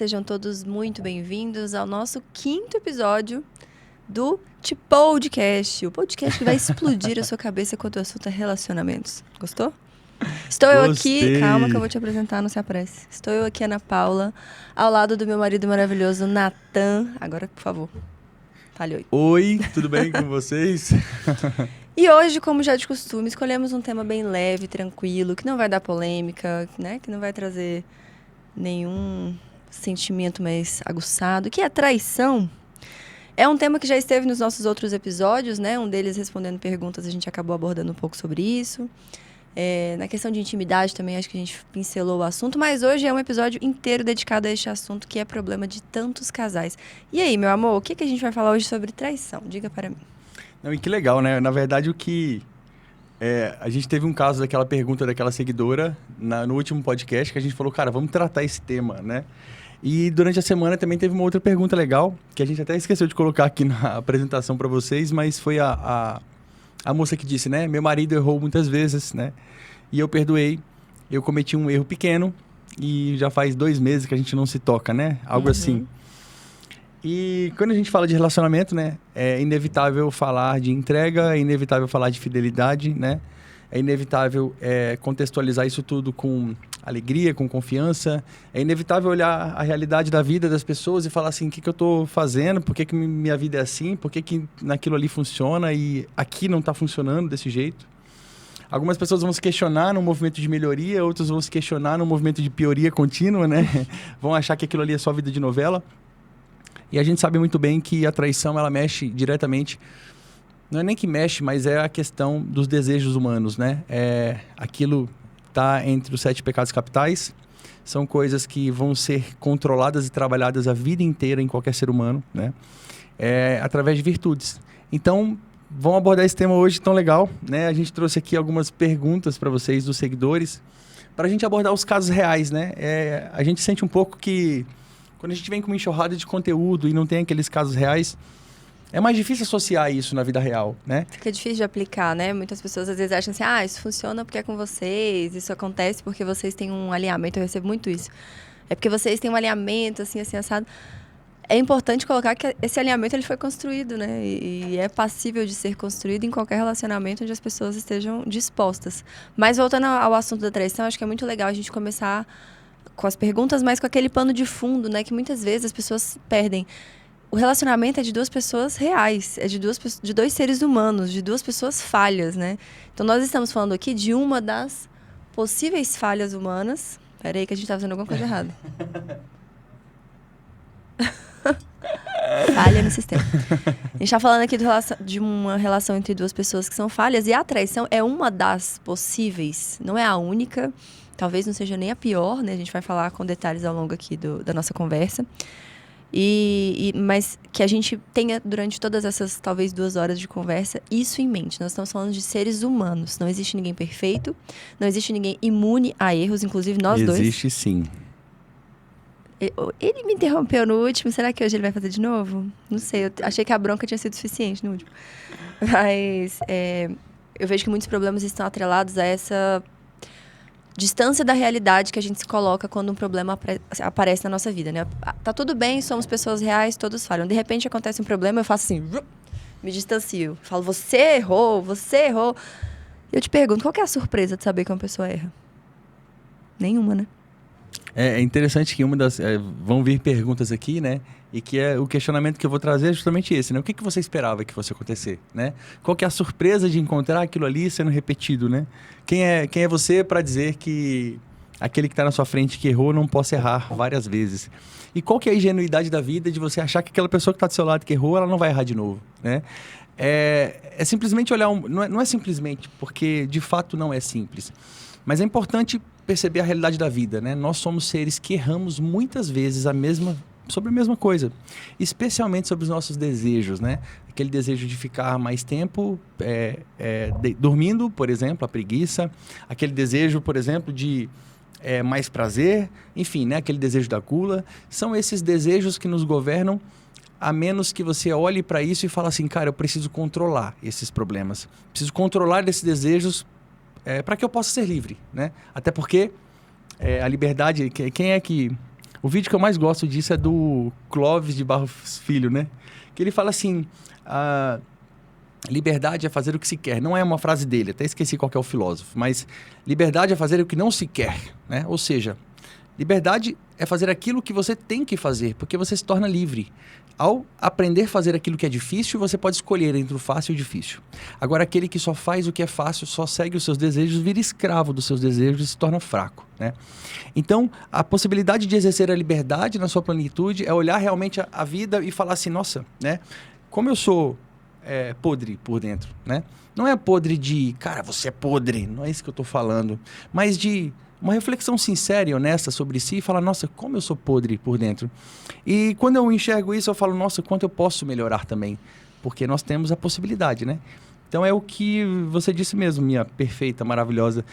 sejam todos muito bem-vindos ao nosso 5º episódio do Tipodcast, o podcast que vai explodir a sua cabeça quando o assunto é relacionamentos. Gostou? Estou eu aqui, calma que eu vou te apresentar, não se apresse. Estou eu aqui, Ana Paula, ao lado do meu marido maravilhoso, Natan. Agora, por favor, fale oi. Oi, tudo bem com vocês? E hoje, como já de costume, escolhemos um tema bem leve, tranquilo, que não vai dar polêmica, né? Que não vai trazer nenhum sentimento mais aguçado, que é a traição. É um tema que já esteve nos nossos outros episódios, né? Um deles respondendo perguntas, a gente acabou abordando um pouco sobre isso. Na questão de intimidade também, acho que a gente pincelou o assunto, mas hoje é um episódio inteiro dedicado a este assunto, que é problema de tantos casais. E aí, meu amor, o que a gente vai falar hoje sobre traição? Diga para mim. Não, e que legal, né? Na verdade, a gente teve um caso daquela pergunta daquela seguidora no último podcast, que a gente falou, cara, vamos tratar esse tema, né? E durante a semana também teve uma outra pergunta legal, que a gente até esqueceu de colocar aqui na apresentação para vocês, mas foi a moça que disse, né? Meu marido errou muitas vezes, né? E eu perdoei. Eu cometi um erro pequeno e já faz 2 meses que a gente não se toca, né? Algo assim. E quando a gente fala de relacionamento, né? É inevitável falar de entrega, é inevitável falar de fidelidade, né? É inevitável contextualizar isso tudo com alegria, com confiança. É inevitável olhar a realidade da vida das pessoas e falar assim, o que eu estou fazendo? Por que minha vida é assim? Por que naquilo ali funciona e aqui não está funcionando desse jeito? Algumas pessoas vão se questionar no movimento de melhoria, outras vão se questionar no movimento de pioria contínua, né? Vão achar que aquilo ali é só vida de novela. E a gente sabe muito bem que a traição, ela mexe diretamente. Não é nem que mexe, mas é a questão dos desejos humanos, né? Aquilo está entre os 7 pecados capitais. São coisas que vão ser controladas e trabalhadas a vida inteira em qualquer ser humano, né? Através de virtudes. Então, vamos abordar esse tema hoje tão legal, né? A gente trouxe aqui algumas perguntas para vocês, dos seguidores, para a gente abordar os casos reais, né? A gente sente um pouco que quando a gente vem com uma enxurrada de conteúdo e não tem aqueles casos reais, é mais difícil associar isso na vida real, né? Fica difícil de aplicar, né? Muitas pessoas às vezes acham assim, isso funciona porque é com vocês, isso acontece porque vocês têm um alinhamento, eu recebo muito isso. É porque vocês têm um alinhamento, assim, assado. É importante colocar que esse alinhamento ele foi construído, né? E é passível de ser construído em qualquer relacionamento onde as pessoas estejam dispostas. Mas voltando ao assunto da traição, acho que é muito legal a gente começar com as perguntas, mas com aquele pano de fundo, né? Que muitas vezes as pessoas perdem. O relacionamento é de 2 pessoas reais, é de 2 seres humanos, de 2 pessoas falhas, né? Então, nós estamos falando aqui de uma das possíveis falhas humanas. Peraí que a gente tá fazendo alguma coisa errada. Falha no sistema. A gente tá falando aqui de uma relação entre 2 pessoas que são falhas, e a traição é uma das possíveis, não é a única. Talvez não seja nem a pior, né? A gente vai falar com detalhes ao longo aqui da nossa conversa. Mas que a gente tenha, durante todas essas, talvez, 2 horas de conversa, isso em mente. Nós estamos falando de seres humanos. Não existe ninguém perfeito. Não existe ninguém imune a erros, inclusive nós dois. Existe sim. Ele me interrompeu no último. Será que hoje ele vai fazer de novo? Não sei. Eu achei que a bronca tinha sido suficiente no último. Mas eu vejo que muitos problemas estão atrelados a essa distância da realidade que a gente se coloca quando um problema aparece na nossa vida, né? Tá tudo bem, somos pessoas reais, todos falham. De repente acontece um problema, eu faço assim, me distancio. Falo, você errou. Eu te pergunto, qual que é a surpresa de saber que uma pessoa erra? Nenhuma, né? É interessante que vão vir perguntas aqui, né? E que o questionamento que eu vou trazer é justamente esse, né? O que você esperava que fosse acontecer, né? Qual que é a surpresa de encontrar aquilo ali sendo repetido, né? Quem é você para dizer que aquele que está na sua frente que errou não possa errar várias vezes? E qual que é a ingenuidade da vida de você achar que aquela pessoa que está do seu lado que errou, ela não vai errar de novo, né? É simplesmente olhar... Não é simplesmente, porque de fato não é simples. Mas é importante perceber a realidade da vida, né? Nós somos seres que erramos muitas vezes sobre a mesma coisa, especialmente sobre os nossos desejos, né? Aquele desejo de ficar mais tempo dormindo, por exemplo, a preguiça. Aquele desejo, por exemplo, de mais prazer. Enfim, né? Aquele desejo da gula. São esses desejos que nos governam, a menos que você olhe para isso e fale assim, cara, eu preciso controlar esses problemas. Preciso controlar esses desejos para que eu possa ser livre, né? Até porque a liberdade... O vídeo que eu mais gosto disso é do Clóvis de Barros Filho, né? Que ele fala assim, liberdade é fazer o que se quer. Não é uma frase dele, até esqueci qual que é o filósofo, mas liberdade é fazer o que não se quer, né? Ou seja, liberdade é fazer aquilo que você tem que fazer, porque você se torna livre. Ao aprender a fazer aquilo que é difícil, você pode escolher entre o fácil e o difícil. Agora, aquele que só faz o que é fácil, só segue os seus desejos, vira escravo dos seus desejos e se torna fraco, né? Então, a possibilidade de exercer a liberdade na sua plenitude é olhar realmente a vida e falar assim, nossa, né? Como eu sou podre por dentro, né? Não é podre de, cara, você é podre, não é isso que eu tô falando, mas de uma reflexão sincera e honesta sobre si e falar, nossa, como eu sou podre por dentro. E quando eu enxergo isso, eu falo, nossa, quanto eu posso melhorar também, porque nós temos a possibilidade, né? Então é o que você disse mesmo, minha perfeita, maravilhosa,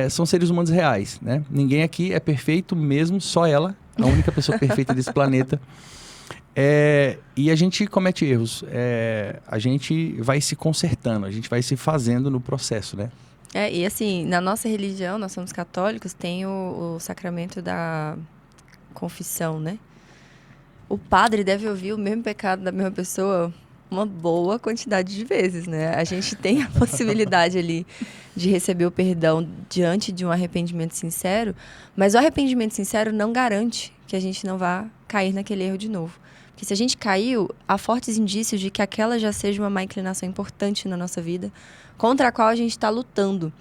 são seres humanos reais, né? Ninguém aqui é perfeito mesmo, só ela, a única pessoa perfeita desse planeta. E a gente comete erros, a gente vai se consertando, a gente vai se fazendo no processo, né? E assim, na nossa religião, nós somos católicos, tem o sacramento da confissão, né? O padre deve ouvir o mesmo pecado da mesma pessoa uma boa quantidade de vezes, né? A gente tem a possibilidade ali de receber o perdão diante de um arrependimento sincero, mas o arrependimento sincero não garante que a gente não vá cair naquele erro de novo. Porque se a gente caiu, há fortes indícios de que aquela já seja uma má inclinação importante na nossa vida, contra a qual a gente está lutando.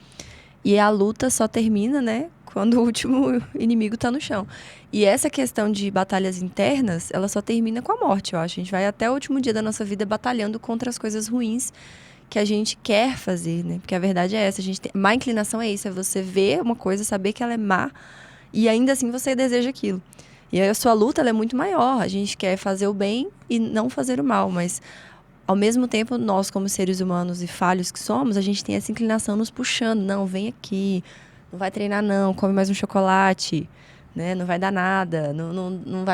E a luta só termina, né, quando o último inimigo está no chão. E essa questão de batalhas internas, ela só termina com a morte, eu acho. A gente vai até o último dia da nossa vida batalhando contra as coisas ruins que a gente quer fazer, né? Porque a verdade é essa, má inclinação é isso, é você ver uma coisa, saber que ela é má, e ainda assim você deseja aquilo. E aí a sua luta, ela é muito maior. A gente quer fazer o bem e não fazer o mal, mas ao mesmo tempo, nós como seres humanos e falhos que somos, a gente tem essa inclinação nos puxando. Não, vem aqui, não vai treinar não, come mais um chocolate, né? Não vai dar nada, não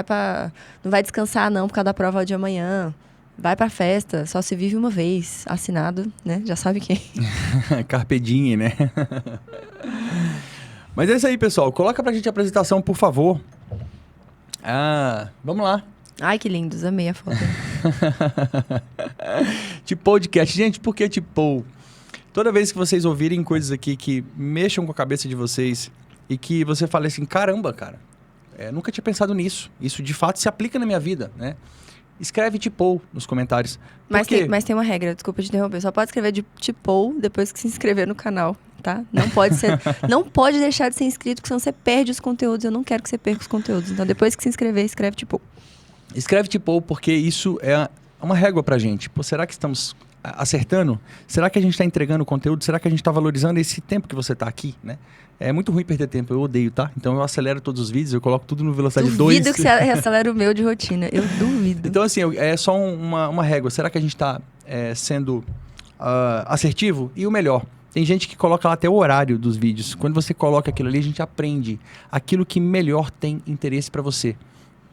vai descansar não por causa da prova de amanhã. Vai pra festa, só se vive uma vez. Assinado, né? Já sabe quem. Carpe diem, né? Mas é isso aí, pessoal. Coloca pra gente a apresentação, por favor. Vamos lá. Ai, que lindos. Amei a foto. Tipodcast. Gente, por que Tipo? Toda vez que vocês ouvirem coisas aqui que mexam com a cabeça de vocês e que você fale assim, caramba, cara, nunca tinha pensado nisso. Isso, de fato, se aplica na minha vida, né? Escreve Tipo nos comentários. Mas tem uma regra, desculpa te interromper. Só pode escrever de Tipo depois que se inscrever no canal, tá? Não pode deixar de ser inscrito, porque senão você perde os conteúdos. Eu não quero que você perca os conteúdos. Então, depois que se inscrever, escreve Tipo. Escreve Tipo, porque isso é uma régua pra gente. Pô, será que estamos acertando? Será que a gente está entregando conteúdo? Será que a gente está valorizando esse tempo que você está aqui, né? É muito ruim perder tempo, eu odeio, tá? Então eu acelero todos os vídeos, eu coloco tudo no velocidade 2. Duvido que você acelera o meu de rotina, eu duvido. Então assim, é só uma régua. Será que a gente está sendo assertivo? E o melhor, tem gente que coloca lá até o horário dos vídeos. Quando você coloca aquilo ali, a gente aprende aquilo que melhor tem interesse para você.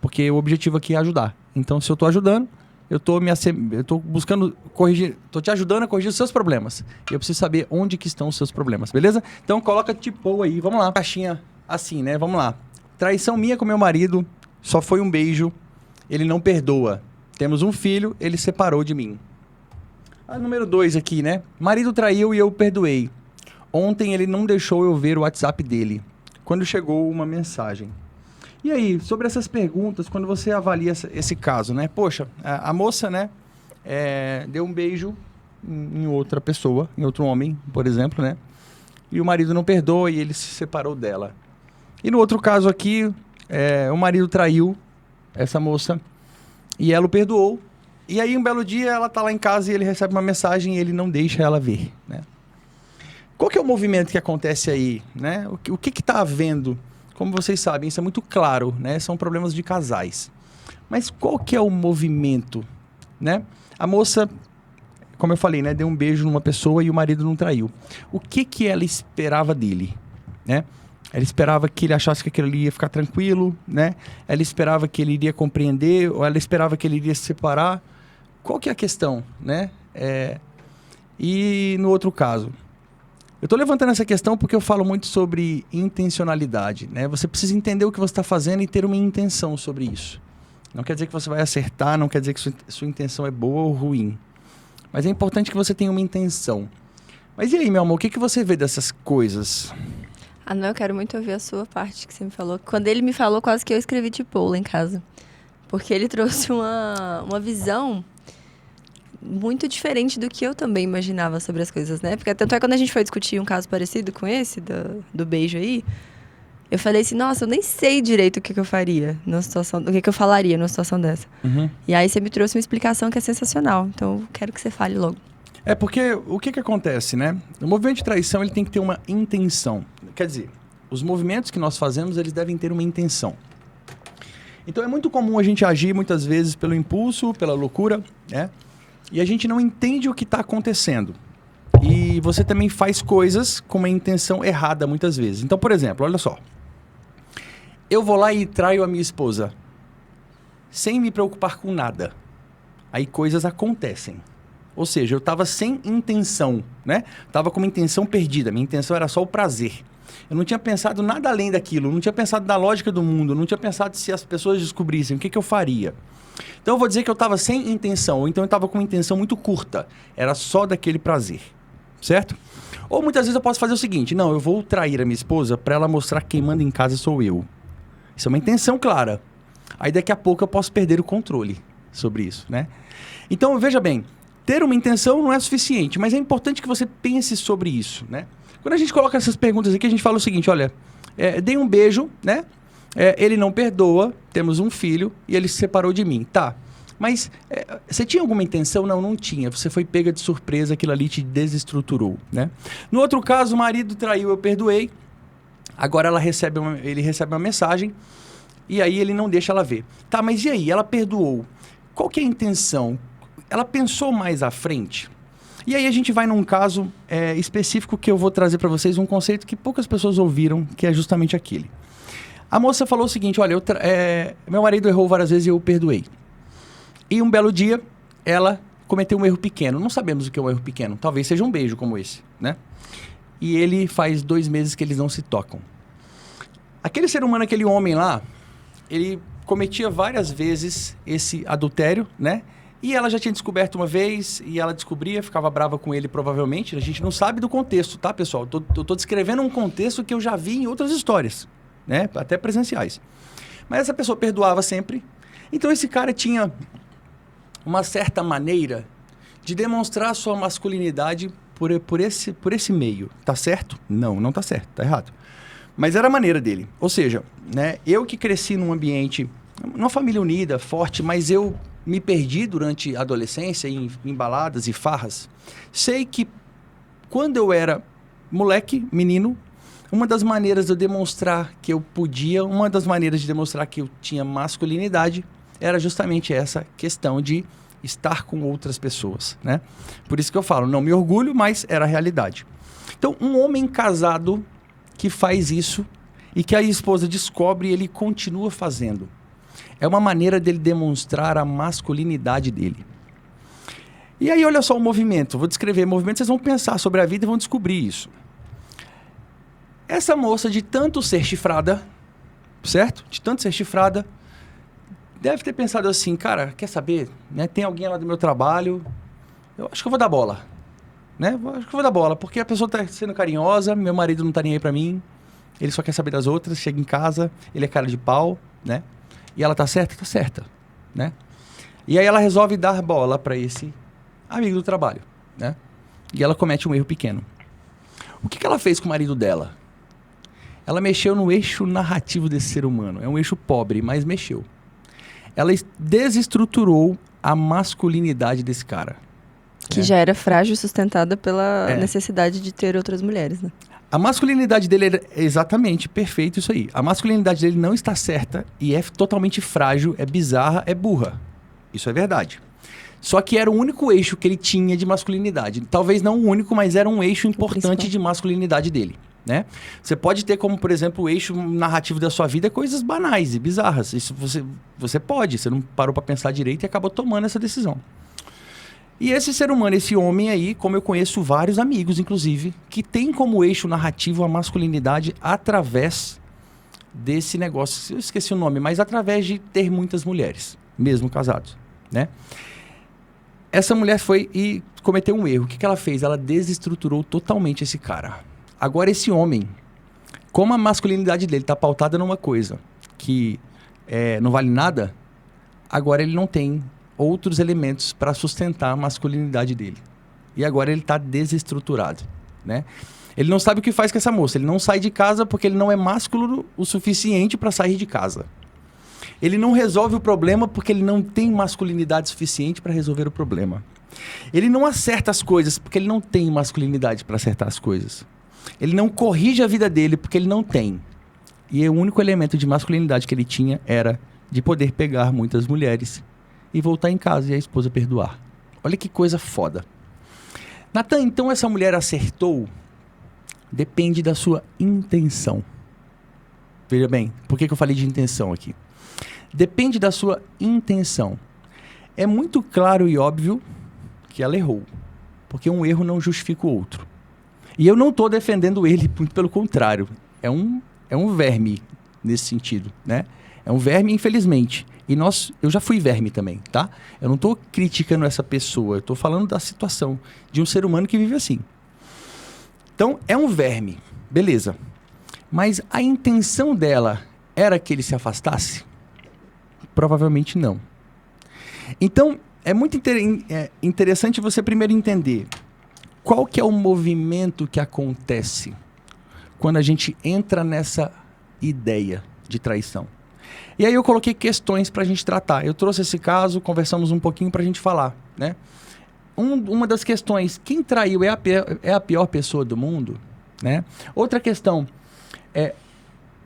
Porque o objetivo aqui é ajudar. Então se eu estou ajudando, eu tô buscando corrigir, tô te ajudando a corrigir os seus problemas. Eu preciso saber onde que estão os seus problemas, beleza? Então coloca Tipo aí, vamos lá. Caixinha assim, né? Vamos lá. Traição minha com meu marido, só foi um beijo, ele não perdoa. Temos um filho, ele separou de mim. Número 2 aqui, né? Marido traiu e eu perdoei. Ontem ele não deixou eu ver o WhatsApp dele, quando chegou uma mensagem. E aí, sobre essas perguntas, quando você avalia esse caso, né? Poxa, a moça, né, deu um beijo em outra pessoa, em outro homem, por exemplo, né? E o marido não perdoa e ele se separou dela. E no outro caso aqui, o marido traiu essa moça e ela o perdoou. E aí, um belo dia, ela tá lá em casa e ele recebe uma mensagem e ele não deixa ela ver, né? Qual que é o movimento que acontece aí, né? O que tá havendo? Como vocês sabem, isso é muito claro, né? São problemas de casais. Mas qual que é o movimento, né? A moça, como eu falei, né? Deu um beijo numa pessoa e o marido não traiu. O que ela esperava dele, né? Ela esperava que ele achasse que aquilo ali ia ficar tranquilo, né? Ela esperava que ele iria compreender, ou ela esperava que ele iria se separar. Qual que é a questão, né? E no outro caso, Eu estou levantando essa questão porque eu falo muito sobre intencionalidade, né? Você precisa entender o que você está fazendo e ter uma intenção sobre isso. Não quer dizer que você vai acertar, não quer dizer que sua intenção é boa ou ruim. Mas é importante que você tenha uma intenção. Mas e aí, meu amor, o que você vê dessas coisas? Ah, não, eu quero muito ouvir a sua parte que você me falou. Quando ele me falou, quase que eu escrevi tipo lá em casa. Porque ele trouxe uma visão muito diferente do que eu também imaginava sobre as coisas, né? Porque tanto é quando a gente foi discutir um caso parecido com esse, do beijo aí, eu falei assim, nossa, eu nem sei direito o que eu faria numa situação, o que eu falaria numa situação dessa. Uhum. E aí você me trouxe uma explicação que é sensacional. Então, eu quero que você fale logo. É porque o que acontece, né? O movimento de traição ele tem que ter uma intenção. Quer dizer, os movimentos que nós fazemos, eles devem ter uma intenção. Então é muito comum a gente agir muitas vezes pelo impulso, pela loucura, né? E a gente não entende o que está acontecendo. E você também faz coisas com uma intenção errada muitas vezes. Então, por exemplo, olha só. Eu vou lá e traio a minha esposa sem me preocupar com nada. Aí coisas acontecem. Ou seja, eu estava sem intenção, né? Estava com uma intenção perdida. Minha intenção era só o prazer. Eu não tinha pensado nada além daquilo. Não tinha pensado na lógica do mundo. Não tinha pensado se as pessoas descobrissem o que eu faria. Então eu vou dizer que eu estava sem intenção. Ou então eu estava com uma intenção muito curta. Era só daquele prazer. Certo? Ou muitas vezes eu posso fazer o seguinte. Não, eu vou trair a minha esposa para ela mostrar que quem manda em casa sou eu. Isso é uma intenção clara. Aí daqui a pouco eu posso perder o controle sobre isso, né? Então, veja bem. Ter uma intenção não é suficiente, mas é importante que você pense sobre isso, né? Quando a gente coloca essas perguntas aqui, a gente fala o seguinte, olha, dei um beijo, né? Ele não perdoa, temos um filho e ele se separou de mim. Tá, mas você tinha alguma intenção? Não, não tinha. Você foi pega de surpresa, aquilo ali te desestruturou, né? No outro caso, o marido traiu, eu perdoei. Agora ele recebe uma mensagem e aí ele não deixa ela ver. Tá, mas e aí? Ela perdoou. Qual que é a intenção? Ela pensou mais à frente? E aí a gente vai num caso específico que eu vou trazer para vocês um conceito que poucas pessoas ouviram, que é justamente aquele. A moça falou o seguinte, olha, meu marido errou várias vezes e eu o perdoei. E um belo dia, ela cometeu um erro pequeno. Não sabemos o que é um erro pequeno. Talvez seja um beijo como esse, né? E ele faz 2 meses que eles não se tocam. Aquele ser humano, aquele homem lá, ele cometia várias vezes esse adultério, né? E ela já tinha descoberto uma vez, e ela descobria, ficava brava com ele provavelmente. A gente não sabe do contexto, tá, pessoal? Eu tô descrevendo um contexto que eu já vi em outras histórias, né? Até presenciais. Mas essa pessoa perdoava sempre. Então esse cara tinha uma certa maneira de demonstrar sua masculinidade por esse meio. Tá certo? Não, não tá certo, tá errado. Mas era a maneira dele. Ou seja, né, eu que cresci num ambiente, numa família unida, forte, mas eu me perdi durante a adolescência em baladas e farras. Sei que quando eu era moleque, menino, uma das maneiras de eu demonstrar que eu podia, uma das maneiras de demonstrar que eu tinha masculinidade era justamente essa questão de estar com outras pessoas, né? Por isso que eu falo, não me orgulho, mas era a realidade. Então, um homem casado que faz isso e que a esposa descobre e ele continua fazendo. É uma maneira dele demonstrar a masculinidade dele. E aí, olha só o movimento. Vou descrever o movimento, vocês vão pensar sobre a vida e vão descobrir isso. Essa moça, de tanto ser chifrada, certo? De tanto ser chifrada, deve ter pensado assim, cara, quer saber? Né? Tem alguém lá do meu trabalho, eu acho que eu vou dar bola. Né? Eu acho que eu vou dar bola, porque a pessoa está sendo carinhosa, meu marido não está nem aí para mim, ele só quer saber das outras, chega em casa, ele é cara de pau, né? E ela tá certa? Tá certa, né? E aí ela resolve dar bola para esse amigo do trabalho, né? E ela comete um erro pequeno. O que ela fez com o marido dela? Ela mexeu no eixo narrativo desse ser humano. É um eixo pobre, mas mexeu. Ela desestruturou a masculinidade desse cara. Que já era frágil, sustentada pela necessidade de ter outras mulheres, né? A masculinidade dele é exatamente perfeito isso aí. A masculinidade dele não está certa e é totalmente frágil, é bizarra, é burra. Isso é verdade. Só que era o único eixo que ele tinha de masculinidade. Talvez não o único, mas era um eixo importante de masculinidade dele, né? Você pode ter como, por exemplo, o eixo narrativo da sua vida coisas banais e bizarras. Isso você pode. Você não parou para pensar direito e acabou tomando essa decisão. E esse ser humano, esse homem aí, como eu conheço vários amigos, inclusive, que tem como eixo narrativo a masculinidade através desse negócio, eu esqueci o nome, mas através de ter muitas mulheres, mesmo casados, né? Essa mulher foi e cometeu um erro. O que ela fez? Ela desestruturou totalmente esse cara. Agora esse homem, como a masculinidade dele está pautada numa coisa que não vale nada, agora ele não tem outros elementos para sustentar a masculinidade dele. E agora ele está desestruturado, né? Ele não sabe o que faz com essa moça. Ele não sai de casa porque ele não é másculo o suficiente para sair de casa. Ele não resolve o problema porque ele não tem masculinidade suficiente para resolver o problema. Ele não acerta as coisas porque ele não tem masculinidade para acertar as coisas. Ele não corrige a vida dele porque ele não tem. E o único elemento de masculinidade que ele tinha era de poder pegar muitas mulheres e voltar em casa e a esposa perdoar. Olha que coisa foda. Natan, então essa mulher acertou? Depende da sua intenção. Veja bem, por que eu falei de intenção aqui? Depende da sua intenção. É muito claro e óbvio que ela errou, porque um erro não justifica o outro. E eu não estou defendendo ele, muito pelo contrário. É um verme nesse sentido, né? É um verme, infelizmente. E eu já fui verme também, tá? Eu não estou criticando essa pessoa, eu estou falando da situação de um ser humano que vive assim. Então, é um verme, beleza. Mas a intenção dela era que ele se afastasse? Provavelmente não. Então, é muito interessante você primeiro entender qual que é o movimento que acontece quando a gente entra nessa ideia de traição. E aí eu coloquei questões para a gente tratar. Eu trouxe esse caso, conversamos um pouquinho para a gente falar, né? Uma das questões, quem traiu é a pior pessoa do mundo, né? Outra questão é,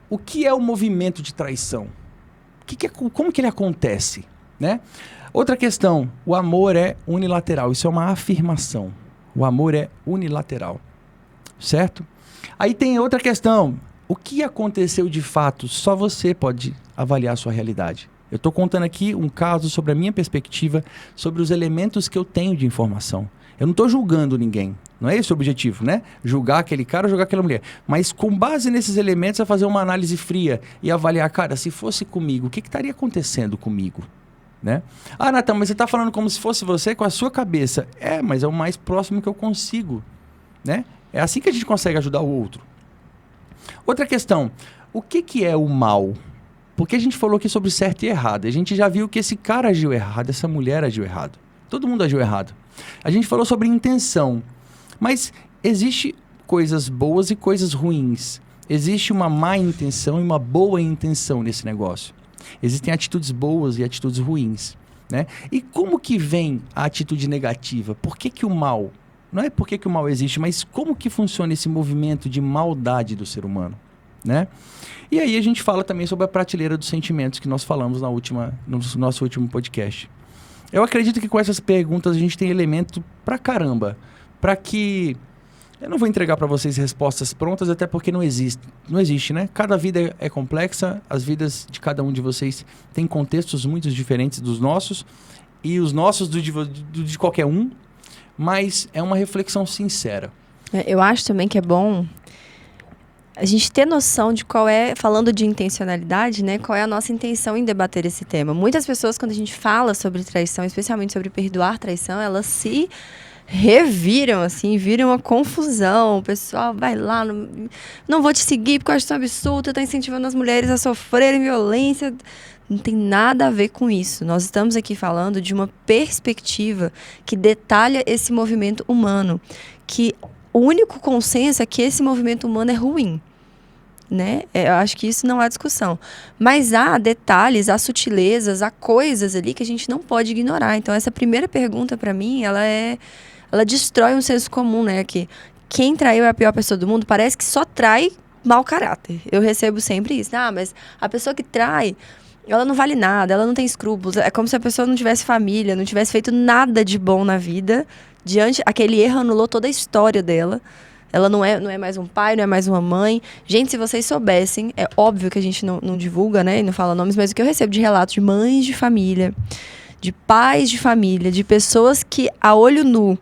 o que é o movimento de traição? Como que ele acontece, né? Outra questão, o amor é unilateral. Isso é uma afirmação. O amor é unilateral, certo? Aí tem outra questão. O que aconteceu de fato? Só você pode avaliar a sua realidade. Eu estou contando aqui um caso sobre a minha perspectiva, sobre os elementos que eu tenho de informação. Eu não estou julgando ninguém. Não é esse o objetivo, né? Julgar aquele cara ou julgar aquela mulher. Mas com base nesses elementos, é fazer uma análise fria e avaliar, cara, se fosse comigo, o que estaria acontecendo comigo? Né? Ah, Natan, mas você está falando como se fosse você com a sua cabeça. É, mas é o mais próximo que eu consigo, né? É assim que a gente consegue ajudar o outro. Outra questão, o que é o mal? Porque a gente falou aqui sobre certo e errado. A gente já viu que esse cara agiu errado, essa mulher agiu errado. Todo mundo agiu errado. A gente falou sobre intenção. Mas existe coisas boas e coisas ruins. Existe uma má intenção e uma boa intenção nesse negócio. Existem atitudes boas e atitudes ruins, né? E como que vem a atitude negativa? Por que o mal? Não é por que o mal existe, mas como que funciona esse movimento de maldade do ser humano, né? E aí a gente fala também sobre a prateleira dos sentimentos que nós falamos no nosso último podcast. Eu acredito que com essas perguntas a gente tem elemento pra caramba, para que... Eu não vou entregar para vocês respostas prontas, até porque não existe, né? Cada vida é complexa, as vidas de cada um de vocês têm contextos muito diferentes dos nossos, e os nossos de qualquer um, mas é uma reflexão sincera. Eu acho também que é bom a gente ter noção de qual é, falando de intencionalidade, né? Qual é a nossa intenção em debater esse tema. Muitas pessoas, quando a gente fala sobre traição, especialmente sobre perdoar traição, elas se reviram, assim, viram uma confusão. O pessoal vai lá, não vou te seguir porque eu acho isso um absurdo, tá incentivando as mulheres a sofrerem violência. Não tem nada a ver com isso. Nós estamos aqui falando de uma perspectiva que detalha esse movimento humano, que o único consenso é que esse movimento humano é ruim, né? Eu acho que isso não há discussão. Mas há detalhes, há sutilezas, há coisas ali que a gente não pode ignorar. Então, essa primeira pergunta, para mim, ela destrói um senso comum, né? Que quem traiu é a pior pessoa do mundo, parece que só trai mau caráter. Eu recebo sempre isso. Ah, mas a pessoa que trai, ela não vale nada, ela não tem escrúpulos. É como se a pessoa não tivesse família, não tivesse feito nada de bom na vida. Aquele erro anulou toda a história dela. Ela não é mais um pai, não é mais uma mãe. Gente, se vocês soubessem, é óbvio que a gente não divulga, né? E não fala nomes, mas o que eu recebo de relatos de mães de família, de pais de família, de pessoas que a olho nu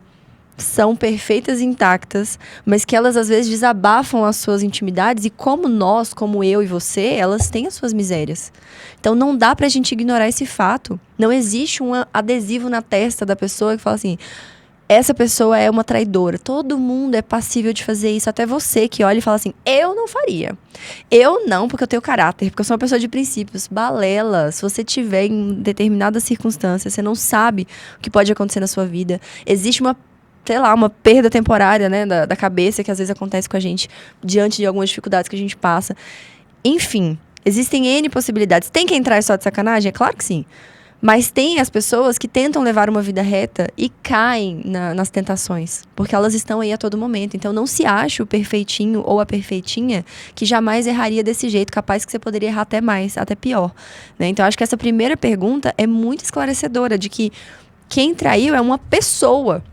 são perfeitas e intactas, mas que elas às vezes desabafam as suas intimidades e como nós, como eu e você, elas têm as suas misérias. Então não dá pra gente ignorar esse fato. Não existe um adesivo na testa da pessoa que fala assim, essa pessoa é uma traidora. Todo mundo é passível de fazer isso, até você que olha e fala assim, eu não faria. Eu não, porque eu tenho caráter, porque eu sou uma pessoa de princípios. Balela, se você tiver em determinadas circunstâncias, você não sabe o que pode acontecer na sua vida. Existe uma perda temporária, né, da cabeça que às vezes acontece com a gente diante de algumas dificuldades que a gente passa. Enfim, existem N possibilidades. Tem quem traz só de sacanagem? É claro que sim. Mas tem as pessoas que tentam levar uma vida reta e caem nas tentações, porque elas estão aí a todo momento. Então não se acha o perfeitinho ou a perfeitinha que jamais erraria desse jeito, capaz que você poderia errar até mais, até pior, né? Então acho que essa primeira pergunta é muito esclarecedora, de que quem traiu é uma pessoa.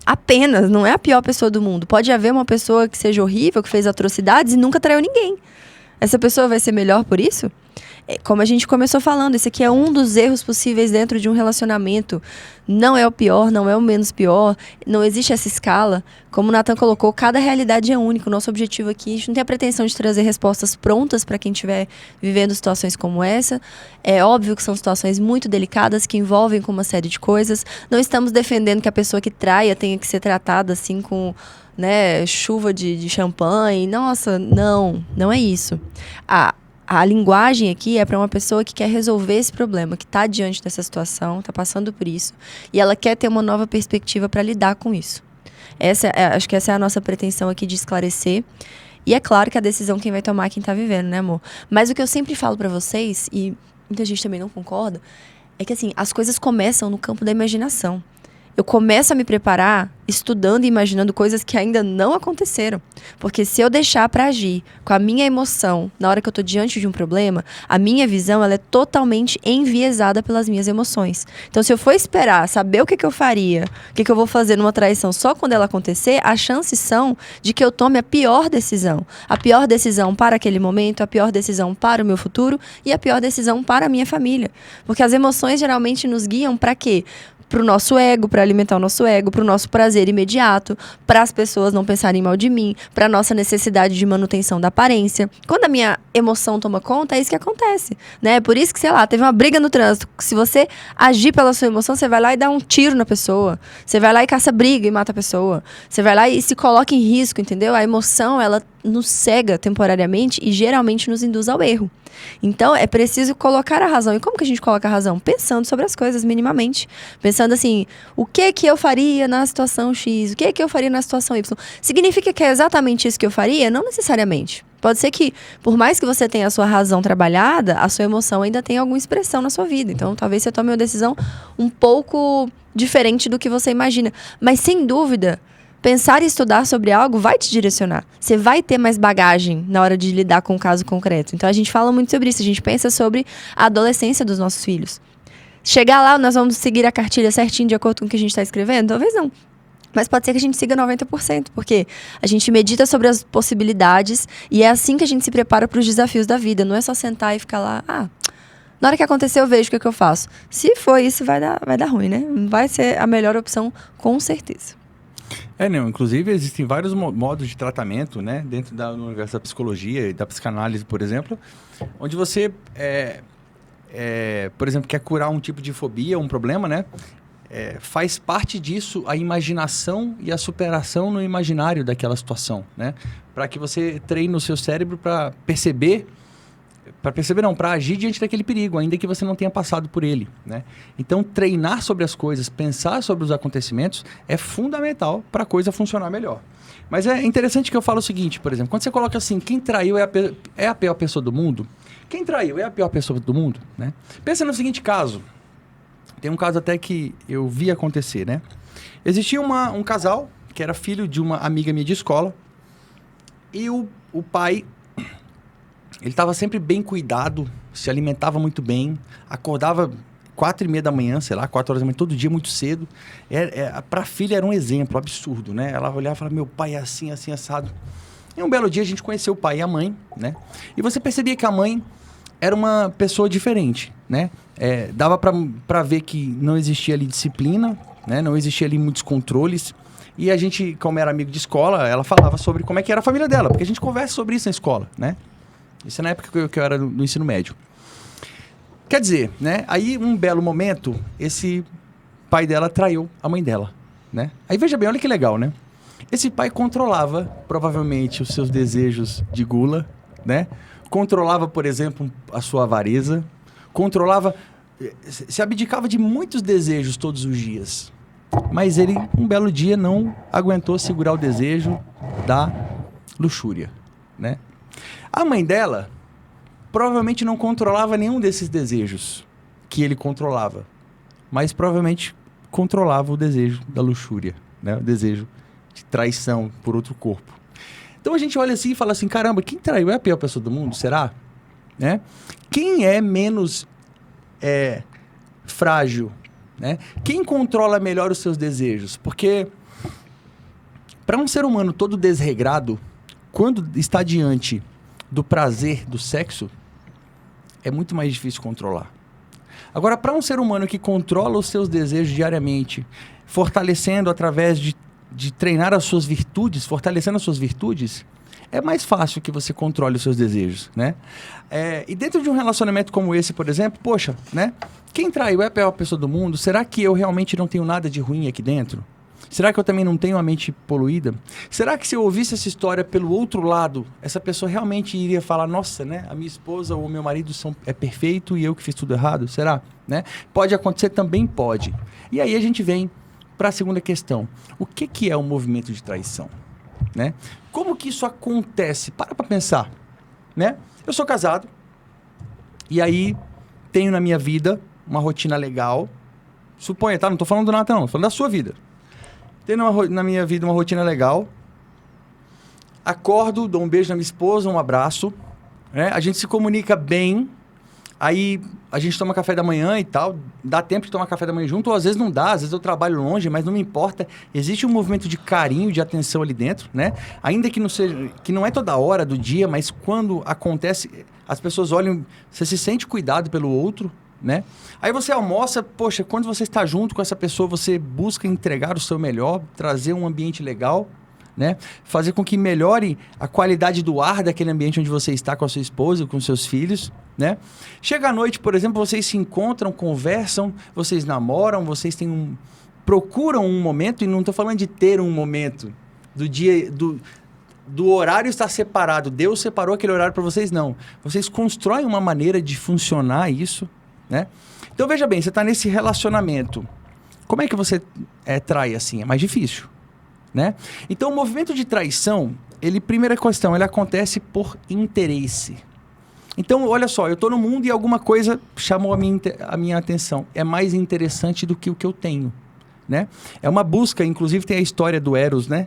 Apenas, não é a pior pessoa do mundo. Pode haver uma pessoa que seja horrível, que fez atrocidades e nunca traiu ninguém. Essa pessoa vai ser melhor por isso? Como a gente começou falando, esse aqui é um dos erros possíveis dentro de um relacionamento. Não é o pior, não é o menos pior. Não existe essa escala. Como o Nathan colocou, cada realidade é única. O nosso objetivo aqui, a gente não tem a pretensão de trazer respostas prontas para quem estiver vivendo situações como essa. É óbvio que são situações muito delicadas, que envolvem com uma série de coisas. Não estamos defendendo que a pessoa que traia tenha que ser tratada assim com, né, chuva de champanhe. Nossa, não é isso. A linguagem aqui é para uma pessoa que quer resolver esse problema, que está diante dessa situação, está passando por isso, e ela quer ter uma nova perspectiva para lidar com isso. Acho que essa é a nossa pretensão aqui de esclarecer. E é claro que a decisão quem vai tomar é quem está vivendo, né, amor? Mas o que eu sempre falo para vocês, e muita gente também não concorda, é que assim, as coisas começam no campo da imaginação. Eu começo a me preparar estudando e imaginando coisas que ainda não aconteceram. Porque se eu deixar para agir com a minha emoção na hora que eu tô diante de um problema, a minha visão ela é totalmente enviesada pelas minhas emoções. Então, se eu for esperar saber o que eu faria, o que eu vou fazer numa traição só quando ela acontecer, as chances são de que eu tome a pior decisão. A pior decisão para aquele momento, a pior decisão para o meu futuro e a pior decisão para a minha família. Porque as emoções geralmente nos guiam para quê? Para o nosso ego, para alimentar o nosso ego, para o nosso prazer imediato, para as pessoas não pensarem mal de mim, para a nossa necessidade de manutenção da aparência. Quando a minha emoção toma conta, é isso que acontece, né? Por isso que, sei lá, teve uma briga no trânsito. Se você agir pela sua emoção, você vai lá e dá um tiro na pessoa. Você vai lá e caça briga e mata a pessoa. Você vai lá e se coloca em risco, entendeu? A emoção, ela nos cega temporariamente e geralmente nos induz ao erro. Então, é preciso colocar a razão. E como que a gente coloca a razão? Pensando sobre as coisas minimamente. Pensando assim, o que eu faria na situação X? O que eu faria na situação Y? Significa que é exatamente isso que eu faria? Não necessariamente. Pode ser que, por mais que você tenha a sua razão trabalhada, a sua emoção ainda tenha alguma expressão na sua vida. Então, talvez você tome uma decisão um pouco diferente do que você imagina. Mas, sem dúvida, pensar e estudar sobre algo vai te direcionar. Você vai ter mais bagagem na hora de lidar com um caso concreto. Então, a gente fala muito sobre isso. A gente pensa sobre a adolescência dos nossos filhos. Chegar lá, nós vamos seguir a cartilha certinho de acordo com o que a gente está escrevendo? Talvez não. Mas pode ser que a gente siga 90%, porque a gente medita sobre as possibilidades e é assim que a gente se prepara para os desafios da vida. Não é só sentar e ficar lá, na hora que acontecer eu vejo o que eu faço. Se for isso, vai dar ruim, né? Vai ser a melhor opção, com certeza. Não, inclusive existem vários modos de tratamento, né, dentro do universo da psicologia e da psicanálise, por exemplo, onde você, por exemplo, quer curar um tipo de fobia, um problema, né, faz parte disso a imaginação e a superação no imaginário daquela situação, né, para que você treine o seu cérebro para agir diante daquele perigo, ainda que você não tenha passado por ele, né? Então, treinar sobre as coisas, pensar sobre os acontecimentos é fundamental para a coisa funcionar melhor. Mas é interessante que eu falo o seguinte, por exemplo, quando você coloca assim, quem traiu é a pior pessoa do mundo, quem traiu é a pior pessoa do mundo, né? Pensa no seguinte caso, tem um caso até que eu vi acontecer, né? Existia um casal que era filho de uma amiga minha de escola e o pai... Ele estava sempre bem cuidado, se alimentava muito bem, acordava 4h30 da manhã, sei lá, 4 horas da manhã, todo dia muito cedo. Para a filha era um exemplo absurdo, né? Ela olhava e falava, meu pai é assim, assim, assado. E um belo dia a gente conheceu o pai e a mãe, né? E você percebia que a mãe era uma pessoa diferente, né? Dava pra ver que não existia ali disciplina, né? Não existia ali muitos controles. E a gente, como era amigo de escola, ela falava sobre como é que era a família dela, porque a gente conversa sobre isso na escola, né? Isso é na época que eu era no ensino médio. Quer dizer, né? Aí, um belo momento, esse pai dela traiu a mãe dela, né? Aí, veja bem, olha que legal, né? Esse pai controlava, provavelmente, os seus desejos de gula, né? Controlava, por exemplo, a sua avareza. Controlava... Se abdicava de muitos desejos todos os dias. Mas ele, um belo dia, não aguentou segurar o desejo da luxúria, né? A mãe dela provavelmente não controlava nenhum desses desejos que ele controlava. Mas provavelmente controlava o desejo da luxúria, né? O desejo de traição por outro corpo. Então a gente olha assim e fala assim, caramba, quem traiu é a pior pessoa do mundo? Será? Né? Quem é menos frágil? Né? Quem controla melhor os seus desejos? Porque para um ser humano todo desregrado, quando está diante do prazer do sexo, é muito mais difícil controlar. Agora, para um ser humano que controla os seus desejos diariamente, fortalecendo através de treinar as suas virtudes, fortalecendo as suas virtudes, é mais fácil que você controle os seus desejos, né? E dentro de um relacionamento como esse, por exemplo, poxa, né? Quem traiu é a pior pessoa do mundo? Será que eu realmente não tenho nada de ruim aqui dentro? Será que eu também não tenho a mente poluída? Será que se eu ouvisse essa história pelo outro lado, essa pessoa realmente iria falar, nossa, né? A minha esposa ou o meu marido é perfeito e eu que fiz tudo errado? Será? Né? Pode acontecer? Também pode. E aí a gente vem para a segunda questão. O que é um movimento de traição? Né? Como que isso acontece? Para pensar. Né? Eu sou casado e aí tenho na minha vida uma rotina legal. Suponha, tá? Não estou falando do nada, não. Estou falando da sua vida. Tenho na minha vida uma rotina legal. Acordo, dou um beijo na minha esposa, um abraço. Né? A gente se comunica bem. Aí a gente toma café da manhã e tal. Dá tempo de tomar café da manhã junto. Ou às vezes não dá, às vezes eu trabalho longe, mas não me importa. Existe um movimento de carinho, de atenção ali dentro, né? Ainda que não seja, que não é toda hora do dia, mas quando acontece, as pessoas olham, você se sente cuidado pelo outro, né? Aí você almoça, poxa, quando você está junto com essa pessoa, você busca entregar o seu melhor, trazer um ambiente legal, né? Fazer com que melhore a qualidade do ar daquele ambiente onde você está com a sua esposa, com seus filhos, né? Chega à noite, por exemplo, vocês se encontram, conversam, vocês namoram, vocês têm procuram um momento, e não estou falando de ter um momento do dia, do horário estar separado. Deus separou aquele horário para vocês, não. Vocês constroem uma maneira de funcionar isso, né? Então, veja bem, você está nesse relacionamento. Como é que você trai assim? É mais difícil, né? Então, o movimento de traição, primeira questão, ele acontece por interesse. Então, olha só, eu estou no mundo e alguma coisa chamou a minha atenção. É mais interessante do que o que eu tenho, né? É uma busca, inclusive tem a história do Eros, né?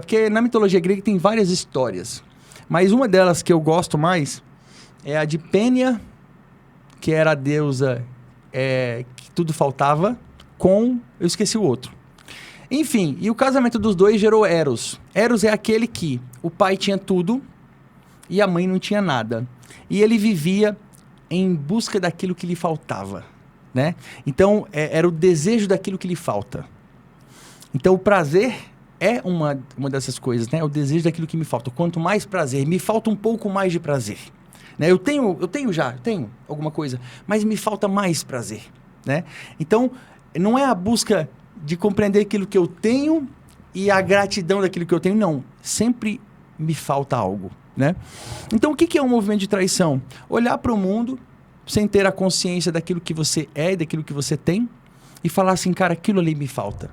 Porque na mitologia grega tem várias histórias. Mas uma delas que eu gosto mais é a de Pênia, que era a deusa que tudo faltava, eu esqueci o outro. Enfim, e o casamento dos dois gerou Eros. Eros é aquele que o pai tinha tudo e a mãe não tinha nada. E ele vivia em busca daquilo que lhe faltava, né? Então, era o desejo daquilo que lhe falta. Então, o prazer é uma dessas coisas, né? O desejo daquilo que me falta. Quanto mais prazer, me falta um pouco mais de prazer. Né? Eu tenho alguma coisa, mas me falta mais prazer, né? Então, não é a busca de compreender aquilo que eu tenho e a gratidão daquilo que eu tenho, não. Sempre me falta algo, né? Então, o que é um movimento de traição? Olhar para o mundo sem ter a consciência daquilo que você é e daquilo que você tem e falar assim, cara, aquilo ali me falta.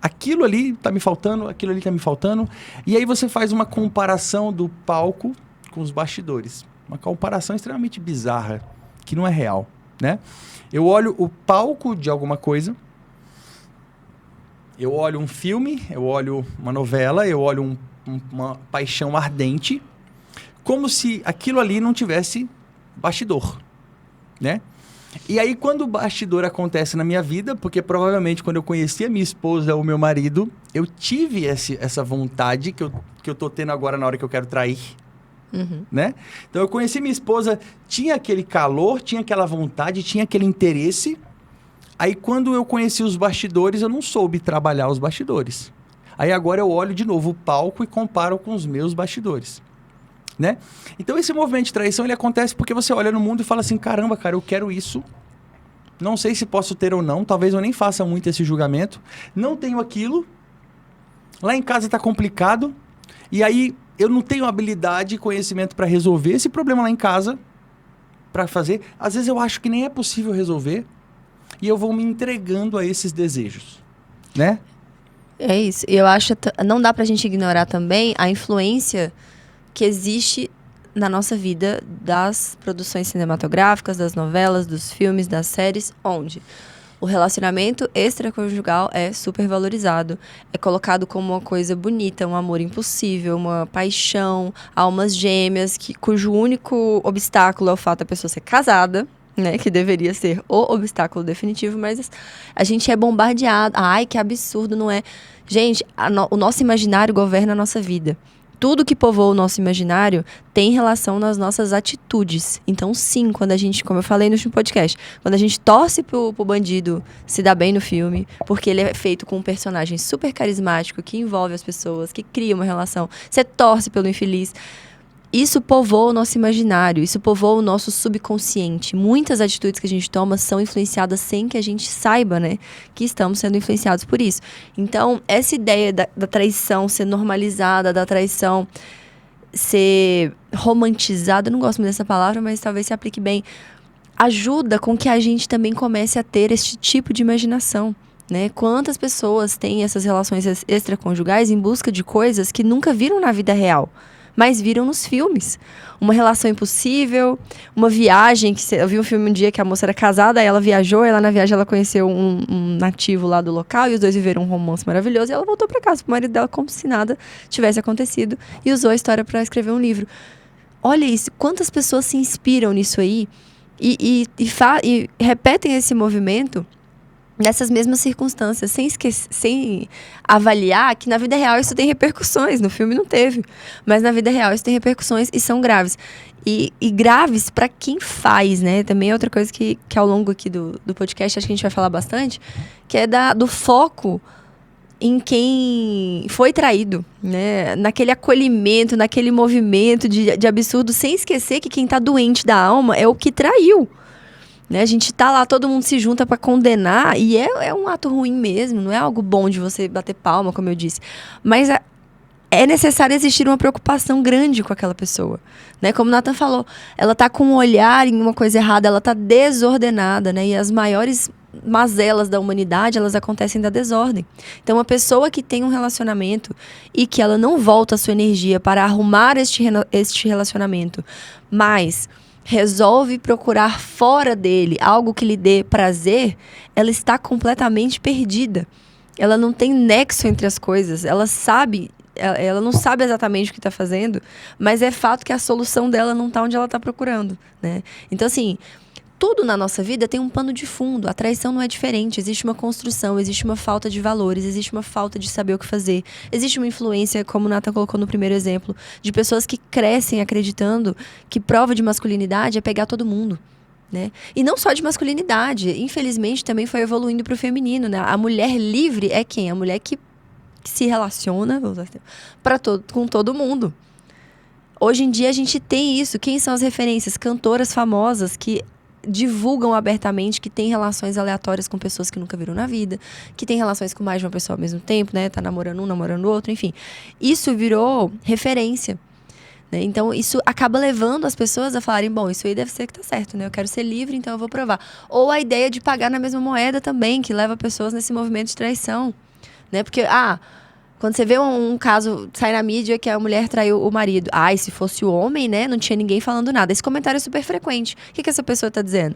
Aquilo ali está me faltando, aquilo ali está me faltando. E aí você faz uma comparação do palco com os bastidores. Uma comparação extremamente bizarra, que não é real, né? Eu olho o palco de alguma coisa, eu olho um filme, eu olho uma novela, eu olho uma paixão ardente, como se aquilo ali não tivesse bastidor, né? E aí, quando o bastidor acontece na minha vida, porque provavelmente quando eu conheci a minha esposa ou meu marido, eu tive essa vontade que eu tô tendo agora na hora que eu quero trair, né? Então, eu conheci minha esposa, tinha aquele calor, tinha aquela vontade, tinha aquele interesse. Aí, quando eu conheci os bastidores, eu não soube trabalhar os bastidores. Aí, agora eu olho de novo o palco e comparo com os meus bastidores, né? Então, esse movimento de traição, ele acontece porque você olha no mundo e fala assim, caramba, cara, eu quero isso. Não sei se posso ter ou não, talvez eu nem faça muito esse julgamento. Não tenho aquilo. Lá em casa tá complicado. E aí, eu não tenho habilidade e conhecimento para resolver esse problema lá em casa, para fazer. Às vezes eu acho que nem é possível resolver. E eu vou me entregando a esses desejos, né? É isso. E eu acho que não dá pra gente ignorar também a influência que existe na nossa vida das produções cinematográficas, das novelas, dos filmes, das séries, onde o relacionamento extraconjugal é super valorizado. É colocado como uma coisa bonita, um amor impossível, uma paixão, almas gêmeas, cujo único obstáculo é o fato da pessoa ser casada, né? Que deveria ser o obstáculo definitivo, mas a gente é bombardeado. Ai, que absurdo, não é? Gente, o nosso imaginário governa a nossa vida. Tudo que povoa o nosso imaginário tem relação nas nossas atitudes. Então, sim, quando a gente, como eu falei no último podcast, quando a gente torce pro bandido se dar bem no filme, porque ele é feito com um personagem super carismático, que envolve as pessoas, que cria uma relação, você torce pelo infeliz. Isso povoa o nosso imaginário, isso povoa o nosso subconsciente. Muitas atitudes que a gente toma são influenciadas sem que a gente saiba, né? Que estamos sendo influenciados por isso. Então, essa ideia da traição ser normalizada, da traição ser romantizada, eu não gosto muito dessa palavra, mas talvez se aplique bem, ajuda com que a gente também comece a ter este tipo de imaginação. Né? Quantas pessoas têm essas relações extraconjugais em busca de coisas que nunca viram na vida real, mas viram nos filmes. Uma relação impossível, uma viagem, eu vi um filme um dia que a moça era casada, aí ela viajou, e lá na viagem ela conheceu um nativo lá do local, e os dois viveram um romance maravilhoso, e ela voltou para casa pro marido dela como se nada tivesse acontecido, e usou a história para escrever um livro. Olha isso, quantas pessoas se inspiram nisso aí, e repetem esse movimento nessas mesmas circunstâncias, sem avaliar que na vida real isso tem repercussões. No filme não teve, mas na vida real isso tem repercussões e são graves. E graves para quem faz, né? Também é outra coisa que ao longo aqui do podcast acho que a gente vai falar bastante, que é do foco em quem foi traído, né? Naquele acolhimento, naquele movimento de absurdo, sem esquecer que quem tá doente da alma é o que traiu. Né? A gente tá lá, todo mundo se junta para condenar, e é um ato ruim mesmo, não é algo bom de você bater palma, como eu disse. Mas é necessário existir uma preocupação grande com aquela pessoa. Né? Como o Nathan falou, ela tá com um olhar em uma coisa errada, ela tá desordenada, né? E as maiores mazelas da humanidade, elas acontecem da desordem. Então, uma pessoa que tem um relacionamento e que ela não volta a sua energia para arrumar este relacionamento, mas resolve procurar fora dele algo que lhe dê prazer, ela está completamente perdida. Ela não tem nexo entre as coisas. Ela não sabe exatamente o que está fazendo, mas é fato que a solução dela não está onde ela está procurando, né? Então, assim, tudo na nossa vida tem um pano de fundo. A traição não é diferente. Existe uma construção, existe uma falta de valores, existe uma falta de saber o que fazer. Existe uma influência, como o Nathan colocou no primeiro exemplo, de pessoas que crescem acreditando que prova de masculinidade é pegar todo mundo. Né? E não só de masculinidade. Infelizmente, também foi evoluindo para o feminino. Né? A mulher livre é quem? A mulher que se relaciona com todo mundo. Hoje em dia, a gente tem isso. Quem são as referências? Cantoras famosas que divulgam abertamente que tem relações aleatórias com pessoas que nunca viram na vida, que tem relações com mais de uma pessoa ao mesmo tempo, né? Tá namorando um, namorando o outro, enfim. Isso virou referência, né? Então, isso acaba levando as pessoas a falarem, bom, isso aí deve ser que tá certo, né? Eu quero ser livre, então eu vou provar. Ou a ideia de pagar na mesma moeda também, que leva pessoas nesse movimento de traição, né? Porque, quando você vê um caso, sai na mídia que a mulher traiu o marido. E se fosse o homem, né? Não tinha ninguém falando nada. Esse comentário é super frequente. O que essa pessoa está dizendo?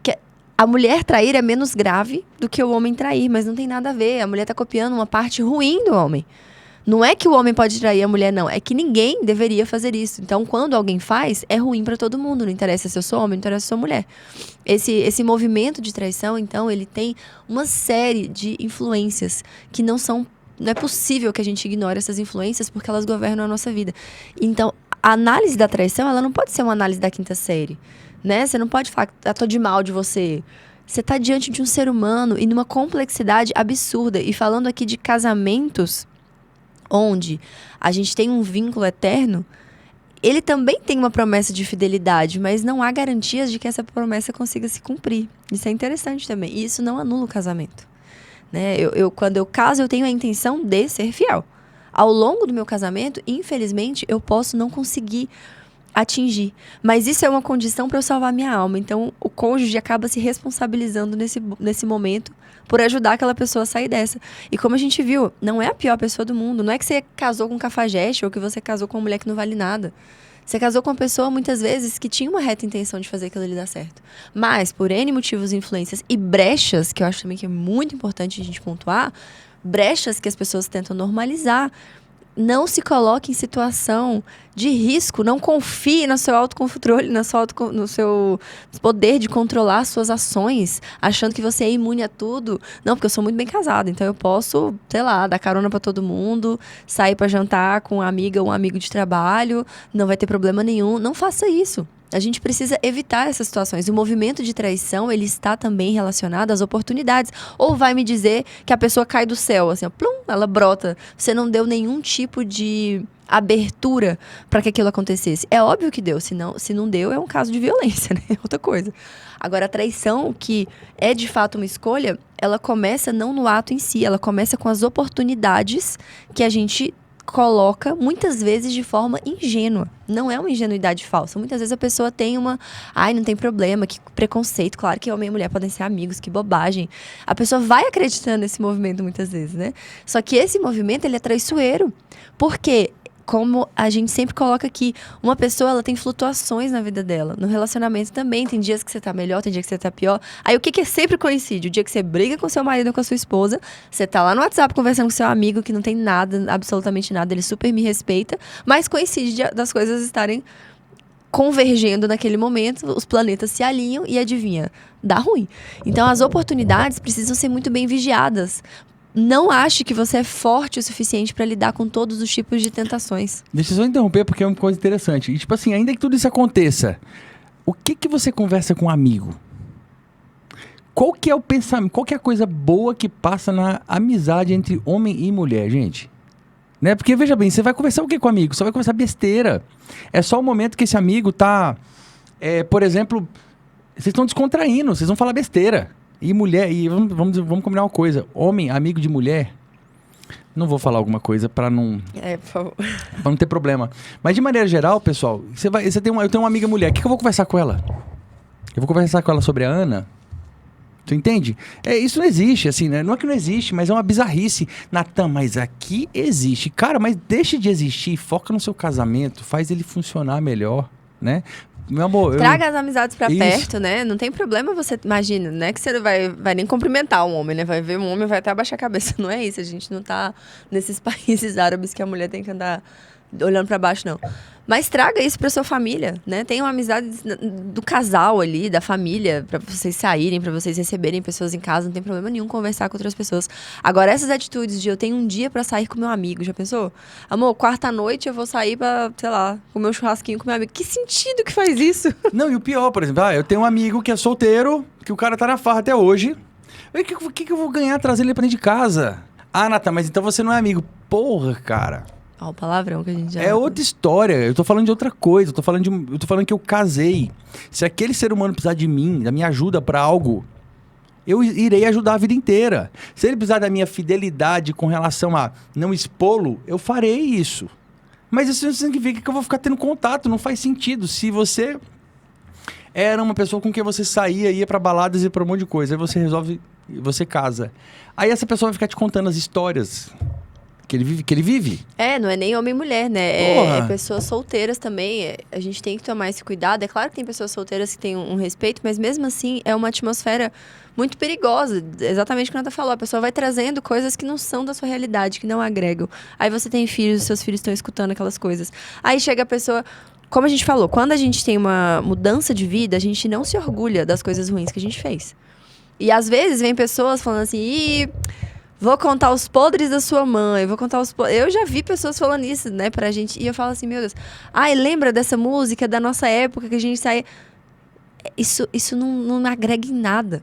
Que a mulher trair é menos grave do que o homem trair, mas não tem nada a ver. A mulher está copiando uma parte ruim do homem. Não é que o homem pode trair a mulher, não. É que ninguém deveria fazer isso. Então, quando alguém faz, é ruim para todo mundo. Não interessa se eu sou homem, não interessa se eu sou mulher. Esse movimento de traição, então, ele tem uma série de influências que não é possível que a gente ignore essas influências porque elas governam a nossa vida. Então, a análise da traição, ela não pode ser uma análise da quinta série, né? Você não pode falar, tô de mal de você. Você tá diante de um ser humano e numa complexidade absurda. E falando aqui de casamentos, onde a gente tem um vínculo eterno, ele também tem uma promessa de fidelidade, mas não há garantias de que essa promessa consiga se cumprir. Isso é interessante também. E isso não anula o casamento, né? Quando eu caso, eu tenho a intenção de ser fiel. Ao longo do meu casamento, infelizmente, eu posso não conseguir atingir. Mas isso é uma condição para eu salvar minha alma. Então, o cônjuge acaba se responsabilizando nesse momento por ajudar aquela pessoa a sair dessa. E como a gente viu, não é a pior pessoa do mundo. Não é que você casou com um cafajeste ou que você casou com uma mulher que não vale nada. Você casou com uma pessoa, muitas vezes, que tinha uma reta intenção de fazer aquilo ali dar certo. Mas, por N motivos, influências e brechas, que eu acho também que é muito importante a gente pontuar, brechas que as pessoas tentam normalizar. Não se coloque em situação de risco, não confie no seu autocontrole, no seu poder de controlar suas ações, achando que você é imune a tudo. Não, porque eu sou muito bem casada, então eu posso, sei lá, dar carona pra todo mundo, sair pra jantar com uma amiga ou um amigo de trabalho, não vai ter problema nenhum. Não faça isso. A gente precisa evitar essas situações. O movimento de traição, ele está também relacionado às oportunidades. Ou vai me dizer que a pessoa cai do céu, assim, ó, plum, ela brota. Você não deu nenhum tipo de abertura para que aquilo acontecesse. É óbvio que deu, se não deu, é um caso de violência, né? É outra coisa. Agora, a traição, que é de fato uma escolha, ela começa não no ato em si, ela começa com as oportunidades que a gente coloca, muitas vezes, de forma ingênua. Não é uma ingenuidade falsa. Muitas vezes a pessoa tem uma... Ai, não tem problema, que preconceito. Claro que homem e mulher podem ser amigos, que bobagem. A pessoa vai acreditando nesse movimento muitas vezes, né? Só que esse movimento, ele é traiçoeiro. Por quê? Como a gente sempre coloca aqui, uma pessoa, ela tem flutuações na vida dela. No relacionamento também, tem dias que você tá melhor, tem dias que você tá pior. Aí o que sempre coincide? O dia que você briga com seu marido ou com a sua esposa, você tá lá no WhatsApp conversando com seu amigo que não tem nada, absolutamente nada, ele super me respeita, mas coincide das coisas estarem convergendo naquele momento, os planetas se alinham e adivinha, dá ruim. Então as oportunidades precisam ser muito bem vigiadas. Não ache que você é forte o suficiente para lidar com todos os tipos de tentações. Deixa eu só interromper porque é uma coisa interessante. E tipo assim, ainda que tudo isso aconteça, o que você conversa com um amigo? Qual que é o pensamento, qual que é a coisa boa que passa na amizade entre homem e mulher, gente? Né? Porque veja bem, você vai conversar o que com o amigo? Você vai conversar besteira. É só o momento que esse amigo tá, por exemplo, vocês estão descontraindo, vocês vão falar besteira. E mulher, e vamos combinar uma coisa. Homem, amigo de mulher, não vou falar alguma coisa pra não... por favor. Pra não ter problema. Mas de maneira geral, pessoal, eu tenho uma amiga mulher, o que eu vou conversar com ela? Eu vou conversar com ela sobre a Ana? Tu entende? Isso não existe, assim, né? Não é que não existe, mas é uma bizarrice. Natan, mas aqui existe. Cara, mas deixa de existir, foca no seu casamento, faz ele funcionar melhor, né? Meu amor, traga as amizades pra perto, né? Não tem problema você... Imagina, não é que você não vai nem cumprimentar um homem, né? Vai ver um homem e vai até abaixar a cabeça. Não é isso. A gente não tá nesses países árabes que a mulher tem que andar olhando pra baixo, não. Mas traga isso pra sua família, né? Tem uma amizade do casal ali, da família, pra vocês saírem, pra vocês receberem pessoas em casa. Não tem problema nenhum conversar com outras pessoas. Agora, essas atitudes de eu tenho um dia pra sair com meu amigo, já pensou? Amor, quarta-noite eu vou sair pra, sei lá, comer um churrasquinho com meu amigo. Que sentido que faz isso? Não, e o pior, por exemplo, eu tenho um amigo que é solteiro, que o cara tá na farra até hoje. O que eu vou ganhar trazendo ele pra dentro de casa? Ah, Nata, mas então você não é amigo. Porra, cara. Ó, o palavrão que a gente já... É outra história. Eu tô falando de outra coisa. Eu tô falando que eu casei. Se aquele ser humano precisar de mim, da minha ajuda pra algo, eu irei ajudar a vida inteira. Se ele precisar da minha fidelidade com relação a não expô-lo, eu farei isso. Mas isso não significa que eu vou ficar tendo contato. Não faz sentido. Se você era uma pessoa com quem você saía, ia pra baladas e pra um monte de coisa, aí você resolve, você casa. Aí essa pessoa vai ficar te contando as histórias que ele vive. Não é nem homem e mulher, né? É pessoas solteiras também. A gente tem que tomar esse cuidado. É claro que tem pessoas solteiras que têm um respeito, mas mesmo assim é uma atmosfera muito perigosa. Exatamente o que a Nata falou. A pessoa vai trazendo coisas que não são da sua realidade, que não agregam. Aí você tem filhos, os seus filhos estão escutando aquelas coisas. Aí chega a pessoa... Como a gente falou, quando a gente tem uma mudança de vida, a gente não se orgulha das coisas ruins que a gente fez. E às vezes vem pessoas falando assim... Vou contar os podres da sua mãe, vou contar os podres. Eu já vi pessoas falando isso, né, pra gente. E eu falo assim, meu Deus. Ai, lembra dessa música da nossa época que a gente saía... Isso não me agrega em nada.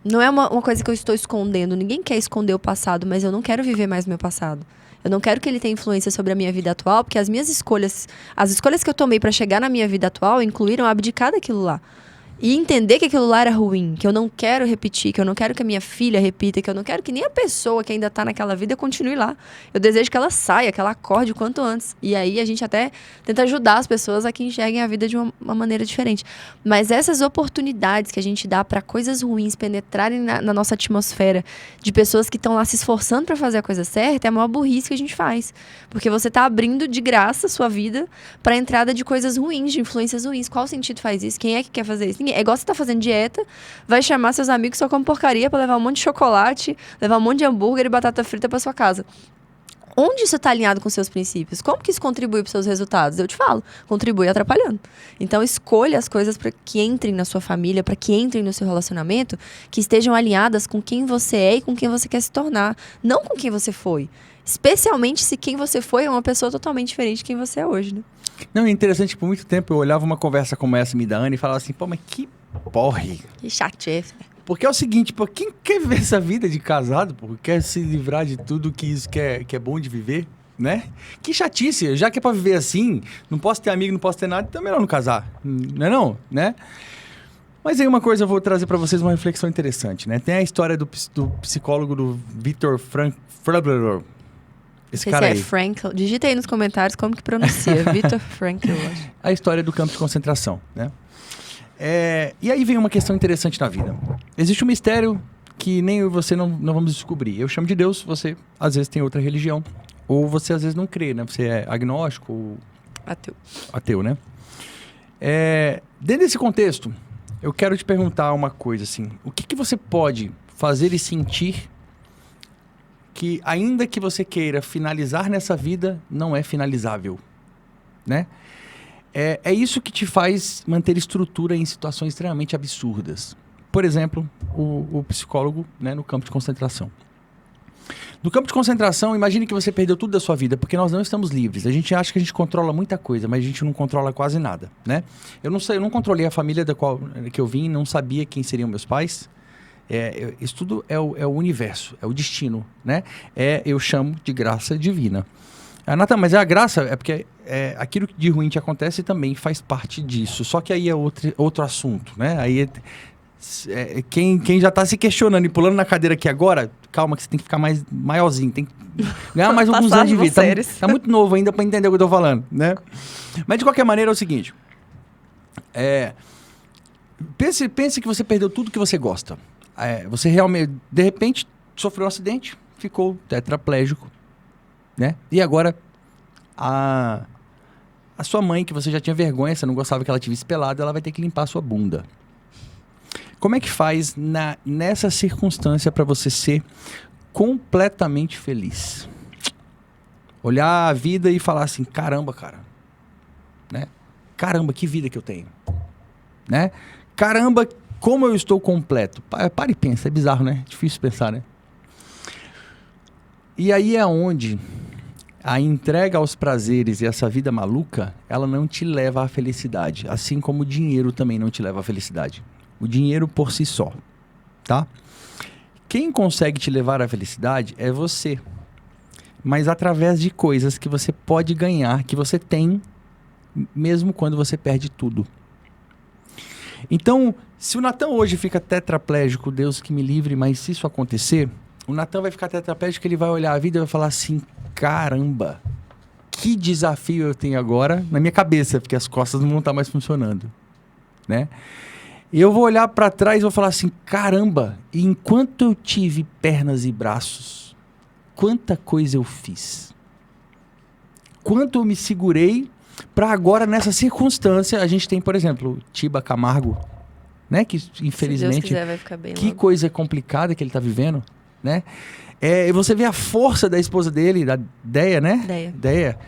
Não é uma coisa que eu estou escondendo. Ninguém quer esconder o passado, mas eu não quero viver mais meu passado. Eu não quero que ele tenha influência sobre a minha vida atual, porque as escolhas que eu tomei pra chegar na minha vida atual incluíram abdicar daquilo lá. E entender que aquilo lá era ruim, que eu não quero repetir, que eu não quero que a minha filha repita, que eu não quero que nem a pessoa que ainda tá naquela vida continue lá. Eu desejo que ela saia, que ela acorde o quanto antes. E aí a gente até tenta ajudar as pessoas a que enxerguem a vida de uma maneira diferente. Mas essas oportunidades que a gente dá para coisas ruins penetrarem na nossa atmosfera, de pessoas que estão lá se esforçando para fazer a coisa certa, é a maior burrice que a gente faz. Porque você tá abrindo de graça a sua vida para entrada de coisas ruins, de influências ruins. Qual sentido faz isso? Quem é que quer fazer isso? É igual você tá fazendo dieta, vai chamar seus amigos que só comem porcaria pra levar um monte de chocolate, levar um monte de hambúrguer e batata frita pra sua casa. Onde isso tá alinhado com seus princípios? Como que isso contribui pros seus resultados? Eu te falo, contribui atrapalhando. Então escolha as coisas para que entrem na sua família, para que entrem no seu relacionamento, que estejam alinhadas com quem você é e com quem você quer se tornar, não com quem você foi. Especialmente se quem você foi é uma pessoa totalmente diferente de quem você é hoje, né? Não, é interessante, por muito tempo eu olhava uma conversa como essa me da Ana e falava assim, pô, mas que porre. Que chatice. Porque é o seguinte, pô, quem quer viver essa vida de casado, pô, quer se livrar de tudo que isso que é bom de viver, né? Que chatice, já que é pra viver assim, não posso ter amigo, não posso ter nada, então é melhor não casar, não é não, né? Mas aí uma coisa eu vou trazer pra vocês uma reflexão interessante, né? Tem a história do psicólogo do Viktor Frankl. Esse cara aí. Frankl. Digita aí nos comentários como que pronuncia. Viktor Frankl. A história do campo de concentração, né? E aí vem uma questão interessante na vida. Existe um mistério que nem eu e você não vamos descobrir. Eu chamo de Deus, você às vezes tem outra religião. Ou você às vezes não crê, né? Você é agnóstico ou... Ateu, né? Dentro desse contexto, eu quero te perguntar uma coisa assim. O que você pode fazer e sentir que, ainda que você queira finalizar nessa vida, não é finalizável, né? É isso que te faz manter estrutura em situações extremamente absurdas. Por exemplo, o psicólogo, né, no campo de concentração. No campo de concentração, imagine que você perdeu tudo da sua vida, porque nós não estamos livres. A gente acha que a gente controla muita coisa, mas a gente não controla quase nada, né? Eu não controlei a família da qual que eu vim, não sabia quem seriam meus pais. Isso tudo é o universo, é o destino, né? Eu chamo de graça divina. Natan, mas a graça é porque aquilo que de ruim te acontece também faz parte disso. Só que aí é outro assunto, né? Aí quem já está se questionando e pulando na cadeira aqui agora, calma que você tem que ficar maiorzinho, tem que ganhar mais alguns anos de vida. Tá muito novo ainda para entender o que eu tô falando, né? Mas de qualquer maneira é o seguinte. Pense que você perdeu tudo que você gosta. Você realmente, de repente, sofreu um acidente, ficou tetraplégico, né? E agora, a sua mãe, que você já tinha vergonha, você não gostava que ela te visse pelada, ela vai ter que limpar a sua bunda. Como é que faz nessa circunstância para você ser completamente feliz? Olhar a vida e falar assim, caramba, cara, né? Caramba, que vida que eu tenho, né? Caramba, como eu estou completo. Para e pensa, é bizarro, né? Difícil pensar, né? E aí é onde a entrega aos prazeres e essa vida maluca, ela não te leva à felicidade. Assim como o dinheiro também não te leva à felicidade. O dinheiro por si só, tá? Quem consegue te levar à felicidade é você. Mas através de coisas que você pode ganhar, que você tem, mesmo quando você perde tudo. Então, se o Natan hoje fica tetraplégico, Deus que me livre, mas se isso acontecer, o Natan vai ficar tetraplégico, ele vai olhar a vida e vai falar assim, caramba, que desafio eu tenho agora na minha cabeça, porque as costas não vão estar mais funcionando, né? E eu vou olhar para trás e vou falar assim, caramba, enquanto eu tive pernas e braços, quanta coisa eu fiz. Quanto eu me segurei para agora, nessa circunstância, a gente tem, por exemplo, Tiba Camargo, né? Que infelizmente, se Deus quiser, vai ficar bem que logo. coisa complicada que ele tá vivendo, né? Você vê a força da esposa dele, da Deia, né? Deia.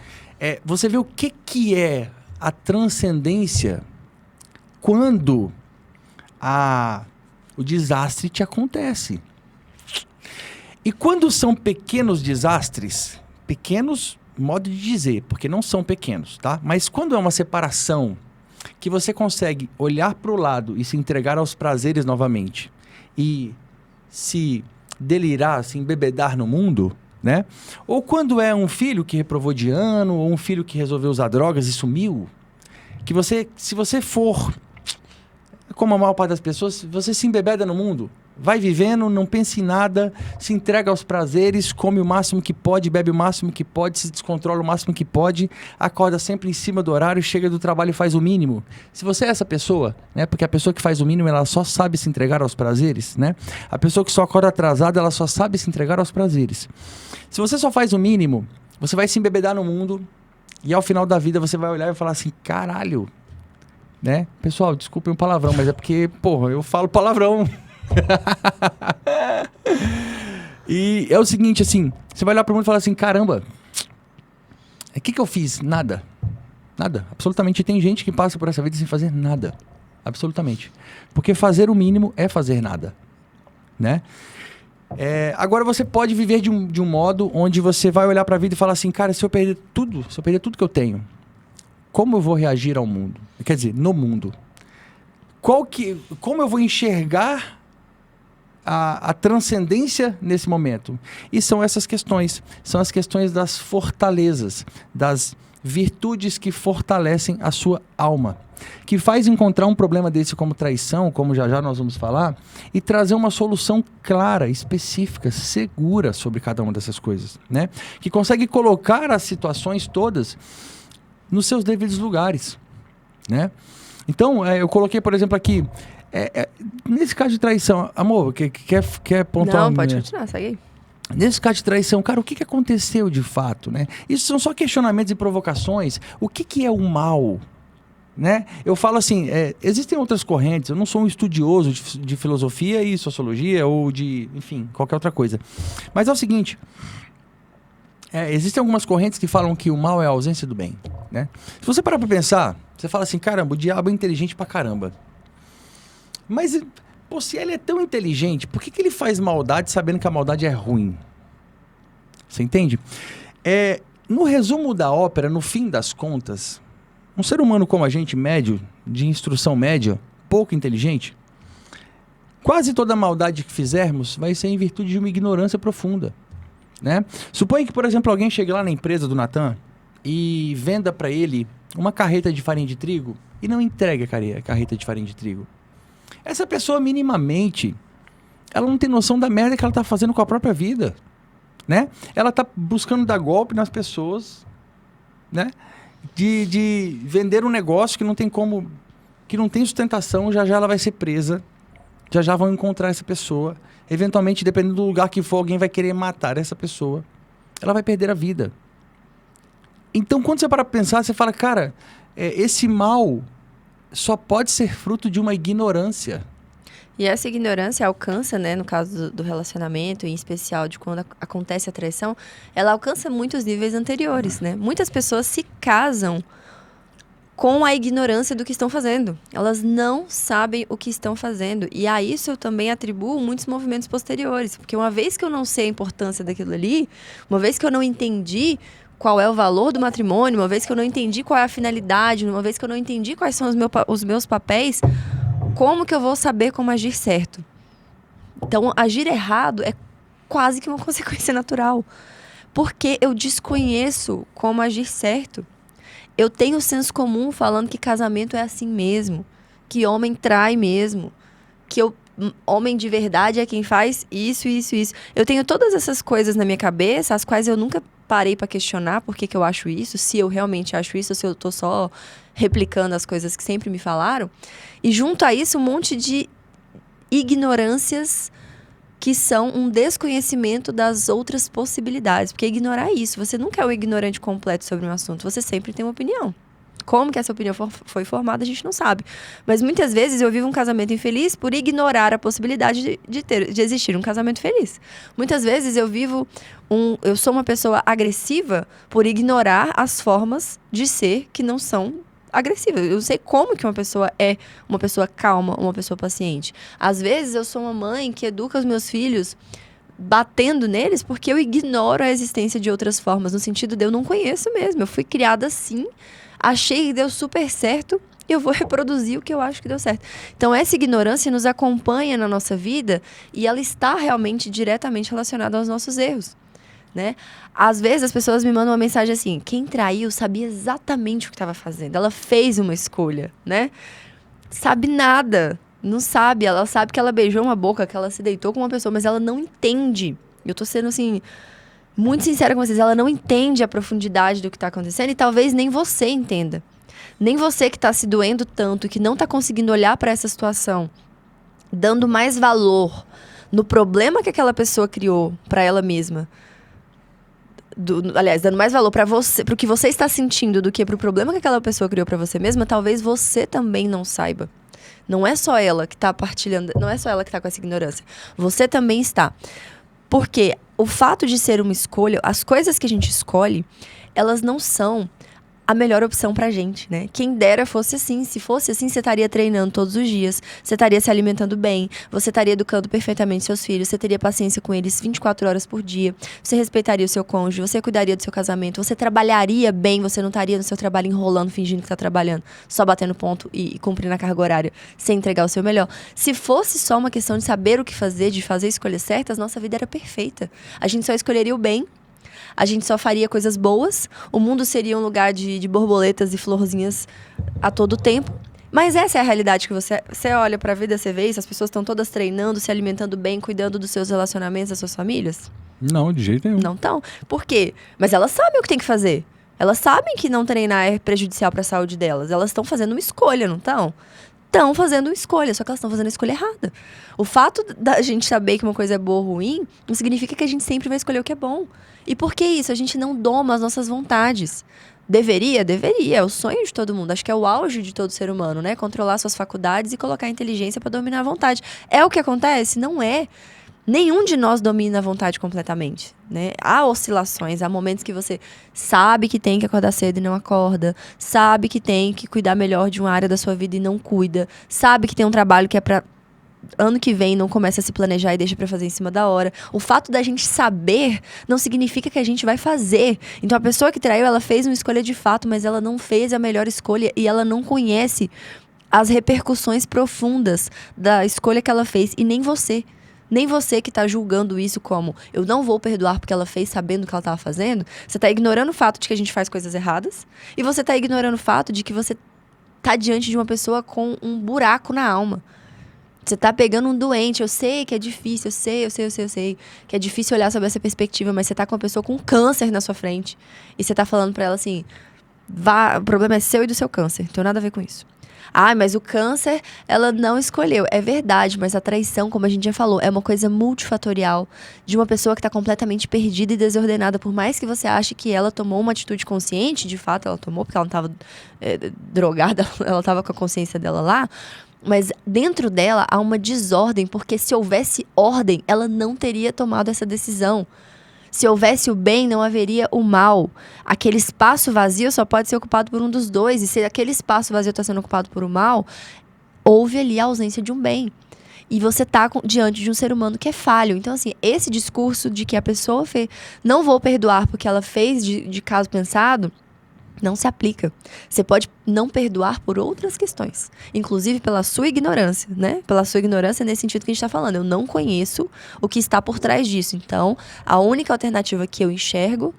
Você vê o que é a transcendência quando o desastre te acontece. E quando são pequenos desastres, pequenos, modo de dizer, porque não são pequenos, tá? Mas quando é uma separação que você consegue olhar para o lado e se entregar aos prazeres novamente e se delirar, se embebedar no mundo, né? Ou quando é um filho que reprovou de ano, ou um filho que resolveu usar drogas e sumiu, que você, se você for, como a maior parte das pessoas, você se embebeda no mundo, vai vivendo, não pensa em nada, se entrega aos prazeres, come o máximo que pode, bebe o máximo que pode, se descontrola o máximo que pode, acorda sempre em cima do horário, chega do trabalho e faz o mínimo. Se você é essa pessoa, né? Porque a pessoa que faz o mínimo, ela só sabe se entregar aos prazeres, né? A pessoa que só acorda atrasada, ela só sabe se entregar aos prazeres. Se você só faz o mínimo, você vai se embebedar no mundo e ao final da vida você vai olhar e falar assim, caralho, né? Pessoal, desculpem o palavrão, mas é porque, porra, eu falo palavrão. E é o seguinte, assim, você vai olhar pro mundo e falar assim, caramba, o que eu fiz? Nada. Nada. Absolutamente. Tem gente que passa por essa vida sem fazer nada. Absolutamente. Porque fazer o mínimo é fazer nada. Né? Agora você pode viver de um modo onde você vai olhar pra vida e falar assim, cara, se eu perder tudo que eu tenho, como eu vou reagir ao mundo? Quer dizer, no mundo. Como eu vou enxergar a transcendência nesse momento? E são essas questões. São as questões das fortalezas, das virtudes que fortalecem a sua alma. Que faz encontrar um problema desse como traição, como já nós vamos falar, e trazer uma solução clara, específica, segura sobre cada uma dessas coisas. Né? Que consegue colocar as situações todas nos seus devidos lugares. Né? Então, eu coloquei, por exemplo, aqui, nesse caso de traição, amor, quer pontuar? Não, pode continuar, segue aí. Nesse caso de traição, cara, o que aconteceu de fato, né? Isso são só questionamentos e provocações. O que é o mal? Né? Eu falo assim, existem outras correntes, eu não sou um estudioso de filosofia e sociologia ou de, enfim, qualquer outra coisa. Mas é o seguinte, existem algumas correntes que falam que o mal é a ausência do bem, né? Se você parar pra pensar, você fala assim, caramba, o diabo é inteligente pra caramba. Mas, pô, se ele é tão inteligente, por que ele faz maldade sabendo que a maldade é ruim? Você entende? No resumo da ópera, no fim das contas, um ser humano como a gente, médio, de instrução média, pouco inteligente, quase toda a maldade que fizermos vai ser em virtude de uma ignorância profunda. Né? Suponha que, por exemplo, alguém chegue lá na empresa do Natan e venda para ele uma carreta de farinha de trigo e não entregue a carreta de farinha de trigo. Essa pessoa, minimamente, ela não tem noção da merda que ela está fazendo com a própria vida. Né? Ela está buscando dar golpe nas pessoas, né? De vender um negócio que não tem como, que não tem sustentação, já ela vai ser presa, já vão encontrar essa pessoa. Eventualmente, dependendo do lugar que for, alguém vai querer matar essa pessoa. Ela vai perder a vida. Então, quando você para pensar, você fala, cara, esse mal só pode ser fruto de uma ignorância. E essa ignorância alcança, né, no caso do relacionamento, em especial de quando acontece a traição, ela alcança muitos níveis anteriores, né? Muitas pessoas se casam com a ignorância do que estão fazendo. Elas não sabem o que estão fazendo. E a isso eu também atribuo muitos movimentos posteriores. Porque uma vez que eu não sei a importância daquilo ali, uma vez que eu não entendi qual é o valor do matrimônio, uma vez que eu não entendi qual é a finalidade, uma vez que eu não entendi quais são os meus papéis, como que eu vou saber como agir certo? Então, agir errado é quase que uma consequência natural. Porque eu desconheço como agir certo. Eu tenho senso comum falando que casamento é assim mesmo, que homem trai mesmo, que homem de verdade é quem faz isso, isso, isso. Eu tenho todas essas coisas na minha cabeça, as quais eu nunca parei para questionar por que eu acho isso, se eu realmente acho isso, ou se eu tô só replicando as coisas que sempre me falaram. E junto a isso, um monte de ignorâncias que são um desconhecimento das outras possibilidades. Porque ignorar isso, você nunca é o ignorante completo sobre um assunto, você sempre tem uma opinião. Como que essa opinião foi formada, a gente não sabe. Mas muitas vezes eu vivo um casamento infeliz por ignorar a possibilidade de existir um casamento feliz. Muitas vezes eu sou uma pessoa agressiva por ignorar as formas de ser que não são agressivas. Eu sei como que uma pessoa é uma pessoa calma, uma pessoa paciente. Às vezes eu sou uma mãe que educa os meus filhos batendo neles porque eu ignoro a existência de outras formas, no sentido de eu não conheço mesmo. Eu fui criada assim, achei que deu super certo, e eu vou reproduzir o que eu acho que deu certo. Então, essa ignorância nos acompanha na nossa vida e ela está realmente diretamente relacionada aos nossos erros, né? Às vezes as pessoas me mandam uma mensagem assim: quem traiu sabia exatamente o que estava fazendo, ela fez uma escolha, né? Sabe nada, não sabe, ela sabe que ela beijou uma boca, que ela se deitou com uma pessoa, mas ela não entende. Eu tô sendo assim, muito sincera com vocês, ela não entende a profundidade do que tá acontecendo e talvez nem você entenda. Nem você que tá se doendo tanto, que não tá conseguindo olhar para essa situação, dando mais valor no problema que aquela pessoa criou para ela mesma. Aliás, dando mais valor para você, pro que você está sentindo do que pro problema que aquela pessoa criou para você mesma, talvez você também não saiba. Não é só ela que tá partilhando, não é só ela que tá com essa ignorância. Você também está. Porque o fato de ser uma escolha, as coisas que a gente escolhe, elas não são a melhor opção pra gente, né? Quem dera fosse assim. Se fosse assim, você estaria treinando todos os dias, você estaria se alimentando bem, você estaria educando perfeitamente seus filhos, você teria paciência com eles 24 horas por dia, você respeitaria o seu cônjuge, você cuidaria do seu casamento, você trabalharia bem, você não estaria no seu trabalho enrolando, fingindo que tá trabalhando, só batendo ponto e cumprindo a carga horária, sem entregar o seu melhor. Se fosse só uma questão de saber o que fazer, de fazer escolhas certas, nossa vida era perfeita. A gente só escolheria o bem, a gente só faria coisas boas, o mundo seria um lugar de borboletas e florzinhas a todo tempo. Mas essa é a realidade que você olha pra vida, você vê isso, as pessoas estão todas treinando, se alimentando bem, cuidando dos seus relacionamentos, das suas famílias? Não, de jeito nenhum. Não estão. Por quê? Mas elas sabem o que tem que fazer. Elas sabem que não treinar é prejudicial para a saúde delas. Elas estão fazendo uma escolha, não estão? Estão fazendo uma escolha, só que elas estão fazendo a escolha errada. O fato da gente saber que uma coisa é boa ou ruim, não significa que a gente sempre vai escolher o que é bom. E por que isso? A gente não doma as nossas vontades. Deveria? Deveria. É o sonho de todo mundo. Acho que é o auge de todo ser humano, né? Controlar suas faculdades e colocar a inteligência para dominar a vontade. É o que acontece? Não é. Nenhum de nós domina a vontade completamente, né? Há oscilações, há momentos que você sabe que tem que acordar cedo e não acorda, sabe que tem que cuidar melhor de uma área da sua vida e não cuida, sabe que tem um trabalho que é para ano que vem, não começa a se planejar e deixa para fazer em cima da hora. O fato da gente saber não significa que a gente vai fazer. Então a pessoa que traiu, ela fez uma escolha de fato, mas ela não fez a melhor escolha e ela não conhece as repercussões profundas da escolha que ela fez e nem você. Nem você que tá julgando isso como eu não vou perdoar porque ela fez sabendo o que ela tava fazendo. Você tá ignorando o fato de que a gente faz coisas erradas. E você tá ignorando o fato de que você tá diante de uma pessoa com um buraco na alma. Você tá pegando um doente. Eu sei que é difícil, eu sei. Que é difícil olhar sobre essa perspectiva, mas você tá com uma pessoa com câncer na sua frente. E você tá falando pra ela assim, o problema é seu e do seu câncer. Não tem nada a ver com isso. Ah, mas o câncer, ela não escolheu. É verdade, mas a traição, como a gente já falou, é uma coisa multifatorial de uma pessoa que está completamente perdida e desordenada. Por mais que você ache que ela tomou uma atitude consciente, de fato ela tomou, porque ela não estava drogada, ela estava com a consciência dela lá. Mas dentro dela há uma desordem, porque se houvesse ordem, ela não teria tomado essa decisão. Se houvesse o bem, não haveria o mal. Aquele espaço vazio só pode ser ocupado por um dos dois. E se aquele espaço vazio está sendo ocupado por um mal, houve ali a ausência de um bem. E você está diante de um ser humano que é falho. Então, assim, esse discurso de que a pessoa fez, não vou perdoar porque ela fez de caso pensado, não se aplica. Você pode não perdoar por outras questões. Inclusive pela sua ignorância, né? Pela sua ignorância nesse sentido que a gente está falando. Eu não conheço o que está por trás disso. Então, a única alternativa que eu enxergo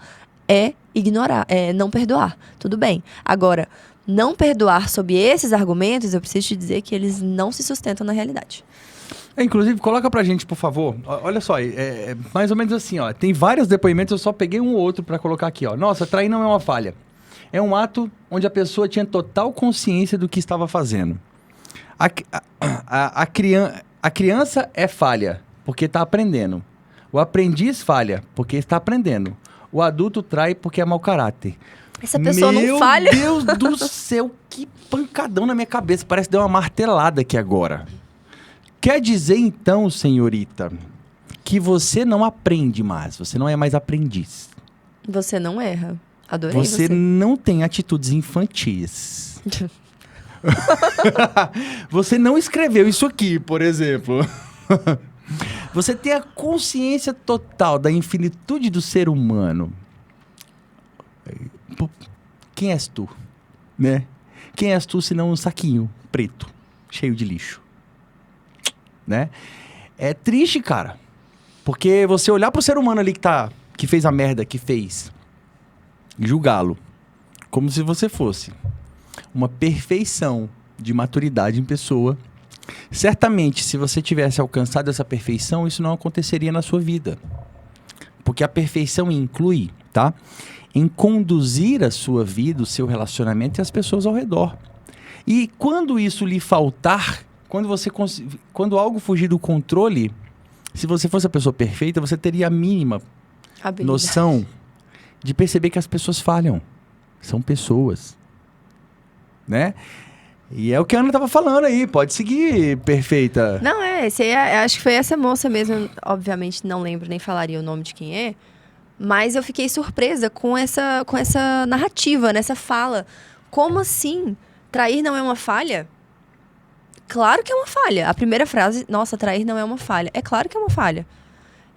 é ignorar, é não perdoar. Tudo bem. Agora, não perdoar sob esses argumentos, eu preciso te dizer que eles não se sustentam na realidade. Inclusive, coloca pra gente, por favor. Olha só, é mais ou menos assim, ó. Tem vários depoimentos, eu só peguei um ou outro pra colocar aqui, ó. Nossa, trair não é uma falha. É um ato onde a pessoa tinha total consciência do que estava fazendo. A criança é falha, porque está aprendendo. O aprendiz falha, porque está aprendendo. O adulto trai porque é mau caráter. Essa pessoa não falha. Meu Deus do céu, que pancadão na minha cabeça. Parece que deu uma martelada aqui agora. Quer dizer, então, senhorita, que você não aprende mais. Você não é mais aprendiz. Você não erra. Adorei você não tem atitudes infantis. Você não escreveu isso aqui, por exemplo. Você ter a consciência total da infinitude do ser humano. Quem és tu? Né? Quem és tu senão um saquinho preto, cheio de lixo? Né? É triste, cara. Porque você olhar pro ser humano ali que fez a merda que fez, julgá-lo como se você fosse uma perfeição de maturidade em pessoa. Certamente, se você tivesse alcançado essa perfeição, isso não aconteceria na sua vida. Porque a perfeição inclui, tá? Em conduzir a sua vida, o seu relacionamento e as pessoas ao redor. E quando isso lhe faltar, quando algo fugir do controle, se você fosse a pessoa perfeita, você teria a mínima noção de perceber que as pessoas falham. São pessoas. Né? E é o que a Ana tava falando aí, pode seguir, perfeita. Não, acho que foi essa moça mesmo, obviamente não lembro, nem falaria o nome de quem é, mas eu fiquei surpresa com essa narrativa, nessa fala. Como assim? Trair não é uma falha? Claro que é uma falha. A primeira frase, nossa, trair não é uma falha. É claro que é uma falha.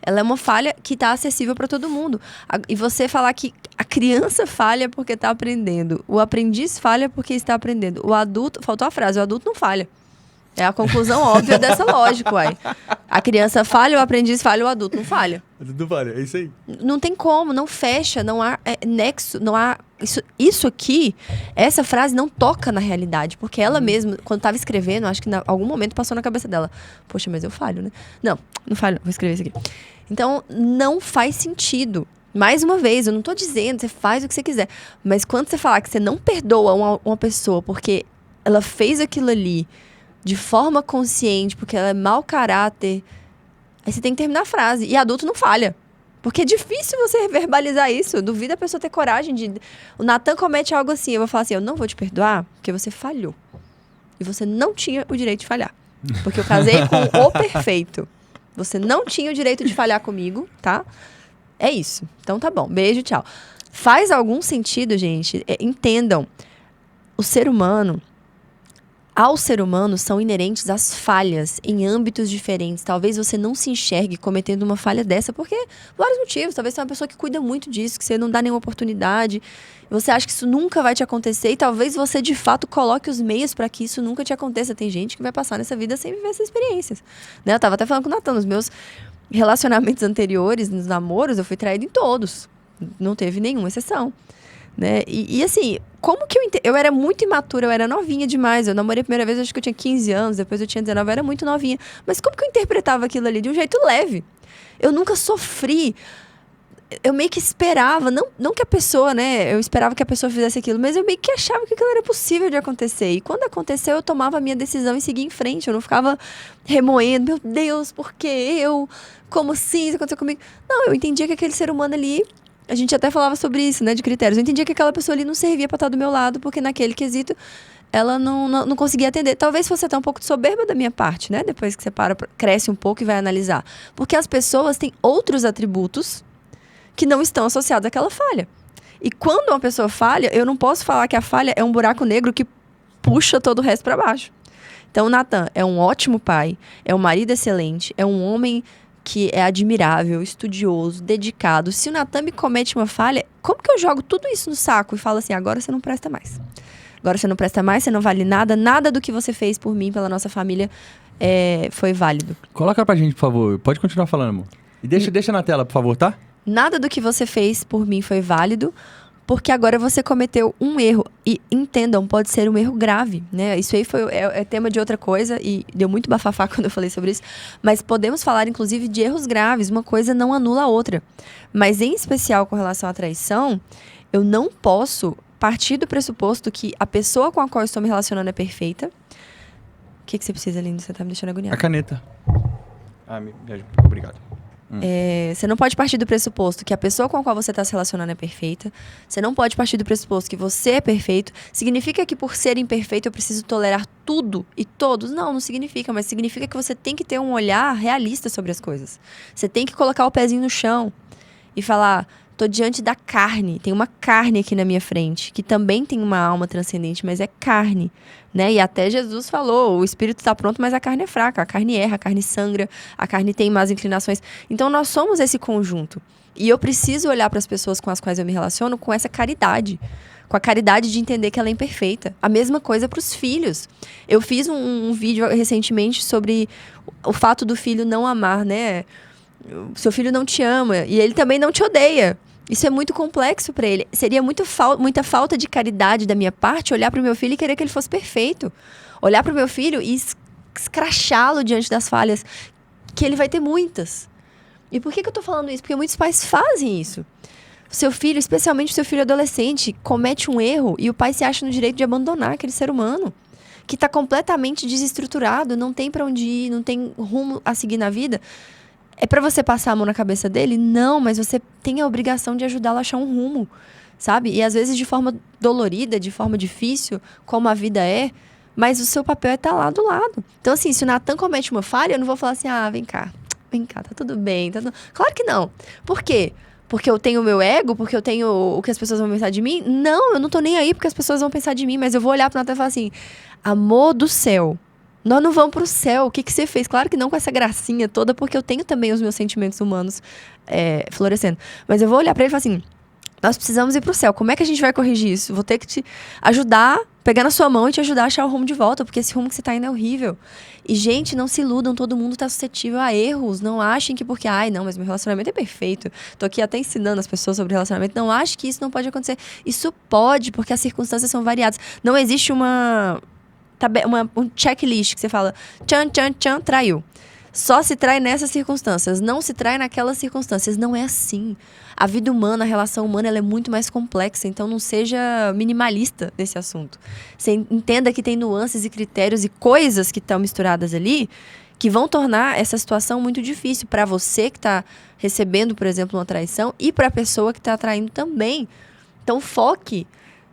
Ela é uma falha que está acessível para todo mundo. E você falar que a criança falha porque está aprendendo, o aprendiz falha porque está aprendendo, o adulto... Faltou a frase, o adulto não falha. É a conclusão óbvia dessa lógica, uai. A criança falha, o aprendiz falha, o adulto não falha. O adulto não falha, é isso aí. Não tem como, não fecha, não há nexo, não há... Isso aqui, essa frase não toca na realidade, porque ela mesma, quando estava escrevendo, acho que em algum momento passou na cabeça dela. Poxa, mas eu falho, né? Não falho, vou escrever isso aqui. Então, não faz sentido. Mais uma vez, eu não tô dizendo, você faz o que você quiser. Mas quando você falar que você não perdoa uma pessoa porque ela fez aquilo ali de forma consciente, porque ela é mau caráter, aí você tem que terminar a frase. E adulto não falha. Porque é difícil você verbalizar isso. Duvido a pessoa ter coragem de... O Natan comete algo assim, eu vou falar assim, eu não vou te perdoar porque você falhou. E você não tinha o direito de falhar. Porque eu casei com o perfeito. Você não tinha o direito de falhar comigo, tá? É isso. Então tá bom. Beijo, tchau. Faz algum sentido, gente? Entendam. Ao ser humano são inerentes as falhas em âmbitos diferentes. Talvez você não se enxergue cometendo uma falha dessa, porque vários motivos. Talvez você é uma pessoa que cuida muito disso, que você não dá nenhuma oportunidade. Você acha que isso nunca vai te acontecer e talvez você, de fato, coloque os meios para que isso nunca te aconteça. Tem gente que vai passar nessa vida sem viver essas experiências. Né? Eu tava até falando com o Natan, nos meus relacionamentos anteriores, nos namoros, eu fui traída em todos. Não teve nenhuma exceção. Né? E assim, como que eu era muito imatura, eu era novinha demais. Eu namorei a primeira vez, acho que eu tinha 15 anos, depois eu tinha 19, eu era muito novinha. Mas como que eu interpretava aquilo ali? De um jeito leve. Eu nunca sofri. Eu meio que esperava, não que a pessoa, né? Eu esperava que a pessoa fizesse aquilo, mas eu meio que achava que aquilo era possível de acontecer. E quando aconteceu, eu tomava a minha decisão e seguia em frente. Eu não ficava remoendo, meu Deus, por que eu? Como assim? Isso aconteceu comigo? Não, eu entendia que aquele ser humano ali... A gente até falava sobre isso, né, de critérios. Eu entendia que aquela pessoa ali não servia pra estar do meu lado, porque naquele quesito ela não conseguia atender. Talvez fosse até um pouco de soberba da minha parte, né? Depois que você cresce um pouco e vai analisar. Porque as pessoas têm outros atributos que não estão associados àquela falha. E quando uma pessoa falha, eu não posso falar que a falha é um buraco negro que puxa todo o resto pra baixo. Então, o Natan é um ótimo pai, é um marido excelente, é um homem... que é admirável, estudioso, dedicado. Se o Natan me comete uma falha, como que eu jogo tudo isso no saco e falo assim, agora você não presta mais. Agora você não presta mais, você não vale nada, nada do que você fez por mim, pela nossa família, foi válido. Coloca pra gente, por favor. Pode continuar falando, amor. E deixa na tela, por favor, tá? Nada do que você fez por mim foi válido, porque agora você cometeu um erro. E entendam, pode ser um erro grave, né? Isso aí é tema de outra coisa e deu muito bafafá quando eu falei sobre isso. Mas podemos falar, inclusive, de erros graves. Uma coisa não anula a outra. Mas, em especial, com relação à traição, eu não posso partir do pressuposto que a pessoa com a qual eu estou me relacionando é perfeita. O que você precisa, lindo? Você tá me deixando agoniada. A caneta. Obrigado. Você não pode partir do pressuposto que a pessoa com a qual você está se relacionando é perfeita. Você não pode partir do pressuposto que você é perfeito. Significa que por ser imperfeito eu preciso tolerar tudo e todos? Não significa. Mas significa que você tem que ter um olhar realista sobre as coisas. Você tem que colocar o pezinho no chão e falar, Tô diante da carne. Tem uma carne aqui na minha frente, que também tem uma alma transcendente, mas é carne, né? E até Jesus falou, o espírito está pronto, mas a carne é fraca. A carne erra, a carne sangra, a carne tem más inclinações. Então, nós somos esse conjunto. E eu preciso olhar para as pessoas com as quais eu me relaciono com essa caridade. Com a caridade de entender que ela é imperfeita. A mesma coisa para os filhos. Eu fiz um vídeo recentemente sobre o fato do filho não amar, né? Seu filho não te ama e ele também não te odeia. Isso é muito complexo para ele. Seria muita falta de caridade da minha parte olhar para o meu filho e querer que ele fosse perfeito. Olhar para o meu filho e escrachá-lo diante das falhas, que ele vai ter muitas. E por que eu tô falando isso? Porque muitos pais fazem isso. O seu filho, especialmente o seu filho adolescente, comete um erro e o pai se acha no direito de abandonar aquele ser humano que está completamente desestruturado, não tem para onde ir, não tem rumo a seguir na vida. É para você passar a mão na cabeça dele? Não, mas você tem a obrigação de ajudá-lo a achar um rumo, sabe? E às vezes de forma dolorida, de forma difícil, como a vida é, mas o seu papel é estar lá do lado. Então, assim, se o Natan comete uma falha, eu não vou falar assim, vem cá, tá tudo bem. Claro que não. Por quê? Porque eu tenho o meu ego? Porque eu tenho o que as pessoas vão pensar de mim? Não, eu não tô nem aí porque as pessoas vão pensar de mim, mas eu vou olhar pro Natan e falar assim, amor do céu, nós não vamos pro céu, o que você fez? Claro que não com essa gracinha toda, porque eu tenho também os meus sentimentos humanos florescendo. Mas eu vou olhar pra ele e falar assim, nós precisamos ir pro céu, como é que a gente vai corrigir isso? Vou ter que te ajudar, pegar na sua mão e te ajudar a achar o rumo de volta, porque esse rumo que você tá indo é horrível. E, gente, não se iludam, todo mundo tá suscetível a erros, não achem que porque, não, mas meu relacionamento é perfeito, tô aqui até ensinando as pessoas sobre relacionamento, não ache que isso não pode acontecer. Isso pode, porque as circunstâncias são variadas. Não existe um checklist que você fala, tchan, traiu. Só se trai nessas circunstâncias, não se trai naquelas circunstâncias. Não é assim. A vida humana, a relação humana, ela é muito mais complexa. Então, não seja minimalista nesse assunto. Você entenda que tem nuances e critérios e coisas que estão misturadas ali que vão tornar essa situação muito difícil para você que está recebendo, por exemplo, uma traição e para a pessoa que está traindo também. Então, foque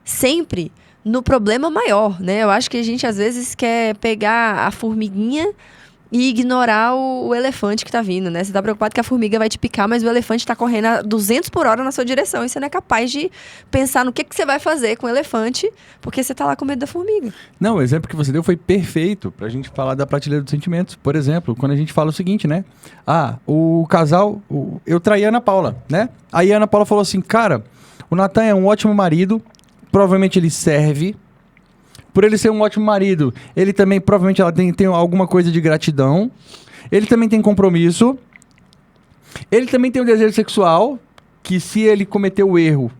sempre no problema maior, né? Eu acho que a gente, às vezes, quer pegar a formiguinha e ignorar o elefante que tá vindo, né? Você tá preocupado que a formiga vai te picar, mas o elefante tá correndo a 200 por hora na sua direção e você não é capaz de pensar no que você vai fazer com o elefante, porque você tá lá com medo da formiga. Não, o exemplo que você deu foi perfeito pra gente falar da prateleira dos sentimentos. Por exemplo, quando a gente fala o seguinte, né? O casal... eu traí a Ana Paula, né? Aí a Ana Paula falou assim, cara, o Natan é um ótimo marido, provavelmente ele serve. Por ele ser um ótimo marido, ele também, provavelmente, ela tem alguma coisa de gratidão. Ele também tem compromisso. Ele também tem um desejo sexual, que se ele cometeu o erro,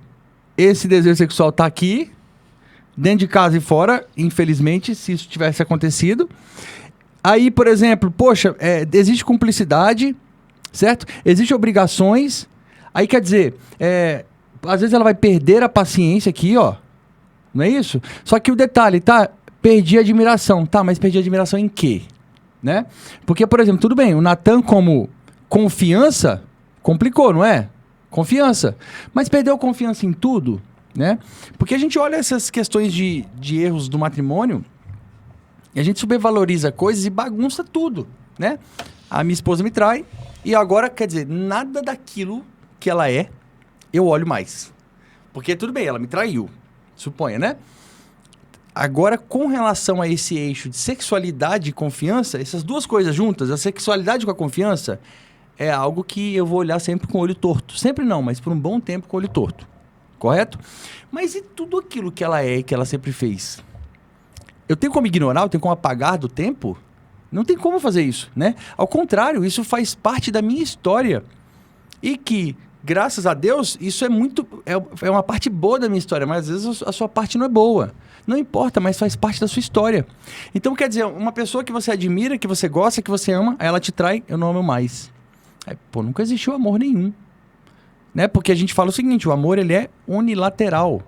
esse desejo sexual tá aqui, dentro de casa e fora, infelizmente, se isso tivesse acontecido. Aí, por exemplo, poxa, existe cumplicidade, certo? Existem obrigações. Aí, quer dizer, às vezes ela vai perder a paciência aqui, ó. Não é isso? Só que o detalhe, perdi a admiração. Mas perdi a admiração em quê? Né? Porque, por exemplo, tudo bem, o Natan como confiança, complicou, não é? Confiança. Mas perdeu confiança em tudo, né? Porque a gente olha essas questões de erros do matrimônio e a gente supervaloriza coisas e bagunça tudo, né? A minha esposa me trai e agora, quer dizer, nada daquilo que ela é, eu olho mais. Porque tudo bem, ela me traiu. Suponha, né? Agora, com relação a esse eixo de sexualidade e confiança, essas duas coisas juntas, a sexualidade com a confiança, é algo que eu vou olhar sempre com o olho torto. Sempre não, mas por um bom tempo com o olho torto. Correto? Mas e tudo aquilo que ela é e que ela sempre fez? Eu tenho como ignorar? Eu tenho como apagar do tempo? Não tem como fazer isso, né? Ao contrário, isso faz parte da minha história. E que... graças a Deus, isso é uma parte boa da minha história, mas às vezes a sua parte não é boa. Não importa, mas faz parte da sua história. Então, quer dizer, uma pessoa que você admira, que você gosta, que você ama, aí ela te trai, eu não amo mais. Nunca existiu amor nenhum. Né? Porque a gente fala o seguinte, o amor ele é unilateral.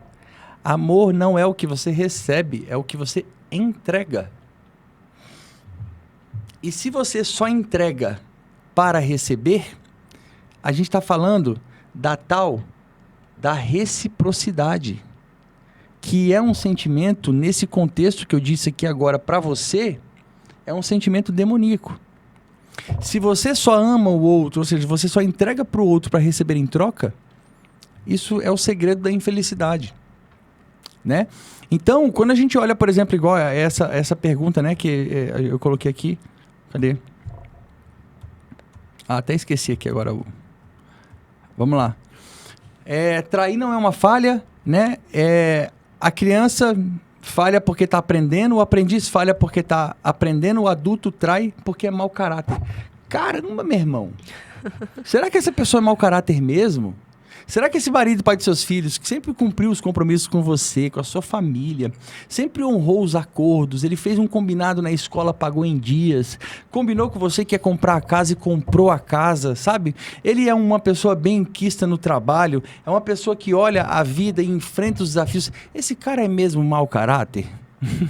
Amor não é o que você recebe, é o que você entrega. E se você só entrega para receber... a gente está falando da reciprocidade, que é um sentimento, nesse contexto que eu disse aqui agora para você, é um sentimento demoníaco. Se você só ama o outro, ou seja, você só entrega para o outro para receber em troca, Isso é o segredo da infelicidade, né? Então, quando a gente olha, por exemplo, igual essa pergunta, né, que eu coloquei aqui. Cadê? Até esqueci aqui agora. Vamos lá. Trair não é uma falha, né? A criança falha porque está aprendendo, o aprendiz falha porque está aprendendo, o adulto trai porque é mau caráter. Caramba, meu irmão. Será que essa pessoa é mau caráter mesmo? Será que esse marido, pai de seus filhos, que sempre cumpriu os compromissos com você, com a sua família, sempre honrou os acordos, ele fez um combinado na escola, pagou em dias, combinou com você que ia comprar a casa e comprou a casa, sabe? Ele é uma pessoa benquista no trabalho, é uma pessoa que olha a vida e enfrenta os desafios. Esse cara é mesmo mau caráter?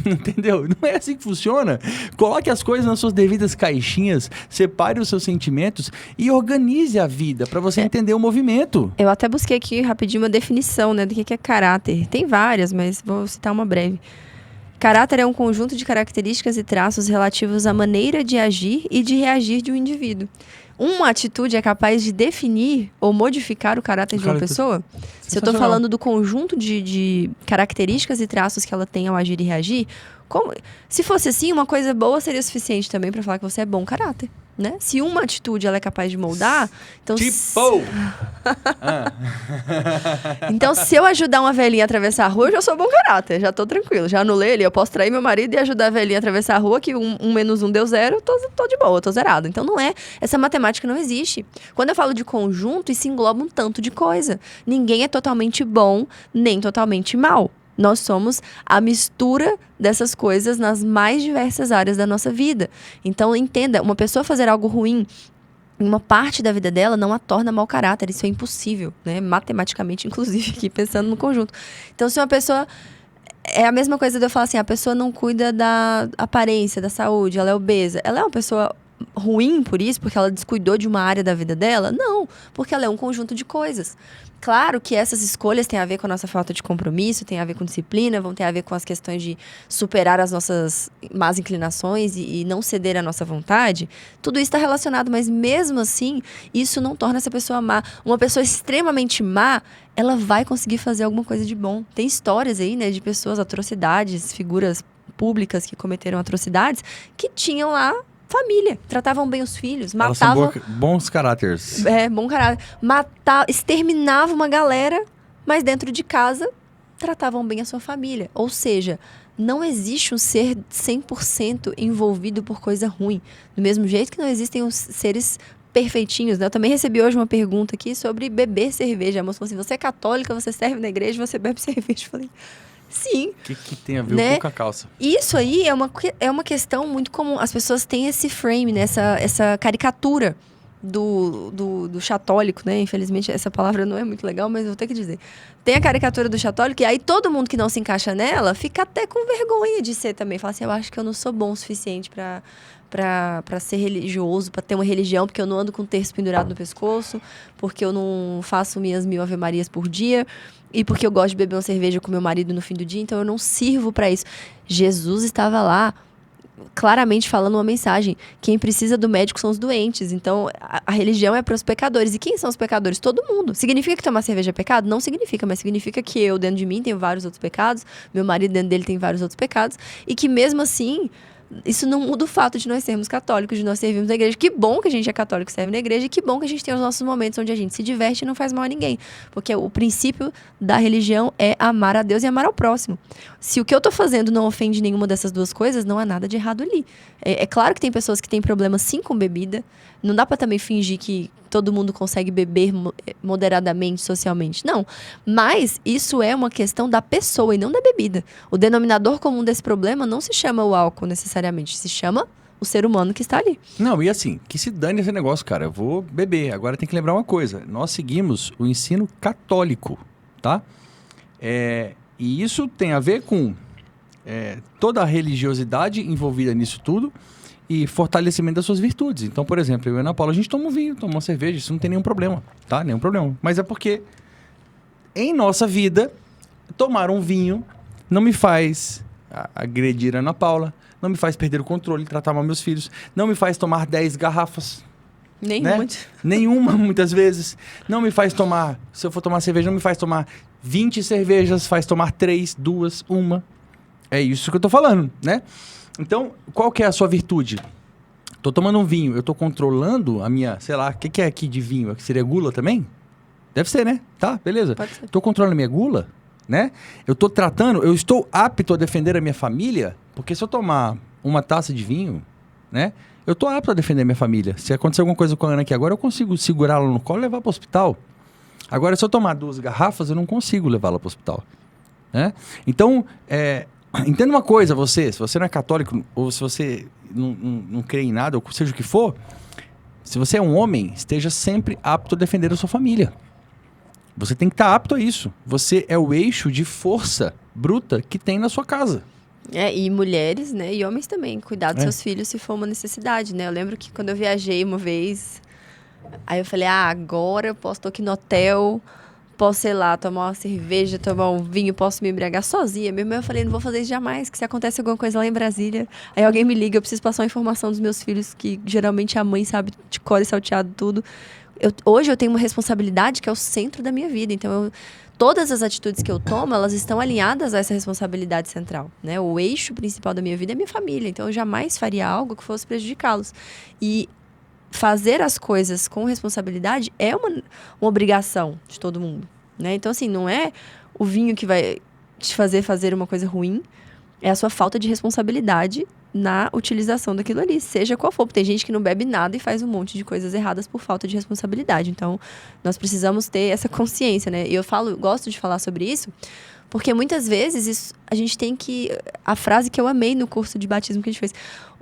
Entendeu? Não é assim que funciona. Coloque as coisas nas suas devidas caixinhas, separe os seus sentimentos e organize a vida para você entender o movimento. Eu até busquei aqui rapidinho uma definição, né, do que é caráter. Tem várias, mas vou citar uma breve. Caráter é um conjunto de características e traços relativos à maneira de agir e de reagir de um indivíduo. Uma atitude é capaz de definir ou modificar o caráter de uma pessoa? Se eu estou falando do conjunto de características e traços que ela tem ao agir e reagir, se fosse assim, uma coisa boa seria suficiente também para falar que você é bom caráter, né? Se uma atitude ela é capaz de moldar, então... Então, se eu ajudar uma velhinha a atravessar a rua, eu já sou bom caráter, já tô tranquilo. Já anulei ele, eu posso trair meu marido e ajudar a velhinha a atravessar a rua, que 1 menos 1 deu 0, tô de boa, tô zerado. Então, não é... Essa matemática não existe. Quando eu falo de conjunto, isso engloba um tanto de coisa. Ninguém é totalmente bom, nem totalmente mal. Nós somos a mistura dessas coisas nas mais diversas áreas da nossa vida. Então, entenda, uma pessoa fazer algo ruim em uma parte da vida dela não a torna mau caráter. Isso é impossível, né? Matematicamente, inclusive, aqui pensando no conjunto. Então, se uma pessoa... É a mesma coisa de eu falar assim, a pessoa não cuida da aparência, da saúde, ela é obesa. Ela é uma pessoa ruim por isso, porque ela descuidou de uma área da vida dela? Não, porque ela é um conjunto de coisas. Claro que essas escolhas têm a ver com a nossa falta de compromisso, têm a ver com disciplina, vão ter a ver com as questões de superar as nossas más inclinações e não ceder à nossa vontade. Tudo isso está relacionado, mas mesmo assim, isso não torna essa pessoa má. Uma pessoa extremamente má, ela vai conseguir fazer alguma coisa de bom. Tem histórias aí, né, de pessoas, atrocidades, figuras públicas que cometeram atrocidades, que tinham lá família, tratavam bem os filhos, matavam... Elas são bons caráteres. Bom caráter. Exterminavam uma galera, mas dentro de casa tratavam bem a sua família. Ou seja, não existe um ser 100% envolvido por coisa ruim. Do mesmo jeito que não existem os seres perfeitinhos, né? Eu também recebi hoje uma pergunta aqui sobre beber cerveja. A moça falou assim, você é católica, você serve na igreja, você bebe cerveja. Eu falei... Sim. O que tem a ver, né, com a calça? Isso aí é uma questão muito comum. As pessoas têm esse frame, né? Essa caricatura do chatólico, né? Infelizmente, essa palavra não é muito legal, mas eu vou ter que dizer. Tem a caricatura do chatólico e aí todo mundo que não se encaixa nela fica até com vergonha de ser também. Fala assim, eu acho que eu não sou bom o suficiente para ser religioso, para ter uma religião, porque eu não ando com um terço pendurado no pescoço, porque eu não faço minhas 1000 ave-marias por dia, e porque eu gosto de beber uma cerveja com meu marido no fim do dia, então eu não sirvo para isso. Jesus estava lá, claramente falando uma mensagem. Quem precisa do médico são os doentes. Então, a religião é para os pecadores. E quem são os pecadores? Todo mundo. Significa que tomar cerveja é pecado? Não significa, mas significa que eu, dentro de mim, tenho vários outros pecados, meu marido, dentro dele, tem vários outros pecados, e que mesmo assim... Isso não muda o fato de nós sermos católicos, de nós servirmos na igreja. Que bom que a gente é católico e serve na igreja, e que bom que a gente tem os nossos momentos onde a gente se diverte e não faz mal a ninguém. Porque o princípio da religião é amar a Deus e amar ao próximo. Se o que eu tô fazendo não ofende nenhuma dessas duas coisas, não há nada de errado ali. É claro que tem pessoas que têm problemas sim com bebida. Não dá pra também fingir que todo mundo consegue beber moderadamente, socialmente. Não. Mas isso é uma questão da pessoa e não da bebida. O denominador comum desse problema não se chama o álcool necessariamente, se chama o ser humano que está ali. Não, e assim, que se dane esse negócio, cara. Eu vou beber. Agora tem que lembrar uma coisa. Nós seguimos o ensino católico, tá? E isso tem a ver com toda a religiosidade envolvida nisso tudo e fortalecimento das suas virtudes. Então, por exemplo, eu e a Ana Paula, a gente toma um vinho, toma uma cerveja, isso não tem nenhum problema, tá? Nenhum problema. Mas é porque em nossa vida, tomar um vinho não me faz agredir a Ana Paula, não me faz perder o controle, tratar mal meus filhos, não me faz tomar 10 garrafas, Nenhuma. Né? Nenhuma, muitas vezes. Não me faz tomar... Se eu for tomar cerveja, não me faz tomar 20 cervejas, faz tomar 3, 2, 1. É isso que eu tô falando, né? Então, qual que é a sua virtude? Tô tomando um vinho, eu tô controlando a minha... Sei lá, o que é aqui de vinho? Aqui seria gula também? Deve ser, né? Tá, beleza. Pode ser. Tô controlando a minha gula, né? Eu tô tratando... Eu estou apto a defender a minha família, porque se eu tomar uma taça de vinho, né? Eu tô apto a defender a minha família. Se acontecer alguma coisa com a Ana aqui agora, eu consigo segurá-la no colo e levar para o hospital. Agora, se eu tomar 2 garrafas, eu não consigo levá-la para o hospital. Né? Então, entenda uma coisa, se você não é católico, ou se você não crê em nada, ou seja o que for, se você é um homem, esteja sempre apto a defender a sua família. Você tem que estar apto a isso. Você é o eixo de força bruta que tem na sua casa. E mulheres, né? E homens também. Cuidar dos seus filhos se for uma necessidade, né? Eu lembro que quando eu viajei uma vez, aí eu falei, agora eu posso estar aqui no hotel, posso, sei lá, tomar uma cerveja, tomar um vinho, posso me embriagar sozinha. Mesmo eu falei, não vou fazer isso jamais, que se acontece alguma coisa lá em Brasília, aí alguém me liga, eu preciso passar uma informação dos meus filhos, que geralmente a mãe sabe de cor e salteado tudo. Hoje eu tenho uma responsabilidade que é o centro da minha vida, então todas as atitudes que eu tomo, elas estão alinhadas a essa responsabilidade central, né? O eixo principal da minha vida é minha família, então eu jamais faria algo que fosse prejudicá-los. E fazer as coisas com responsabilidade é uma obrigação de todo mundo, né? Então, assim, não é o vinho que vai te fazer uma coisa ruim, é a sua falta de responsabilidade na utilização daquilo ali, seja qual for. Porque tem gente que não bebe nada e faz um monte de coisas erradas por falta de responsabilidade. Então, nós precisamos ter essa consciência, né? E eu gosto de falar sobre isso, porque muitas vezes a gente tem que... A frase que eu amei no curso de batismo que a gente fez,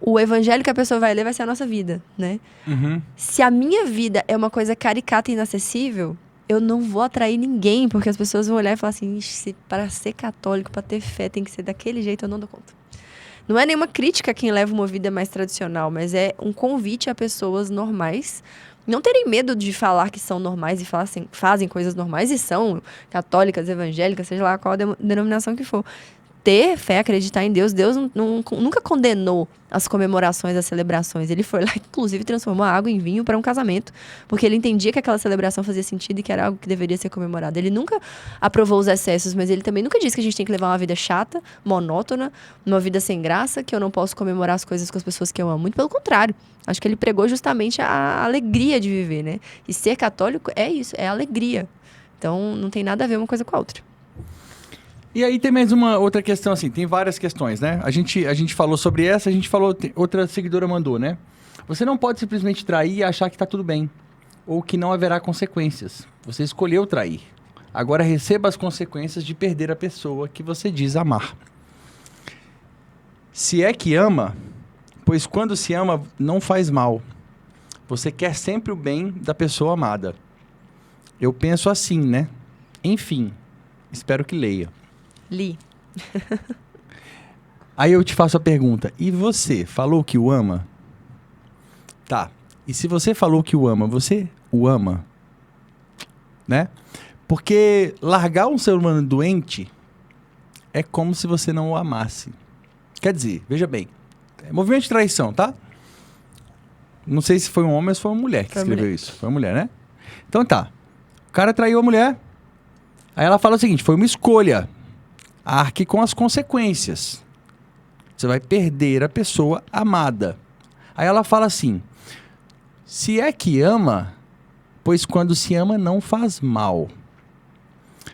o evangelho que a pessoa vai ler vai ser a nossa vida, né? Uhum. Se a minha vida é uma coisa caricata e inacessível, eu não vou atrair ninguém, porque as pessoas vão olhar e falar assim, para ser católico, para ter fé, tem que ser daquele jeito, eu não dou conta. Não é nenhuma crítica a quem leva uma vida mais tradicional, mas é um convite a pessoas normais não terem medo de falar que são normais e fazem coisas normais e são católicas, evangélicas, seja lá qual a denominação que for. Ter fé, acreditar em Deus. Deus nunca condenou as comemorações, as celebrações. Ele foi lá, inclusive, transformou a água em vinho para um casamento, porque ele entendia que aquela celebração fazia sentido e que era algo que deveria ser comemorado. Ele nunca aprovou os excessos, mas ele também nunca disse que a gente tem que levar uma vida chata, monótona, uma vida sem graça, que eu não posso comemorar as coisas com as pessoas que eu amo. Muito pelo contrário. Acho que ele pregou justamente a alegria de viver, né? E ser católico é isso, é alegria. Então, não tem nada a ver uma coisa com a outra. E aí tem mais uma outra questão, assim, tem várias questões, né? A gente falou sobre essa, outra seguidora mandou, né? Você não pode simplesmente trair e achar que tá tudo bem, ou que não haverá consequências. Você escolheu trair. Agora receba as consequências de perder a pessoa que você diz amar. Se é que ama, pois quando se ama, não faz mal. Você quer sempre o bem da pessoa amada. Eu penso assim, né? Enfim, espero que leia. Li. Aí eu te faço a pergunta, e você falou que o ama? Tá, e se você falou que o ama, você o ama? Né? Porque largar um ser humano doente é como se você não o amasse. Quer dizer, veja bem, é movimento de traição, tá? Não sei se foi um homem ou se foi uma mulher que escreveu isso. Foi uma mulher, né? Então tá, o cara traiu a mulher, aí ela fala o seguinte, foi uma escolha. Arque com as consequências. Você vai perder a pessoa amada. Aí ela fala assim, se é que ama, pois quando se ama não faz mal.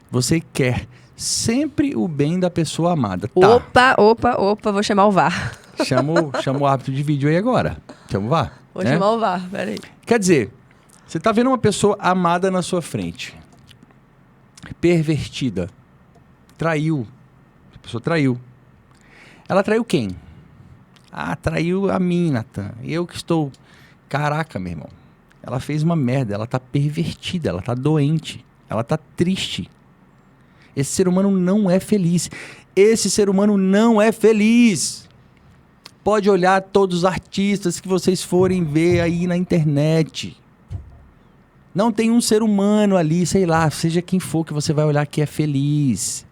Você quer sempre o bem da pessoa amada. Tá. Opa, vou chamar o VAR. Chama o árbitro de vídeo aí agora. Chama o VAR. Vou chamar o VAR, peraí. Quer dizer, você tá vendo uma pessoa amada na sua frente. Pervertida. Traiu. A pessoa traiu. Ela traiu quem? Traiu a mim, Natan. Eu que estou... Caraca, meu irmão. Ela fez uma merda. Ela tá pervertida. Ela tá doente. Ela tá triste. Esse ser humano não é feliz. Esse ser humano não é feliz. Pode olhar todos os artistas que vocês forem ver aí na internet. Não tem um ser humano ali, sei lá, seja quem for, que você vai olhar que é feliz.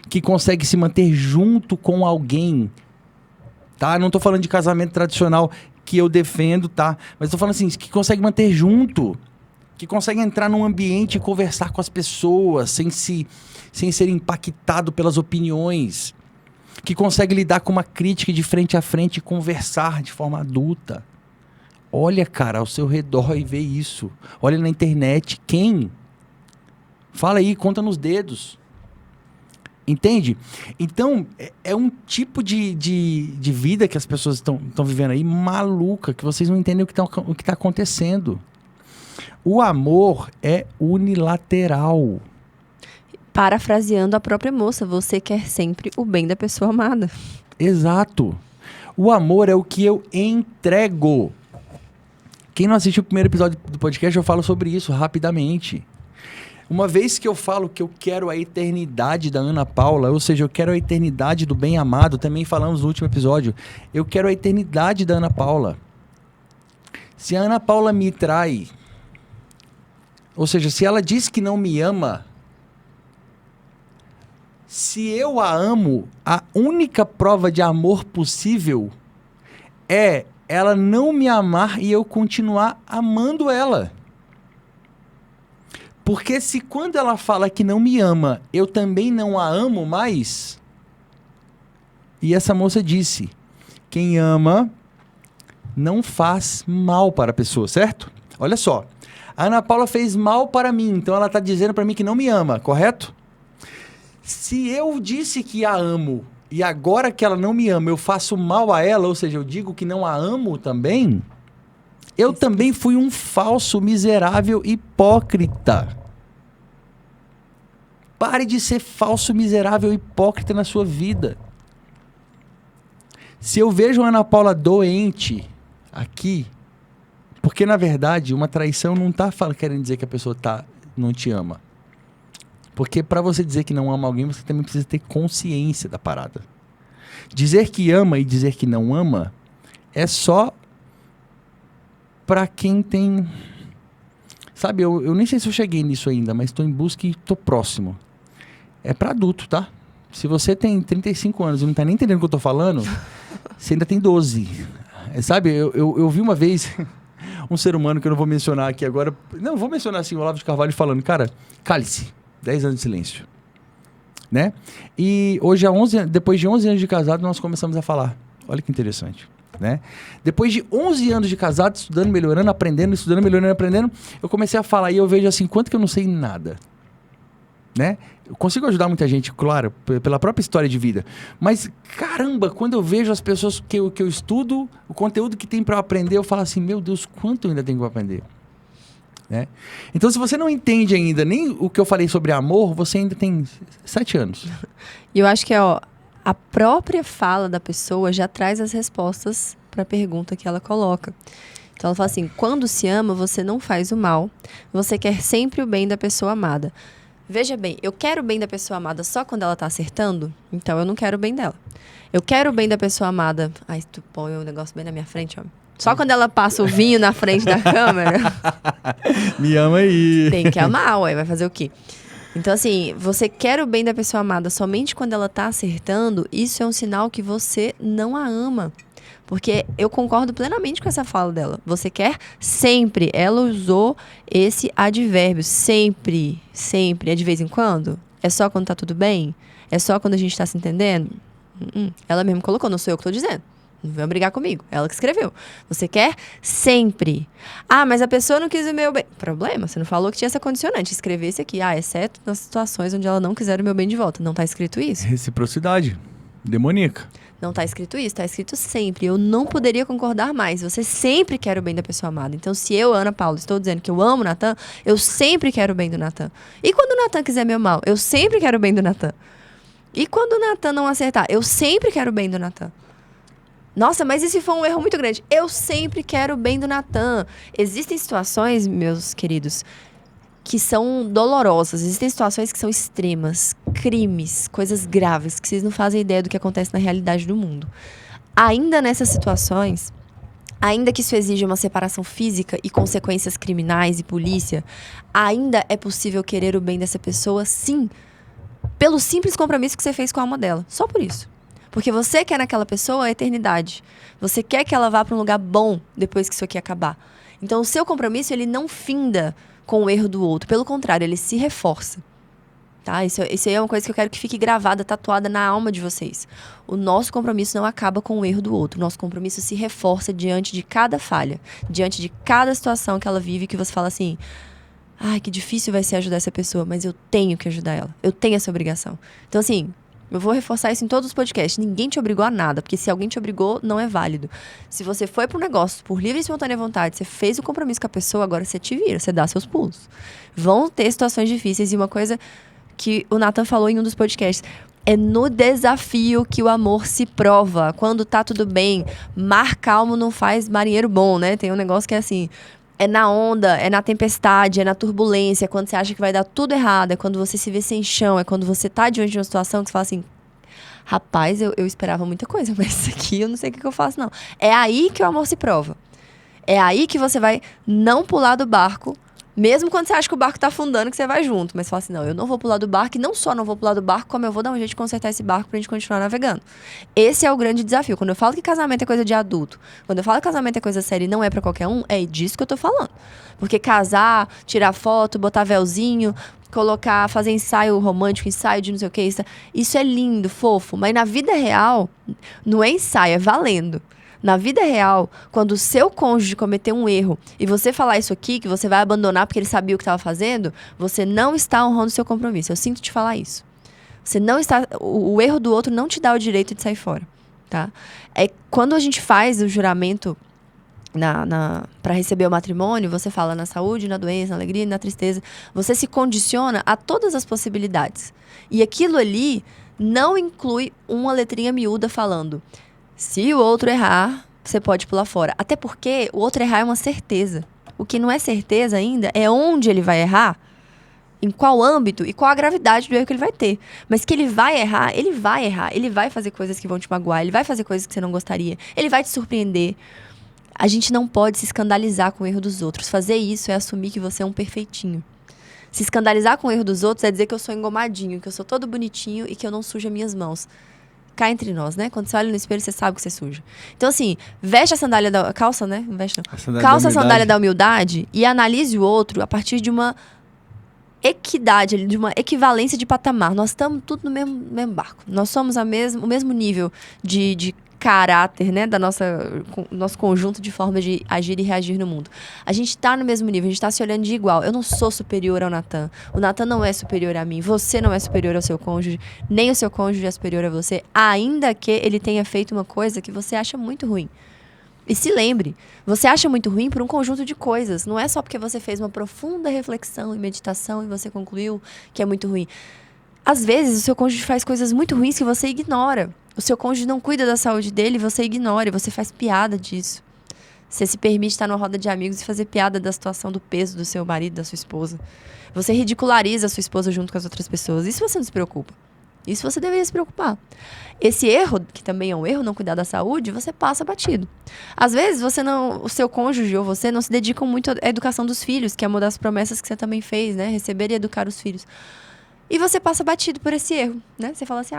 Que consegue se manter junto com alguém, tá? Não tô falando de casamento tradicional, que eu defendo, tá? Mas tô falando assim, que consegue manter junto, que consegue entrar num ambiente e conversar com as pessoas sem ser impactado pelas opiniões, que consegue lidar com uma crítica de frente a frente e conversar de forma adulta. Olha, cara, ao seu redor e vê isso. Olha na internet. Quem? Fala aí, conta nos dedos. Entende? Então, é um tipo de vida que as pessoas estão vivendo aí maluca, que vocês não entendem o que está acontecendo. O amor é unilateral. Parafraseando a própria moça, você quer sempre o bem da pessoa amada. Exato. O amor é o que eu entrego. Quem não assistiu o primeiro episódio do podcast, eu falo sobre isso rapidamente. Uma vez que eu falo que eu quero a eternidade da Ana Paula, ou seja, eu quero a eternidade do bem amado, também falamos no último episódio, eu quero a eternidade da Ana Paula. Se a Ana Paula me trai, ou seja, se ela diz que não me ama, se eu a amo, a única prova de amor possível é ela não me amar e eu continuar amando ela. Porque se quando ela fala que não me ama, eu também não a amo mais. E essa moça disse, quem ama não faz mal para a pessoa, certo? Olha só, a Ana Paula fez mal para mim, então ela está dizendo para mim que não me ama, correto? Se eu disse que a amo e agora que ela não me ama, eu faço mal a ela, ou seja, eu digo que não a amo também, eu também fui um falso, miserável, hipócrita. Pare de ser falso, miserável, hipócrita na sua vida. Se eu vejo a Ana Paula doente aqui, porque na verdade uma traição não está querendo dizer que a pessoa não te ama. Porque para você dizer que não ama alguém, você também precisa ter consciência da parada. Dizer que ama e dizer que não ama é só para quem tem... Sabe, eu nem sei se eu cheguei nisso ainda, mas estou em busca e estou próximo. É para adulto, tá? Se você tem 35 anos e não está nem entendendo o que eu estou falando, você ainda tem 12. Sabe, eu vi uma vez um ser humano que eu não vou mencionar aqui agora. Não, vou mencionar assim, o Olavo de Carvalho falando, cara, cale-se. 10 anos de silêncio, né? E hoje, depois de 11 anos de casado, nós começamos a falar. Olha que interessante, né? Depois de 11 anos de casado, estudando, melhorando, aprendendo, estudando, melhorando, aprendendo, eu comecei a falar e eu vejo assim, quanto que eu não sei nada, né? Eu consigo ajudar muita gente, claro, pela própria história de vida. Mas, caramba, quando eu vejo as pessoas que eu estudo, o conteúdo que tem para eu aprender, eu falo assim, meu Deus, quanto eu ainda tenho para aprender? Né? Então, se você não entende ainda nem o que eu falei sobre amor, você ainda tem 7 anos. E eu acho que a própria fala da pessoa já traz as respostas para a pergunta que ela coloca. Então, ela fala assim, quando se ama, você não faz o mal. Você quer sempre o bem da pessoa amada. Veja bem, eu quero o bem da pessoa amada só quando ela está acertando? Então, eu não quero o bem dela. Eu quero o bem da pessoa amada... Ai, tu põe o negócio bem na minha frente, ó. Só quando ela passa o vinho na frente da câmera. Me ama aí. Tem que amar, ué. Vai fazer o quê? Então, assim, você quer o bem da pessoa amada somente quando ela tá acertando, isso é um sinal que você não a ama. Porque eu concordo plenamente com essa fala dela. Você quer sempre. Ela usou esse advérbio. Sempre. Sempre. É de vez em quando? É só quando tá tudo bem? É só quando a gente tá se entendendo? Ela mesmo colocou, não sou eu que tô dizendo. Não vem brigar comigo. Ela que escreveu. Você quer sempre. Ah, mas a pessoa não quis o meu bem. Problema, você não falou que tinha essa condicionante. Escrevesse aqui, exceto nas situações onde ela não quiser o meu bem de volta. Não tá escrito isso. Reciprocidade. Demoníaca. Não tá escrito isso, tá escrito sempre. Eu não poderia concordar mais. Você sempre quer o bem da pessoa amada. Então, se eu, Ana Paula, estou dizendo que eu amo o Natan, eu sempre quero o bem do Natan. E quando o Natan quiser meu mal, eu sempre quero o bem do Natan. E quando o Natan não acertar, eu sempre quero o bem do Natan. Nossa, mas e se for um erro muito grande? Eu sempre quero o bem do Natan. Existem situações, meus queridos, que são dolorosas. Existem situações que são extremas, crimes, coisas graves, que vocês não fazem ideia do que acontece na realidade do mundo. Ainda nessas situações, ainda que isso exija uma separação física e consequências criminais e polícia, ainda é possível querer o bem dessa pessoa, sim, pelo simples compromisso que você fez com a alma dela. Só por isso. Porque você quer naquela pessoa a eternidade. Você quer que ela vá para um lugar bom depois que isso aqui acabar. Então, o seu compromisso, ele não finda com o erro do outro. Pelo contrário, ele se reforça. Tá? Isso aí é uma coisa que eu quero que fique gravada, tatuada na alma de vocês. O nosso compromisso não acaba com o erro do outro. O nosso compromisso se reforça diante de cada falha. Diante de cada situação que ela vive, que você fala assim... Ai, que difícil vai ser ajudar essa pessoa, mas eu tenho que ajudar ela. Eu tenho essa obrigação. Então, assim... Eu vou reforçar isso em todos os podcasts. Ninguém te obrigou a nada, porque se alguém te obrigou, não é válido. Se você foi pro negócio por livre e espontânea vontade, você fez o compromisso com a pessoa, agora você te vira, você dá seus pulos. Vão ter situações difíceis e uma coisa que o Nathan falou em um dos podcasts, é no desafio que o amor se prova. Quando tá tudo bem, mar calmo não faz marinheiro bom, né? Tem um negócio que é assim... É na onda, é na tempestade, é na turbulência, é quando você acha que vai dar tudo errado, é quando você se vê sem chão, é quando você tá diante de uma situação que você fala assim, rapaz, eu esperava muita coisa, mas isso aqui eu não sei o que eu faço, não. É aí que o amor se prova. É aí que você vai não pular do barco, mesmo quando você acha que o barco tá afundando, que você vai junto. Mas você fala assim, não, eu não vou pular do barco, e não só não vou pular do barco, como eu vou dar um jeito de consertar esse barco pra gente continuar navegando. Esse é o grande desafio. Quando eu falo que casamento é coisa de adulto, quando eu falo que casamento é coisa séria e não é pra qualquer um, é disso que eu tô falando. Porque casar, tirar foto, botar véuzinho, colocar, fazer ensaio romântico, ensaio de não sei o que, isso é lindo, fofo. Mas na vida real, não é ensaio, é valendo. Na vida real, quando o seu cônjuge cometer um erro e você falar isso aqui, que você vai abandonar porque ele sabia o que estava fazendo, você não está honrando o seu compromisso. Eu sinto te falar isso. Você não está... O erro do outro não te dá o direito de sair fora, tá? É quando a gente faz o juramento para receber o matrimônio, você fala na saúde, na doença, na alegria e na tristeza. Você se condiciona a todas as possibilidades. E aquilo ali não inclui uma letrinha miúda falando... Se o outro errar, você pode pular fora. Até porque o outro errar é uma certeza. O que não é certeza ainda é onde ele vai errar, em qual âmbito e qual a gravidade do erro que ele vai ter. Mas que ele vai errar, ele vai errar. Ele vai fazer coisas que vão te magoar, ele vai fazer coisas que você não gostaria. Ele vai te surpreender. A gente não pode se escandalizar com o erro dos outros. Fazer isso é assumir que você é um perfeitinho. Se escandalizar com o erro dos outros é dizer que eu sou engomadinho, que eu sou todo bonitinho e que eu não sujo as minhas mãos. Cá entre nós, né? Quando você olha no espelho, você sabe que você suja. Então, assim, veste a sandália da... Calça, né? Não veste, não. Calça a sandália da humildade e analise o outro a partir de uma equidade, de uma equivalência de patamar. Nós estamos tudo no mesmo barco. Nós somos o mesmo nível de caráter, né? Nosso conjunto de formas de agir e reagir no mundo. A gente tá no mesmo nível, a gente tá se olhando de igual. Eu não sou superior ao Nathan. O Nathan não é superior a mim. Você não é superior ao seu cônjuge. Nem o seu cônjuge é superior a você. Ainda que ele tenha feito uma coisa que você acha muito ruim. E se lembre, você acha muito ruim por um conjunto de coisas. Não é só porque você fez uma profunda reflexão e meditação e você concluiu que é muito ruim. Às vezes, o seu cônjuge faz coisas muito ruins que você ignora. O seu cônjuge não cuida da saúde dele, você ignora, e você faz piada disso. Você se permite estar numa roda de amigos e fazer piada da situação do peso do seu marido, da sua esposa. Você ridiculariza a sua esposa junto com as outras pessoas. Isso você não se preocupa. Isso você deveria se preocupar. Esse erro, que também é um erro, não cuidar da saúde, você passa batido. Às vezes, o seu cônjuge ou você não se dedicam muito à educação dos filhos, que é uma das promessas que você também fez, né? Receber e educar os filhos. E você passa batido por esse erro, né? Você fala assim,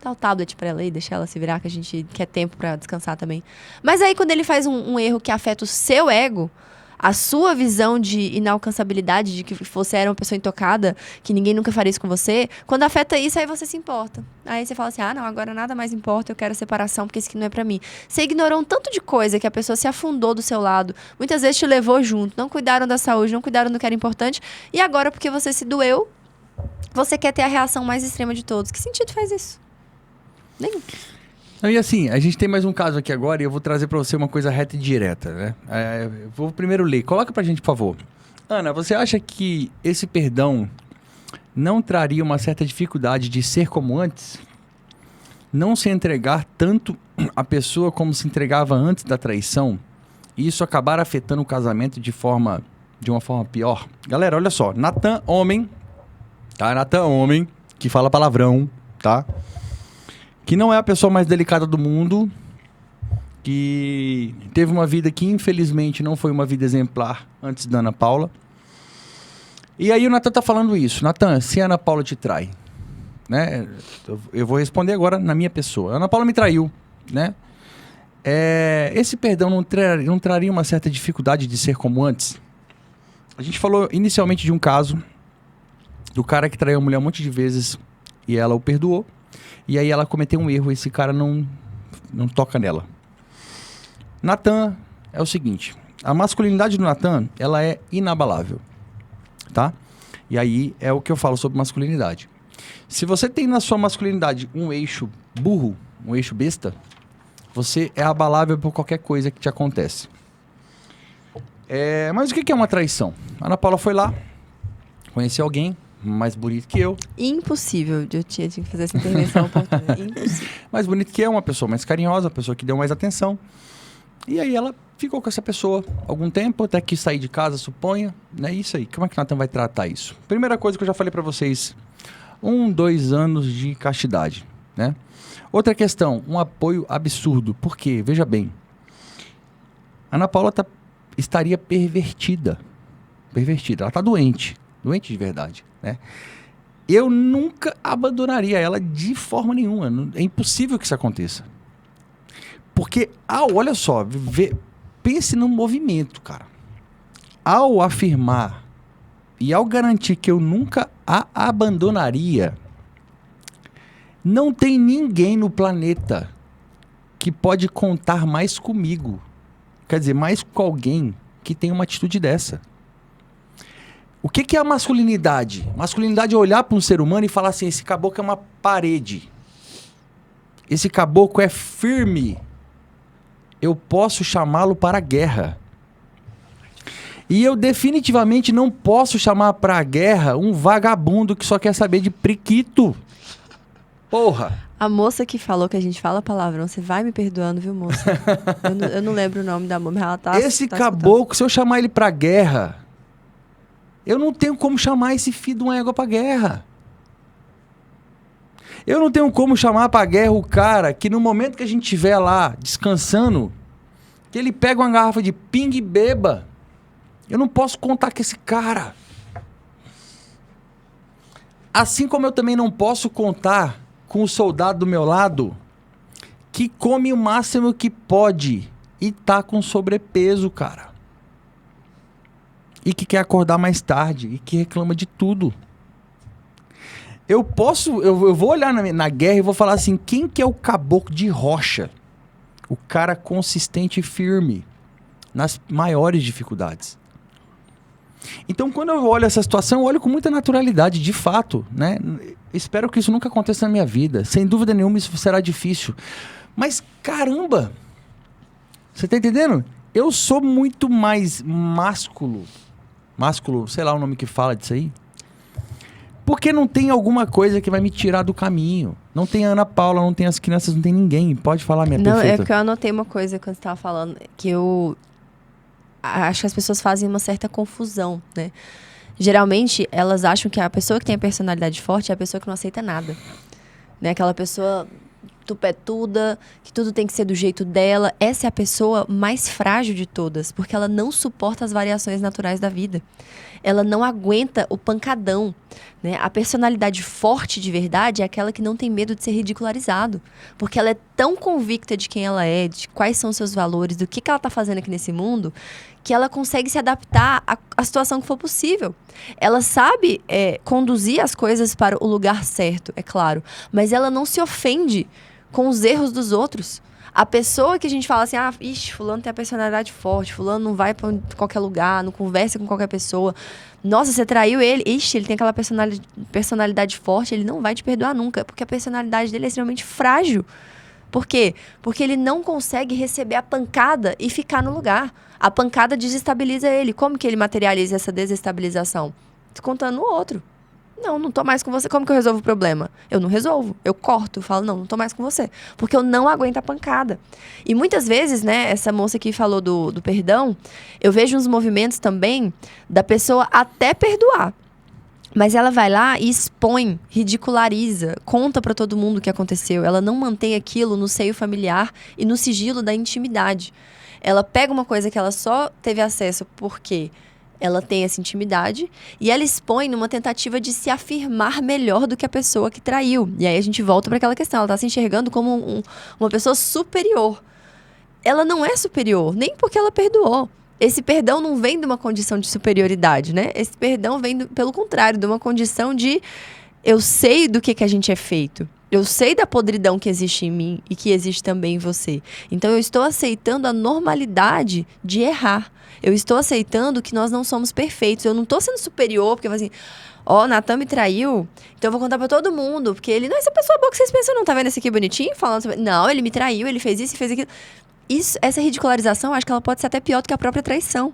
dá o tablet pra ela aí, deixa ela se virar, que a gente quer tempo pra descansar também. Mas aí, quando ele faz um erro que afeta o seu ego, a sua visão de inalcançabilidade, de que você era uma pessoa intocada, que ninguém nunca faria isso com você, quando afeta isso, aí você se importa. Aí você fala assim, não, agora nada mais importa, eu quero separação, porque isso aqui não é pra mim. Você ignorou um tanto de coisa que a pessoa se afundou do seu lado, muitas vezes te levou junto, não cuidaram da saúde, não cuidaram do que era importante, e agora, porque você se doeu, você quer ter a reação mais extrema de todos. Que sentido faz isso? Nenhum. E assim, a gente tem mais um caso aqui agora e eu vou trazer para você uma coisa reta e direta, né? Eu vou primeiro ler. Coloca pra gente, por favor. Ana, você acha que esse perdão não traria uma certa dificuldade de ser como antes? Não se entregar tanto a pessoa como se entregava antes da traição? E isso acabar afetando o casamento de uma forma pior? Galera, olha só. Nathan, homem... Tá? Nathan, homem, que fala palavrão, tá? Que não é a pessoa mais delicada do mundo, que teve uma vida que infelizmente não foi uma vida exemplar antes da Ana Paula. E aí o Nathan tá falando isso. Nathan, se a Ana Paula te trai, né? Eu vou responder agora na minha pessoa. A Ana Paula me traiu, né? Esse perdão não traria uma certa dificuldade de ser como antes? A gente falou inicialmente de um caso do cara que traiu a mulher um monte de vezes e ela o perdoou. E aí ela cometeu um erro e esse cara não toca nela. Natan é o seguinte, a masculinidade do Natan, ela é inabalável, tá? E aí é o que eu falo sobre masculinidade. Se você tem na sua masculinidade um eixo burro, um eixo besta, você é abalável por qualquer coisa que te acontece. Mas o que é uma traição? A Ana Paula foi lá, conheceu alguém mais bonito que eu. Impossível, eu tinha que fazer essa intervenção. Impossível. Mais bonito que eu, uma pessoa mais carinhosa, uma pessoa que deu mais atenção. E aí ela ficou com essa pessoa algum tempo, até que sair de casa, suponha. É isso aí. Como é que o Natan vai tratar isso? Primeira coisa que eu já falei pra vocês. 2 anos de castidade, né? Outra questão, um apoio absurdo. Por quê? Veja bem. A Ana Paula estaria pervertida. Pervertida. Ela tá doente. Doente de verdade, né? Eu nunca abandonaria ela de forma nenhuma. É impossível que isso aconteça. Porque, olha só, pense no movimento, cara. Ao afirmar e ao garantir que eu nunca a abandonaria, não tem ninguém no planeta que pode contar mais comigo. Quer dizer, mais com alguém que tem uma atitude dessa. O que é a masculinidade? Masculinidade é olhar para um ser humano e falar assim, esse caboclo é uma parede. Esse caboclo é firme. Eu posso chamá-lo para a guerra. E eu definitivamente não posso chamar para a guerra um vagabundo que só quer saber de priquito. Porra! A moça que falou que a gente fala palavrão, você vai me perdoando, viu, moça? eu não lembro o nome da moça, mas ela tá... Esse caboclo, se eu chamar ele para a guerra, eu não tenho como chamar esse filho de uma égua para a guerra. Eu não tenho como chamar para a guerra o cara que no momento que a gente estiver lá descansando, que ele pega uma garrafa de ping e beba. Eu não posso contar com esse cara. Assim como eu também não posso contar com o soldado do meu lado que come o máximo que pode e tá com sobrepeso, cara. E que quer acordar mais tarde e que reclama de tudo. Eu vou olhar na guerra e vou falar assim, quem que é o caboclo de rocha? O cara consistente e firme nas maiores dificuldades. Então, quando eu olho essa situação, eu olho com muita naturalidade, de fato, né? Espero que isso nunca aconteça na minha vida. Sem dúvida nenhuma, isso será difícil. Mas, caramba! Você tá entendendo? Eu sou muito mais másculo, sei lá o nome que fala disso aí. Porque não tem alguma coisa que vai me tirar do caminho. Não tem a Ana Paula, não tem as crianças, não tem ninguém. Pode falar, minha perfeita. Não, é porque eu anotei uma coisa quando você estava falando, que eu acho que as pessoas fazem uma certa confusão, né? Geralmente, elas acham que a pessoa que tem a personalidade forte é a pessoa que não aceita nada. Né? Aquela pessoa tupetuda, que tudo tem que ser do jeito dela. Essa é a pessoa mais frágil de todas, porque ela não suporta as variações naturais da vida. Ela não aguenta o pancadão, né? A personalidade forte de verdade é aquela que não tem medo de ser ridicularizado, porque ela é tão convicta de quem ela é, de quais são os seus valores, do que ela está fazendo aqui nesse mundo, que ela consegue se adaptar à situação que for possível. Ela sabe conduzir as coisas para o lugar certo, é claro, mas ela não se ofende com os erros dos outros. A pessoa que a gente fala assim, fulano tem a personalidade forte, fulano não vai pra qualquer lugar, não conversa com qualquer pessoa. Nossa, você traiu ele, ele tem aquela personalidade forte, ele não vai te perdoar nunca, porque a personalidade dele é extremamente frágil. Por quê? Porque ele não consegue receber a pancada e ficar no lugar. A pancada desestabiliza ele. Como que ele materializa essa desestabilização? Descontando no outro. Não tô mais com você. Como que eu resolvo o problema? Eu não resolvo. Eu corto. Eu falo, não tô mais com você. Porque eu não aguento a pancada. E muitas vezes, né, essa moça que falou do perdão, eu vejo uns movimentos também da pessoa até perdoar. Mas ela vai lá e expõe, ridiculariza, conta pra todo mundo o que aconteceu. Ela não mantém aquilo no seio familiar e no sigilo da intimidade. Ela pega uma coisa que ela só teve acesso porque ela tem essa intimidade e ela expõe numa tentativa de se afirmar melhor do que a pessoa que traiu. E aí a gente volta para aquela questão, ela está se enxergando como uma pessoa superior. Ela não é superior, nem porque ela perdoou. Esse perdão não vem de uma condição de superioridade, né? Esse perdão vem, pelo contrário, de uma condição de eu sei do que a gente é feito. Eu sei da podridão que existe em mim e que existe também em você. Então eu estou aceitando a normalidade de errar. Eu estou aceitando que nós não somos perfeitos. Eu não estou sendo superior, porque eu falo assim, ó, Natan me traiu, então eu vou contar pra todo mundo, porque ele não é essa pessoa boa que vocês pensam, não, tá vendo esse aqui bonitinho? Falando sobre... Não, ele me traiu, ele fez isso e fez aquilo. Essa ridicularização, acho que ela pode ser até pior do que a própria traição.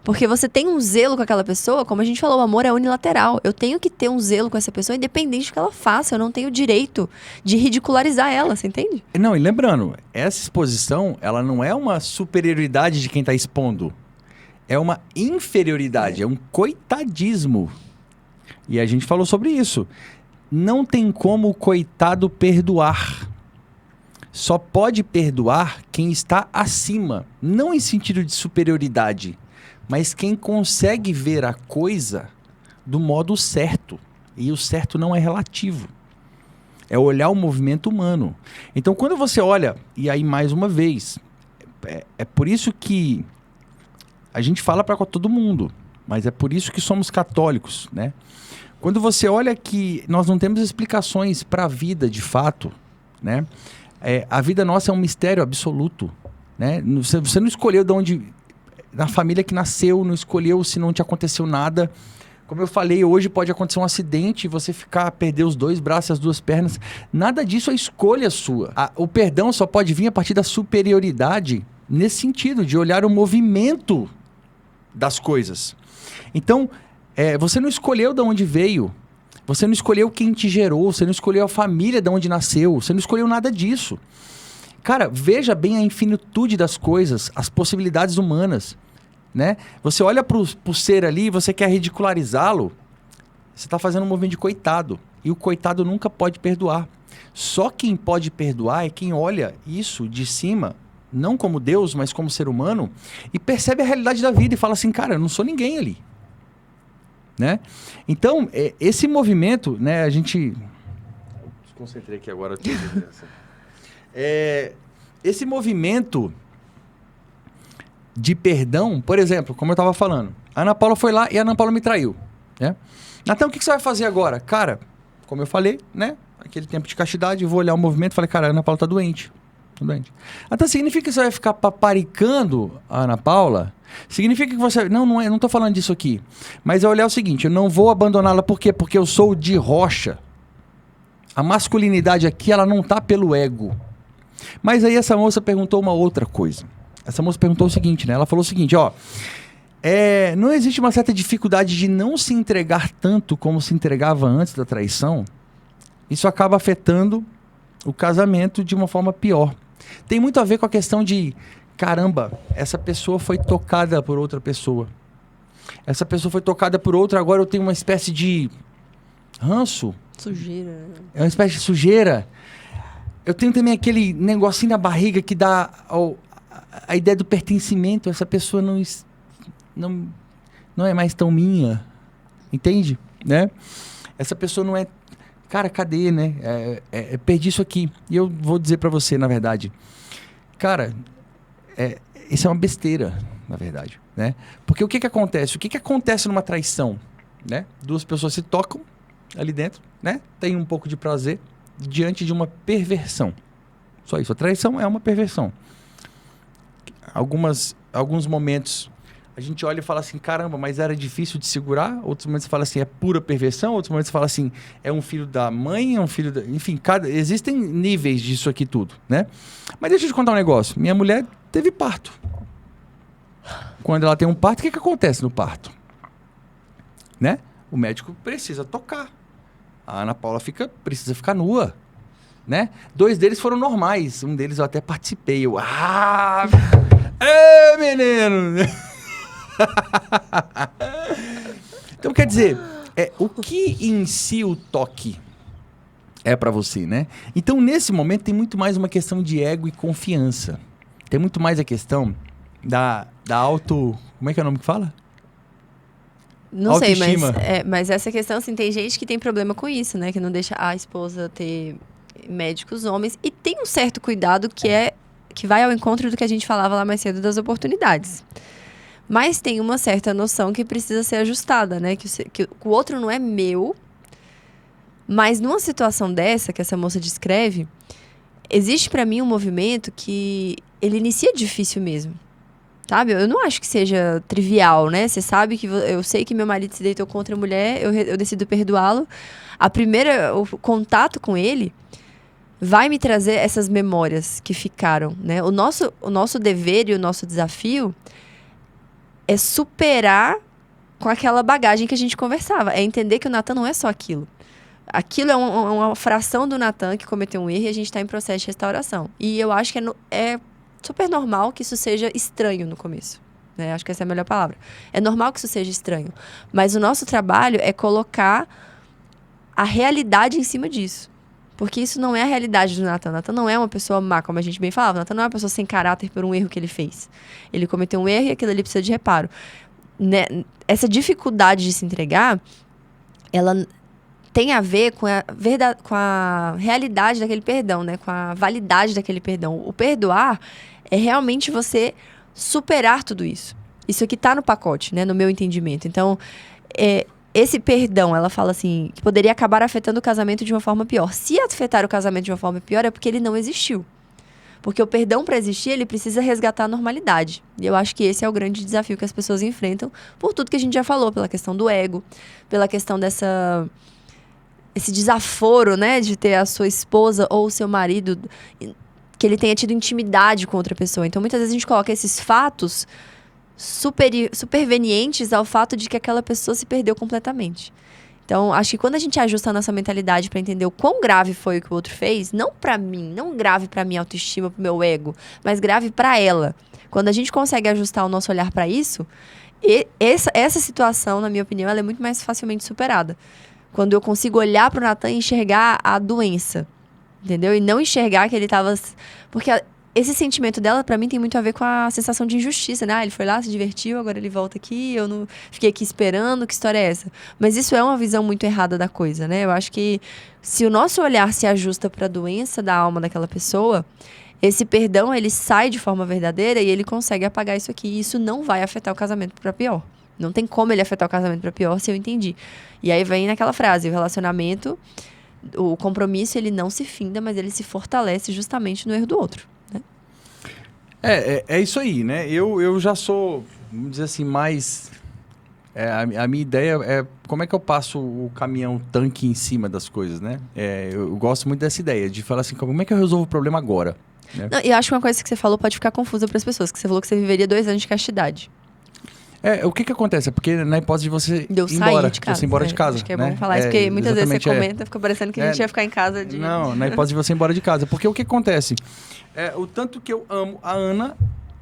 Porque você tem um zelo com aquela pessoa, como a gente falou, o amor é unilateral. Eu tenho que ter um zelo com essa pessoa, independente do que ela faça. Eu não tenho o direito de ridicularizar ela, você entende? Não, e lembrando, essa exposição, ela não é uma superioridade de quem tá expondo. É uma inferioridade, é um coitadismo. E a gente falou sobre isso. Não tem como o coitado perdoar. Só pode perdoar quem está acima. Não em sentido de superioridade, mas quem consegue ver a coisa do modo certo. E o certo não é relativo. É olhar o movimento humano. Então, quando você olha, e aí mais uma vez, é por isso que a gente fala para todo mundo, mas é por isso que somos católicos, né? Quando você olha que nós não temos explicações para a vida de fato, né? A vida nossa é um mistério absoluto, né? Você não escolheu de onde, na família que nasceu, não escolheu se não te aconteceu nada. Como eu falei, hoje pode acontecer um acidente e você perder os 2 braços e as 2 pernas. Nada disso é escolha sua. O perdão só pode vir a partir da superioridade nesse sentido, de olhar o movimento das coisas. Então, você não escolheu de onde veio. Você não escolheu quem te gerou, você não escolheu a família de onde nasceu, você não escolheu nada disso. Cara, veja bem a infinitude das coisas, as possibilidades humanas, né? Você olha pro ser ali e você quer ridicularizá-lo, você está fazendo um movimento de coitado. E o coitado nunca pode perdoar. Só quem pode perdoar é quem olha isso de cima, não como Deus, mas como ser humano, e percebe a realidade da vida e fala assim, cara, eu não sou ninguém ali. Né? Então, esse movimento, né, a gente... Desconcentrei aqui agora. Esse movimento de perdão, por exemplo, como eu estava falando, a Ana Paula foi lá e a Ana Paula me traiu. Né? Natan, o que você vai fazer agora? Cara, como eu falei, né, aquele tempo de castidade, eu vou olhar o movimento e falei, cara, a Ana Paula tá doente. Então significa que você vai ficar paparicando a Ana Paula? Significa que você... Não tô falando disso aqui. Mas é olhar o seguinte, eu não vou abandoná-la. Por quê? Porque eu sou de rocha. A masculinidade aqui, ela não tá pelo ego. Mas aí essa moça perguntou uma outra coisa. Essa moça perguntou o seguinte, né? Ela falou o seguinte, ó... não existe uma certa dificuldade de não se entregar tanto como se entregava antes da traição? Isso acaba afetando o casamento de uma forma pior. Tem muito a ver com a questão de... Caramba, essa pessoa foi tocada por outra pessoa. Essa pessoa foi tocada por outra, agora eu tenho uma espécie de ranço. Sujeira. É uma espécie de sujeira. Eu tenho também aquele negocinho na barriga que dá a ideia do pertencimento. Essa pessoa não é mais tão minha. Entende? Né? Essa pessoa não é... Cara, cadê, né? Perdi isso aqui. E eu vou dizer pra você, na verdade. Cara... isso é uma besteira, na verdade, né? Porque o que acontece? O que acontece numa traição, né? 2 pessoas se tocam ali dentro, né? Tem um pouco de prazer diante de uma perversão. Só isso. A traição é uma perversão. Alguns momentos a gente olha e fala assim, caramba, mas era difícil de segurar. Outros momentos você fala assim, é pura perversão. Outros momentos você fala assim, é um filho da mãe, é um filho da... Enfim, existem níveis disso aqui tudo, né? Mas deixa eu te contar um negócio. Minha mulher teve parto. Quando ela tem um parto, o que acontece no parto? Né? O médico precisa tocar. A Ana Paula precisa ficar nua. Né? 2 deles foram normais. Um deles eu até participei. Menino! Então, quer dizer, o que em si o toque é pra você, né? Então, nesse momento, tem muito mais uma questão de ego e confiança. Tem muito mais a questão da auto... Como é que é o nome que fala? Não sei, Autoestima. mas essa questão, assim, tem gente que tem problema com isso, né? Que não deixa a esposa ter médicos homens. E tem um certo cuidado que vai ao encontro do que a gente falava lá mais cedo das oportunidades. Mas tem uma certa noção que precisa ser ajustada, né? Que o outro não é meu. Mas numa situação dessa, que essa moça descreve, existe pra mim um movimento que ele inicia difícil mesmo. Sabe? Eu não acho que seja trivial, né? Você sabe que eu sei que meu marido se deitou com outra mulher, eu decido perdoá-lo. O contato com ele vai me trazer essas memórias que ficaram, né? O nosso dever e o nosso desafio é superar com aquela bagagem que a gente conversava. É entender que o Natan não é só aquilo. Aquilo é uma fração do Natan que cometeu um erro e a gente está em processo de restauração. E eu acho que é super normal que isso seja estranho no começo. Né? Acho que essa é a melhor palavra. É normal que isso seja estranho. Mas o nosso trabalho é colocar a realidade em cima disso. Porque isso não é a realidade do Natan. Natan não é uma pessoa má, como a gente bem falava. Natan não é uma pessoa sem caráter por um erro que ele fez. Ele cometeu um erro e aquilo ali precisa de reparo. Né? Essa dificuldade de se entregar, ela tem a ver com a realidade daquele perdão, né? Com a validade daquele perdão. O perdoar é realmente você superar tudo isso. Isso aqui está no pacote, né? No meu entendimento. Então, esse perdão, ela fala assim, que poderia acabar afetando o casamento de uma forma pior. Se afetar o casamento de uma forma pior, é porque ele não existiu. Porque o perdão, para existir, ele precisa resgatar a normalidade. E eu acho que esse é o grande desafio que as pessoas enfrentam, por tudo que a gente já falou, pela questão do ego, pela questão esse desaforo, né, de ter a sua esposa ou o seu marido, que ele tenha tido intimidade com outra pessoa. Então, muitas vezes a gente coloca esses fatos supervenientes ao fato de que aquela pessoa se perdeu completamente. Então, acho que quando a gente ajusta a nossa mentalidade para entender o quão grave foi o que o outro fez, não para mim, não grave para minha autoestima, para o meu ego, mas grave para ela. Quando a gente consegue ajustar o nosso olhar para isso, essa situação, na minha opinião, ela é muito mais facilmente superada. Quando eu consigo olhar pro Natan e enxergar a doença, entendeu? E não enxergar que ele tava... Porque esse sentimento dela, pra mim, tem muito a ver com a sensação de injustiça, né? Ah, ele foi lá, se divertiu, agora ele volta aqui, eu não fiquei aqui esperando, que história é essa? Mas isso é uma visão muito errada da coisa, né? Eu acho que se o nosso olhar se ajusta pra doença da alma daquela pessoa, esse perdão, ele sai de forma verdadeira e ele consegue apagar isso aqui. E isso não vai afetar o casamento pra pior. Não tem como ele afetar o casamento pra pior, se eu entendi. E aí vem naquela frase, o relacionamento, o compromisso, ele não se finda, mas ele se fortalece justamente no erro do outro. Né? É isso aí, né? Eu já sou, vamos dizer assim, mais... a minha ideia é como é que eu passo o caminhão tanque em cima das coisas, né? Eu gosto muito dessa ideia, de falar assim, como é que eu resolvo o problema agora? Né? Não, eu acho que uma coisa que você falou pode ficar confusa para as pessoas, que você falou que você viveria 2 anos de castidade. O que acontece? É porque na hipótese de você Deu ir embora, de casa. você ir embora de casa. Acho que é né? bom falar isso, porque muitas vezes você Exatamente, comenta, fica parecendo que a gente ia ficar em casa de... Não, na hipótese de você ir embora de casa. Porque o que acontece? O tanto que eu amo a Ana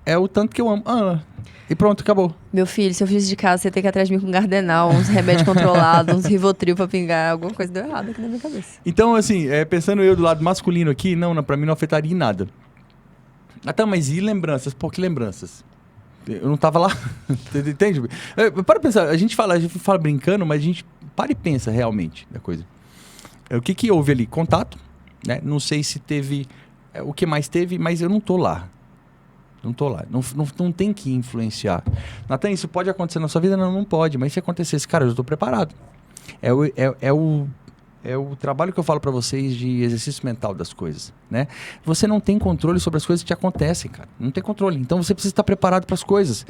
é o tanto que eu amo a Ana. E pronto, acabou. Meu filho, se eu fiz de casa, você tem que ir atrás de mim com Gardenal, uns remédios controlados, uns Rivotril pra pingar. Alguma coisa deu errado aqui na minha cabeça. Então, assim, pensando eu do lado masculino aqui, não, pra mim não afetaria em nada. Tá, mas e lembranças? Pô, que lembranças? Eu não tava lá, entende? Para pensar, a gente fala brincando, mas a gente para e pensa realmente da coisa. O que houve ali? Contato, né? Não sei se teve, o que mais teve, mas eu não tô lá. Não tô lá. Não tem que influenciar. Natan, isso pode acontecer na sua vida? Não pode. Mas se acontecesse, cara, eu já tô preparado. É o trabalho que eu falo pra vocês de exercício mental das coisas, né? Você não tem controle sobre as coisas que te acontecem, cara. Não tem controle. Então você precisa estar preparado para as coisas.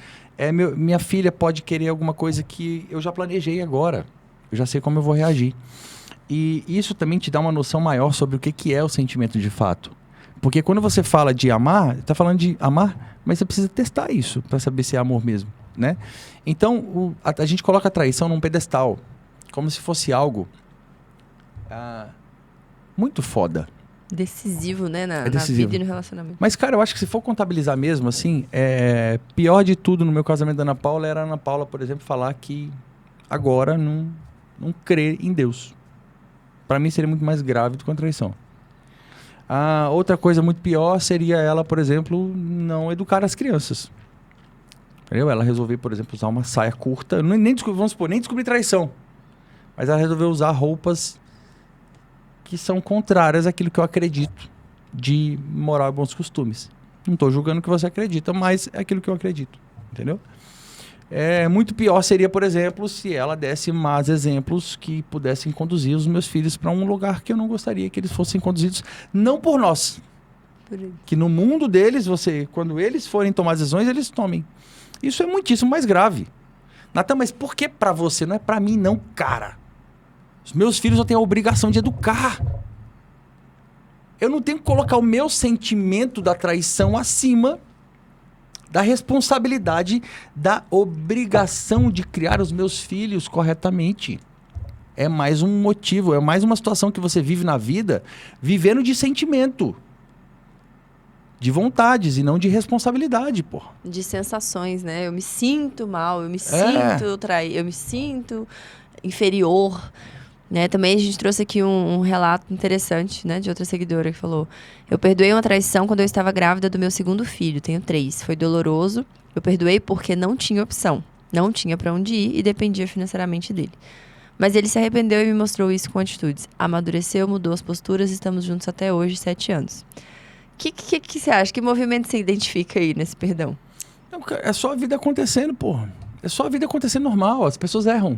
Minha filha pode querer alguma coisa que eu já planejei agora. Eu já sei como eu vou reagir. E isso também te dá uma noção maior sobre o que é o sentimento de fato. Porque quando você fala de amar, tá falando de amar, mas você precisa testar isso para saber se é amor mesmo, né? Então a gente coloca a traição num pedestal, como se fosse algo muito foda. Decisivo, né? Na decisivo. vida e no relacionamento. Mas, cara, eu acho que se for contabilizar mesmo, assim, pior de tudo no meu casamento da Ana Paula era a Ana Paula, por exemplo, falar que agora não crê em Deus. Pra mim seria muito mais grave do que a traição. Outra coisa muito pior seria ela, por exemplo, não educar as crianças. Entendeu? Ela resolveu, por exemplo, usar uma saia curta. Vamos supor, nem descobrir traição. Mas ela resolveu usar roupas que são contrárias àquilo que eu acredito de moral e bons costumes. Não estou julgando o que você acredita, mas é aquilo que eu acredito. Entendeu? Muito pior seria, por exemplo, se ela desse más exemplos que pudessem conduzir os meus filhos para um lugar que eu não gostaria que eles fossem conduzidos, não por nós. Que no mundo deles, quando eles forem tomar decisões, eles tomem. Isso é muitíssimo mais grave. Natan, mas por que para você? Não é para mim não, cara. Os meus filhos eu tenho a obrigação de educar. Eu não tenho que colocar o meu sentimento da traição acima da responsabilidade, da obrigação de criar os meus filhos corretamente. É mais um motivo, é mais uma situação que você vive na vida, vivendo de sentimento. De vontades e não de responsabilidade, pô. De sensações, né? Eu me sinto mal, eu me sinto traído, eu me sinto inferior. Né? Também a gente trouxe aqui um relato interessante, né, de outra seguidora que falou: eu perdoei uma traição quando eu estava grávida do meu segundo filho, tenho 3. Foi doloroso, eu perdoei porque não tinha opção. Não tinha para onde ir e dependia financeiramente dele. Mas ele se arrependeu e me mostrou isso com atitudes. Amadureceu, mudou as posturas, estamos juntos até hoje, 7 anos. O que você acha? Que movimento você identifica aí nesse perdão? Não, é só a vida acontecendo, porra. É só a vida acontecendo normal, as pessoas erram.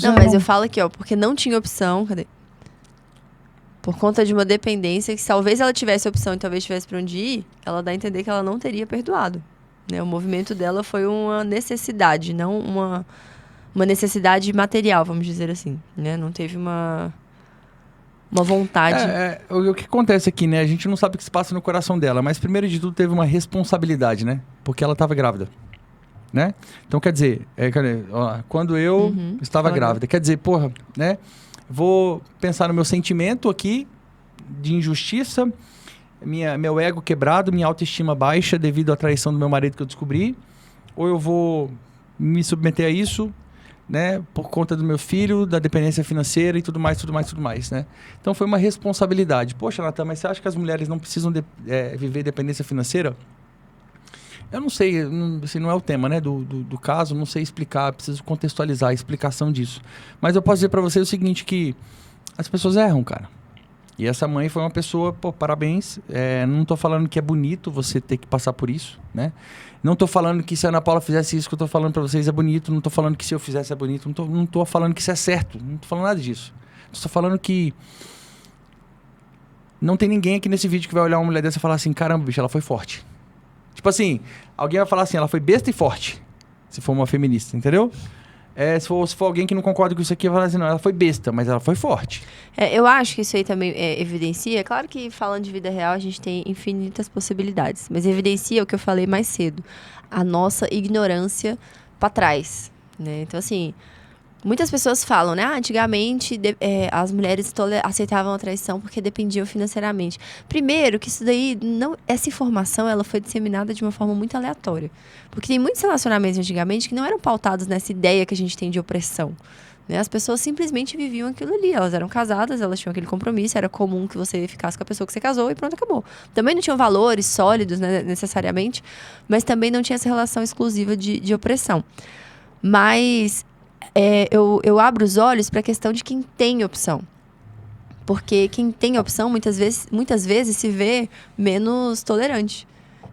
Não, mas eu falo aqui, ó, porque não tinha opção, cadê? Por conta de uma dependência que talvez ela tivesse opção e talvez tivesse pra onde ir, ela dá a entender que ela não teria perdoado. Né? O movimento dela foi uma necessidade, não uma necessidade material, vamos dizer assim. Né? Não teve uma vontade. O que acontece aqui, né? A gente não sabe o que se passa no coração dela, mas primeiro de tudo teve uma responsabilidade, né? Porque ela estava grávida. Né? Então, quer dizer, quando eu estava grávida, quer dizer, porra, né? Vou pensar no meu sentimento aqui de injustiça, meu ego quebrado, minha autoestima baixa devido à traição do meu marido que eu descobri, ou eu vou me submeter a isso, né? Por conta do meu filho, da dependência financeira e tudo mais, né? Então, foi uma responsabilidade. Poxa, Natan, mas você acha que as mulheres não precisam viver dependência financeira? Eu não sei, não é o tema, né, do caso, não sei explicar, preciso contextualizar a explicação disso. Mas eu posso dizer para você o seguinte, que as pessoas erram, cara. E essa mãe foi uma pessoa, pô, parabéns. Não tô falando que é bonito você ter que passar por isso, né? Não tô falando que se a Ana Paula fizesse isso que eu tô falando para vocês é bonito, não tô falando que se eu fizesse é bonito, não tô falando que isso é certo, não tô falando nada disso. Estou falando que não tem ninguém aqui nesse vídeo que vai olhar uma mulher dessa e falar assim, caramba, bicho, ela foi forte. Tipo assim, alguém vai falar assim, ela foi besta e forte, se for uma feminista, entendeu? Se for alguém que não concorda com isso aqui, vai falar assim, não, ela foi besta, mas ela foi forte. Eu acho que isso aí também evidencia, claro que falando de vida real a gente tem infinitas possibilidades, mas evidencia o que eu falei mais cedo, a nossa ignorância para trás, né? Então assim, muitas pessoas falam, né? Antigamente as mulheres aceitavam a traição porque dependiam financeiramente. Primeiro, que isso daí, essa informação ela foi disseminada de uma forma muito aleatória. Porque tem muitos relacionamentos antigamente que não eram pautados nessa ideia que a gente tem de opressão. Né? As pessoas simplesmente viviam aquilo ali. Elas eram casadas, elas tinham aquele compromisso, era comum que você ficasse com a pessoa que você casou e pronto, acabou. Também não tinham valores sólidos, né, necessariamente, mas também não tinha essa relação exclusiva de opressão. Mas eu abro os olhos para a questão de quem tem opção. Porque quem tem opção, muitas vezes se vê menos tolerante.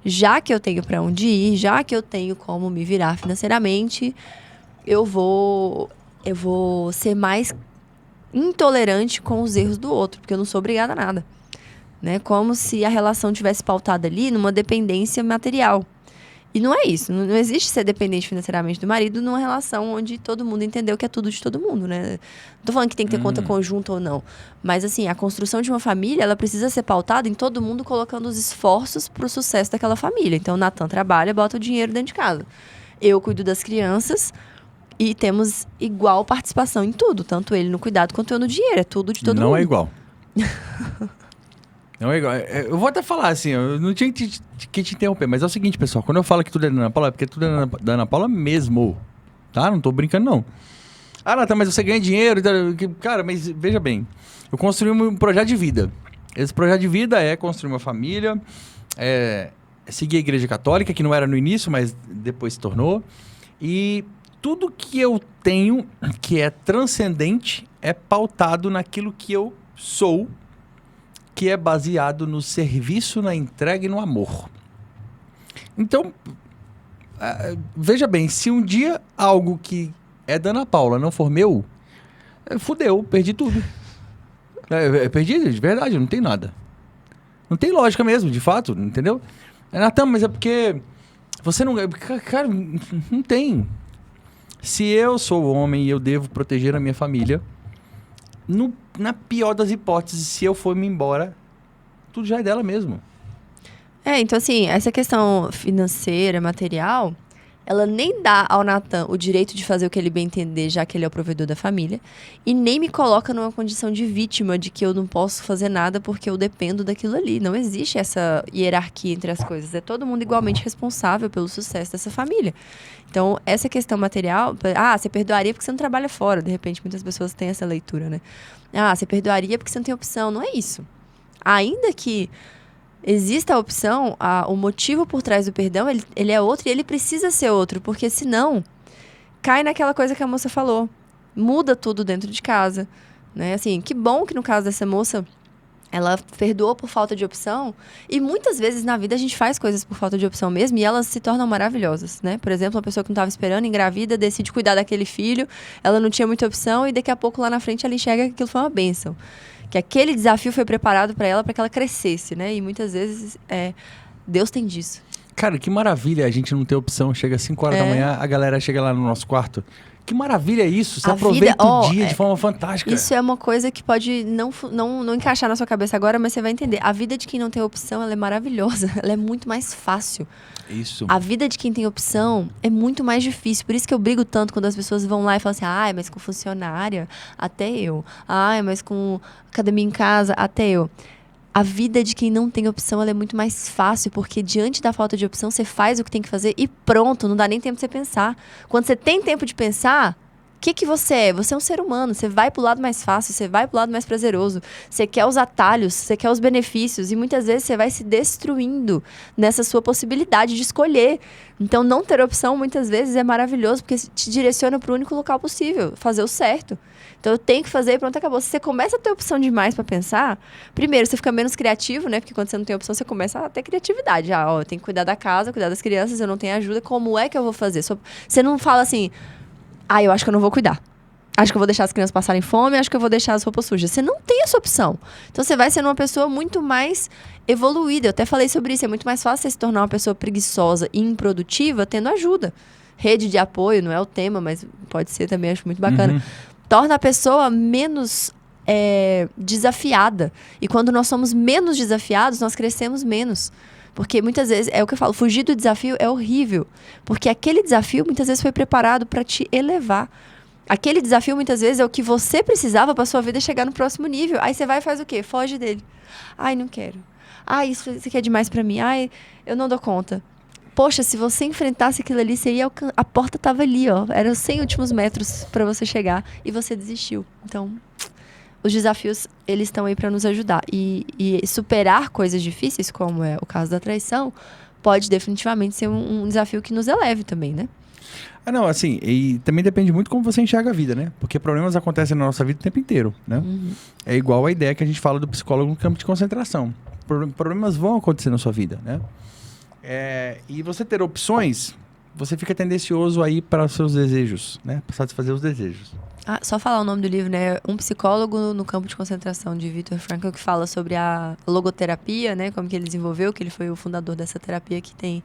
Já que eu tenho para onde ir, já que eu tenho como me virar financeiramente, eu vou ser mais intolerante com os erros do outro, porque eu não sou obrigada a nada. Né? Como se a relação tivesse pautada ali numa dependência material. E não é isso. Não existe ser dependente financeiramente do marido numa relação onde todo mundo entendeu que é tudo de todo mundo, né? Não tô falando que tem que ter conta conjunta ou não. Mas, assim, a construção de uma família, ela precisa ser pautada em todo mundo colocando os esforços pro sucesso daquela família. Então, o Natan trabalha, bota o dinheiro dentro de casa. Eu cuido das crianças e temos igual participação em tudo. Tanto ele no cuidado quanto eu no dinheiro. É tudo de todo mundo. Não é igual. Não é igual. Eu vou até falar assim, eu não tinha que te interromper, mas é o seguinte, pessoal, quando eu falo que tudo é da Ana Paula, é porque tudo é da Ana Paula mesmo, tá? Não tô brincando, não. Ah, Natan, mas você ganha dinheiro, cara, mas veja bem, eu construí um projeto de vida. Esse projeto de vida é construir uma família, segui a Igreja Católica, que não era no início, mas depois se tornou. E tudo que eu tenho, que é transcendente, é pautado naquilo que eu sou, que é baseado no serviço, na entrega e no amor. Então, veja bem, se um dia algo que é da Ana Paula não for meu, fudeu, perdi tudo. Perdi, de verdade, não tem nada. Não tem lógica mesmo, de fato, entendeu? Natan, mas é porque você não... Cara, não tem. Se eu sou homem e eu devo proteger a minha família, na pior das hipóteses, se eu for me embora, tudo já é dela mesmo. Então assim, essa questão financeira, material, ela nem dá ao Natan o direito de fazer o que ele bem entender, já que ele é o provedor da família, e nem me coloca numa condição de vítima, de que eu não posso fazer nada porque eu dependo daquilo ali. Não existe essa hierarquia entre as coisas. É todo mundo igualmente responsável pelo sucesso dessa família. Então, essa questão material... você perdoaria porque você não trabalha fora. De repente, muitas pessoas têm essa leitura, né? Você perdoaria porque você não tem opção. Não é isso. Ainda que exista a opção, o motivo por trás do perdão, ele é outro e ele precisa ser outro, porque senão cai naquela coisa que a moça falou. Muda tudo dentro de casa, né? Assim, que bom que no caso dessa moça, ela perdoou por falta de opção, e muitas vezes na vida a gente faz coisas por falta de opção mesmo, e elas se tornam maravilhosas, né? Por exemplo, uma pessoa que não estava esperando, engravida, decide cuidar daquele filho, ela não tinha muita opção, e daqui a pouco lá na frente ela enxerga que aquilo foi uma bênção. Que aquele desafio foi preparado para ela, para que ela crescesse, né? E muitas vezes, Deus tem disso. Cara, que maravilha a gente não ter opção. Chega às 5 horas da manhã, a galera chega lá no nosso quarto. Que maravilha isso. Você aproveita o dia de forma fantástica. Isso é uma coisa que pode não encaixar na sua cabeça agora, mas você vai entender. A vida de quem não tem opção, ela é maravilhosa. Ela é muito mais fácil. Isso. A vida de quem tem opção é muito mais difícil. Por isso que eu brigo tanto quando as pessoas vão lá e falam assim, mas com funcionária, até eu. Mas com academia em casa, até eu. A vida de quem não tem opção, ela é muito mais fácil, porque diante da falta de opção, você faz o que tem que fazer e pronto, não dá nem tempo de você pensar. Quando você tem tempo de pensar, o que você é? Você é um ser humano, você vai pro lado mais fácil, você vai pro lado mais prazeroso, você quer os atalhos, você quer os benefícios, e muitas vezes você vai se destruindo nessa sua possibilidade de escolher. Então, não ter opção, muitas vezes, é maravilhoso, porque te direciona pro único local possível, fazer o certo. Então, eu tenho que fazer e pronto, acabou. Se você começa a ter opção demais para pensar, primeiro, você fica menos criativo, né? Porque quando você não tem opção, você começa a ter criatividade. Eu tenho que cuidar da casa, cuidar das crianças, eu não tenho ajuda, como é que eu vou fazer? Você não fala assim, eu acho que eu não vou cuidar. Acho que eu vou deixar as crianças passarem fome, acho que eu vou deixar as roupas sujas. Você não tem essa opção. Então, você vai ser uma pessoa muito mais evoluída. Eu até falei sobre isso. É muito mais fácil você se tornar uma pessoa preguiçosa e improdutiva tendo ajuda. Rede de apoio, não é o tema, mas pode ser também, acho muito bacana. Torna a pessoa menos desafiada. E quando nós somos menos desafiados, nós crescemos menos. Porque muitas vezes, é o que eu falo, fugir do desafio é horrível. Porque aquele desafio muitas vezes foi preparado para te elevar. Aquele desafio muitas vezes é o que você precisava para sua vida chegar no próximo nível. Aí você vai e faz o quê? Foge dele. Não quero. Isso aqui é demais para mim. Eu não dou conta. Poxa, se você enfrentasse aquilo ali, você ia a porta tava ali, ó. Eram os 100 últimos metros para você chegar e você desistiu. Então, os desafios, eles estão aí para nos ajudar. E superar coisas difíceis, como é o caso da traição, pode definitivamente ser um desafio que nos eleve também, né? Não, assim, e também depende muito como você enxerga a vida, né? Porque problemas acontecem na nossa vida o tempo inteiro, né? É igual a ideia que a gente fala do psicólogo no campo de concentração. Problemas vão acontecer na sua vida, né? E você ter opções, você fica tendencioso aí para os seus desejos, né? Para satisfazer os desejos. Só falar o nome do livro, né? Um psicólogo no campo de concentração, de Viktor Frankl, que fala sobre a logoterapia, né? Como que ele desenvolveu, que ele foi o fundador dessa terapia, que tem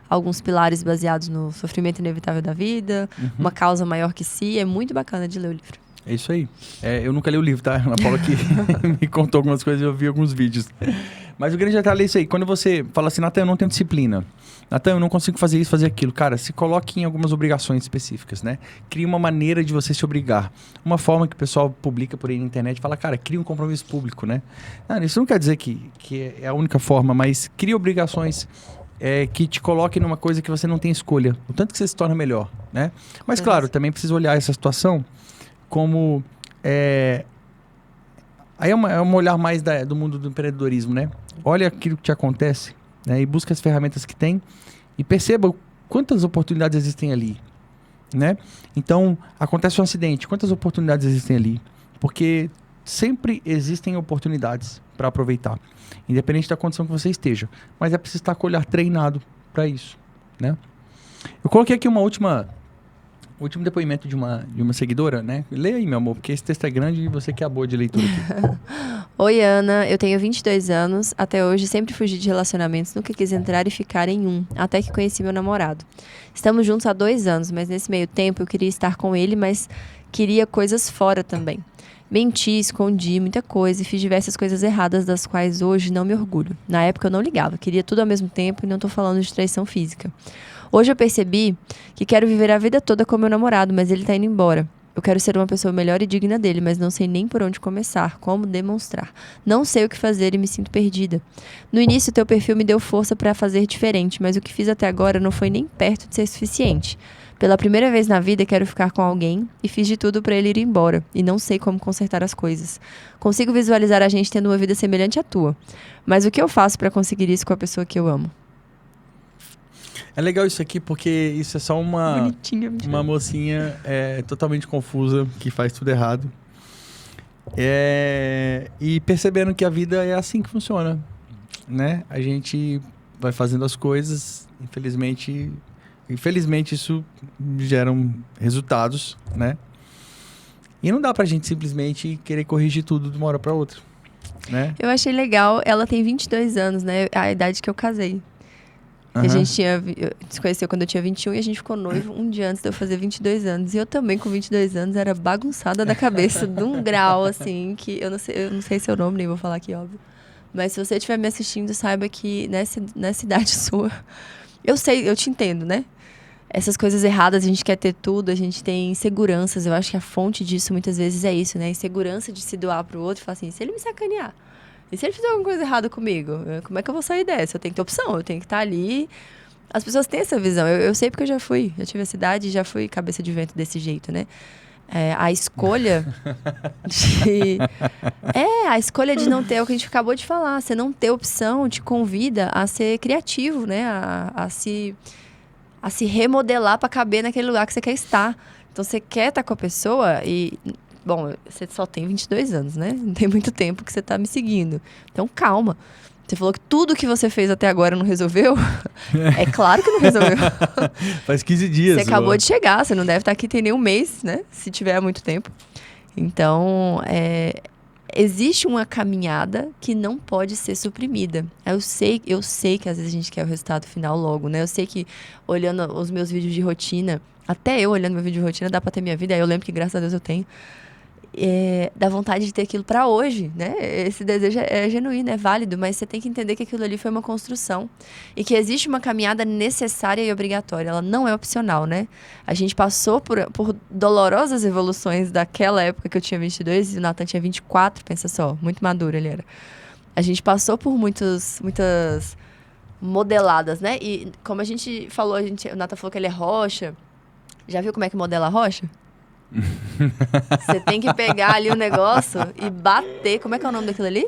alguns pilares baseados no sofrimento inevitável da vida, uma causa maior que si. É muito bacana de ler o livro. É isso aí. Eu nunca li o livro, tá? Ana Paula que me contou algumas coisas e eu vi alguns vídeos. Mas o grande detalhe é isso aí. Quando você fala assim, Natan, eu não tenho disciplina. Natan, eu não consigo fazer isso, fazer aquilo. Cara, se coloque em algumas obrigações específicas, né? Crie uma maneira de você se obrigar. Uma forma que o pessoal publica por aí na internet, fala, cara, cria um compromisso público, né? Isso não quer dizer que é a única forma, mas crie obrigações que te coloquem numa coisa que você não tem escolha. O tanto que você se torna melhor, né? Mas, claro, também precisa olhar essa situação como... Aí é um olhar mais do mundo do empreendedorismo, né? Olha aquilo que te acontece né? E busque as ferramentas que tem e perceba quantas oportunidades existem ali, né? Então, acontece um acidente, quantas oportunidades existem ali? Porque sempre existem oportunidades para aproveitar, independente da condição que você esteja. Mas é preciso estar com o olhar treinado para isso, né? Eu coloquei aqui último depoimento de uma seguidora, né? Leia aí, meu amor, porque esse texto é grande e você que é boa de leitura aqui. Oi, Ana. Eu tenho 22 anos. Até hoje sempre fugi de relacionamentos. Nunca quis entrar e ficar em um. Até que conheci meu namorado. Estamos juntos há 2 anos, mas nesse meio tempo eu queria estar com ele, mas queria coisas fora também. Menti, escondi muita coisa e fiz diversas coisas erradas das quais hoje não me orgulho. Na época eu não ligava. Queria tudo ao mesmo tempo e não tô falando de traição física. Hoje eu percebi que quero viver a vida toda com meu namorado, mas ele tá indo embora. Eu quero ser uma pessoa melhor e digna dele, mas não sei nem por onde começar, como demonstrar. Não sei o que fazer e me sinto perdida. No início, teu perfil me deu força pra fazer diferente, mas o que fiz até agora não foi nem perto de ser suficiente. Pela primeira vez na vida, quero ficar com alguém e fiz de tudo pra ele ir embora. E não sei como consertar as coisas. Consigo visualizar a gente tendo uma vida semelhante à tua. Mas o que eu faço pra conseguir isso com a pessoa que eu amo? É legal isso aqui porque isso é só uma mocinha totalmente confusa, que faz tudo errado. E percebendo que a vida é assim que funciona, né? A gente vai fazendo as coisas, infelizmente isso gera resultados, né? E não dá pra gente simplesmente querer corrigir tudo de uma hora pra outra, né? Eu achei legal, ela tem 22 anos, né? A idade que eu casei. Que a gente se conheceu quando eu tinha 21 e a gente ficou noivo um dia antes de eu fazer 22 anos. E eu também, com 22 anos, era bagunçada da cabeça, de um grau, assim, que eu não sei seu nome, nem vou falar aqui, óbvio. Mas se você estiver me assistindo, saiba que nessa idade sua, eu sei, eu te entendo, né? Essas coisas erradas, a gente quer ter tudo, a gente tem inseguranças. Eu acho que a fonte disso, muitas vezes, é isso, né? Insegurança de se doar pro outro e falar assim, se ele me sacanear? E se ele fizer alguma coisa errada comigo? Como é que eu vou sair dessa? Eu tenho que ter opção, eu tenho que estar ali. As pessoas têm essa visão. Eu sei porque eu já tive essa idade e já fui cabeça de vento desse jeito, né? A escolha a escolha de não ter, é o que a gente acabou de falar. Você não ter opção te convida a ser criativo, né? A se remodelar para caber naquele lugar que você quer estar. Então, você quer estar com a pessoa e... Bom, você só tem 22 anos, né? Não tem muito tempo que você tá me seguindo. Então, calma. Você falou que tudo que você fez até agora não resolveu? É claro que não resolveu. Faz 15 dias. Você acabou de chegar, você não deve estar aqui tem nem um mês, né? Se tiver há muito tempo. Então, existe uma caminhada que não pode ser suprimida. Eu sei que às vezes a gente quer o resultado final logo, né? Eu sei que olhando os meus vídeos de rotina, até eu olhando meu vídeo de rotina, dá pra ter minha vida. Aí eu lembro que, graças a Deus, eu tenho. Dá vontade de ter aquilo pra hoje, né? Esse desejo é genuíno, é válido, mas você tem que entender que aquilo ali foi uma construção e que existe uma caminhada necessária e obrigatória. Ela não é opcional, né? A gente passou por dolorosas evoluções daquela época que eu tinha 22 e o Nathan tinha 24, pensa só, muito maduro ele era. A gente passou por muitas modeladas, né? E como a gente falou, o Nathan falou que ele é rocha. Já viu como é que modela a rocha? Você tem que pegar ali o negócio e bater. Como é que é o nome daquilo ali?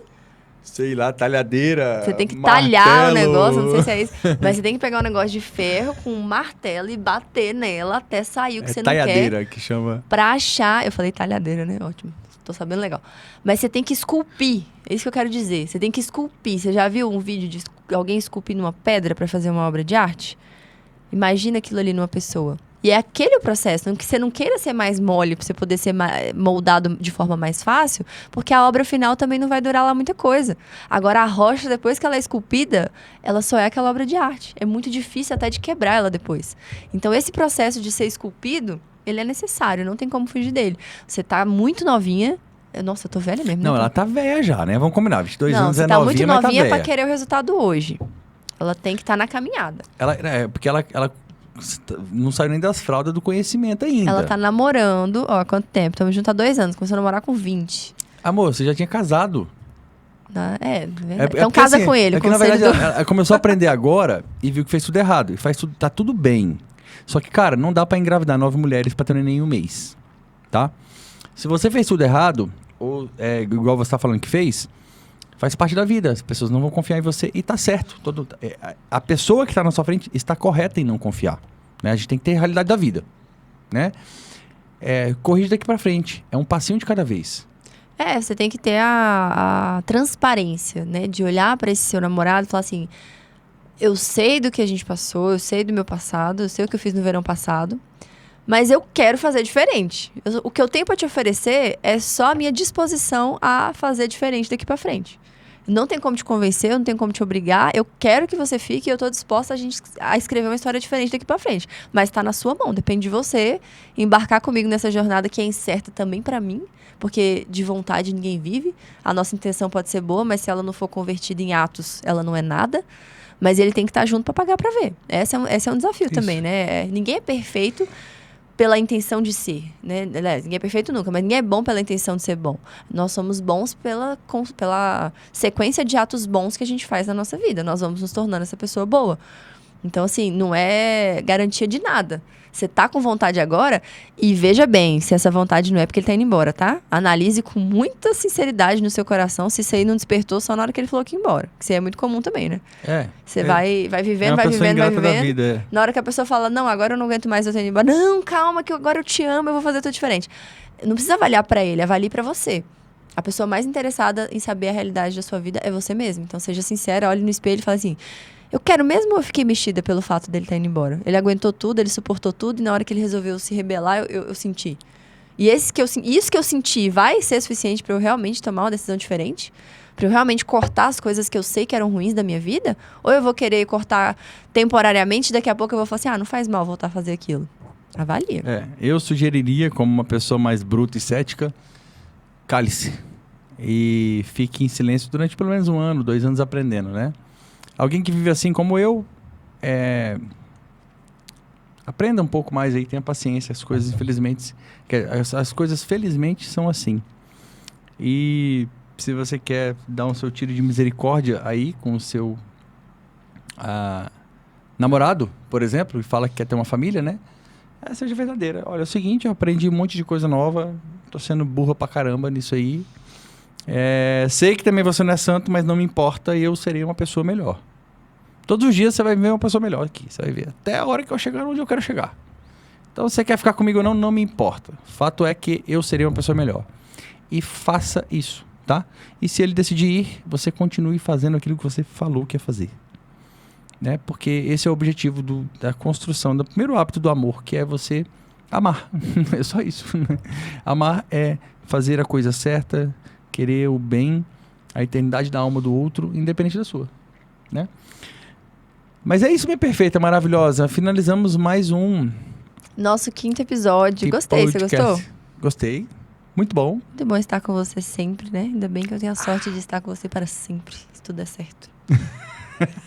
Sei lá, talhadeira. Você tem que martelo. talhar o negócio, não sei se é isso. Mas você tem que pegar um negócio de ferro com um martelo e bater nela até sair o que você não quer. Talhadeira que chama. Pra achar. Eu falei talhadeira, né? Ótimo. Tô sabendo legal. Mas você tem que esculpir. É isso que eu quero dizer. Você tem que esculpir. Você já viu um vídeo de alguém esculpindo uma pedra pra fazer uma obra de arte? Imagina aquilo ali numa pessoa. E é aquele o processo, que você não queira ser mais mole para você poder ser moldado de forma mais fácil, porque a obra final também não vai durar lá muita coisa. Agora, a rocha, depois que ela é esculpida, ela só é aquela obra de arte. É muito difícil até de quebrar ela depois. Então, esse processo de ser esculpido, ele é necessário, não tem como fugir dele. Você tá muito novinha. Nossa, eu tô velha mesmo. Não, né? ela tá velha já, né? Vamos combinar, 22 anos é novinha, novinha, mas tá muito novinha pra querer o resultado hoje. Ela tem que estar na caminhada. Porque ela não saiu nem das fraldas do conhecimento ainda. Ela tá namorando, ó, há quanto tempo? Estamos juntos há 2 anos, começou a namorar com 20. Amor, você já tinha casado. Então casa assim, com ele. Na verdade, ela começou a aprender agora e viu que fez tudo errado. E tá tudo bem. Só que, cara, não dá pra engravidar 9 mulheres pra ter nenhum em um mês. Tá? Se você fez tudo errado, ou igual você tá falando que fez, Faz parte da vida. As pessoas não vão confiar em você e tá certo. A pessoa que está na sua frente está correta em não confiar. Né? A gente tem que ter a realidade da vida. Né? Corrige daqui pra frente. É um passinho de cada vez. Você tem que ter a transparência, né? De olhar para esse seu namorado e falar assim... Eu sei do que a gente passou, eu sei do meu passado, eu sei o que eu fiz no verão passado, mas eu quero fazer diferente. O que eu tenho para te oferecer é só a minha disposição a fazer diferente daqui para frente. Não tem como te convencer, não tem como te obrigar. Eu quero que você fique e eu tô disposta a escrever uma história diferente daqui para frente. Mas tá na sua mão, depende de você embarcar comigo nessa jornada que é incerta também para mim, porque de vontade ninguém vive. A nossa intenção pode ser boa, mas se ela não for convertida em atos, ela não é nada. Mas ele tem que estar junto para pagar para ver. Esse é um desafio também, né? Ninguém é perfeito pela intenção de ser, né? Ninguém é perfeito nunca, mas ninguém é bom pela intenção de ser bom. Nós somos bons pela sequência de atos bons que a gente faz na nossa vida. Nós vamos nos tornando essa pessoa boa. Então, assim, não é garantia de nada. Você tá com vontade agora e veja bem se essa vontade não é porque ele tá indo embora, tá? Analise com muita sinceridade no seu coração se isso aí não despertou só na hora que ele falou que ia embora. Que isso aí é muito comum também, né? Você vai vivendo, vai vivendo, vai vivendo. Vida, Na hora que a pessoa fala, não, agora eu não aguento mais, eu tô indo embora. Não, calma, que agora eu te amo, eu vou fazer tudo diferente. Não precisa avaliar pra ele, avalie pra você. A pessoa mais interessada em saber a realidade da sua vida é você mesmo. Então, seja sincera, olhe no espelho e fale assim... Eu quero mesmo ou eu fiquei mexida pelo fato dele estar indo embora? Ele aguentou tudo, ele suportou tudo e na hora que ele resolveu se rebelar, eu senti. E isso que eu senti vai ser suficiente para eu realmente tomar uma decisão diferente? Para eu realmente cortar as coisas que eu sei que eram ruins da minha vida? Ou eu vou querer cortar temporariamente e daqui a pouco eu vou falar assim, não faz mal voltar a fazer aquilo. Avalia. Eu sugeriria, como uma pessoa mais bruta e cética, cale-se. E fique em silêncio durante pelo menos 1 ano, 2 anos aprendendo, né? Alguém que vive assim como eu, aprenda um pouco mais aí, tenha paciência. As coisas, infelizmente, as coisas felizmente são assim. E se você quer dar um seu tiro de misericórdia aí com o seu namorado, por exemplo, e fala que quer ter uma família, né? Seja verdadeira. Olha, é o seguinte, eu aprendi um monte de coisa nova, tô sendo burra pra caramba nisso aí. Sei que também você não é santo, mas não me importa e eu serei uma pessoa melhor. Todos os dias você vai ver uma pessoa melhor aqui. Você vai ver até a hora que eu chegar onde eu quero chegar. Então, você quer ficar comigo ou não, não me importa. Fato é que eu serei uma pessoa melhor. E faça isso, tá? E se ele decidir ir, você continue fazendo aquilo que você falou que ia fazer. Né? Porque esse é o objetivo da construção, do primeiro hábito do amor, que é você amar. É só isso. Né? Amar é fazer a coisa certa, querer o bem, a eternidade da alma do outro, independente da sua, né? Mas é isso, minha perfeita, maravilhosa. Finalizamos mais um... Nosso 5º episódio. Gostei, podcast. Você gostou? Gostei. Muito bom. Muito bom estar com você sempre, né? Ainda bem que eu tenho a sorte de estar com você para sempre, se tudo der certo.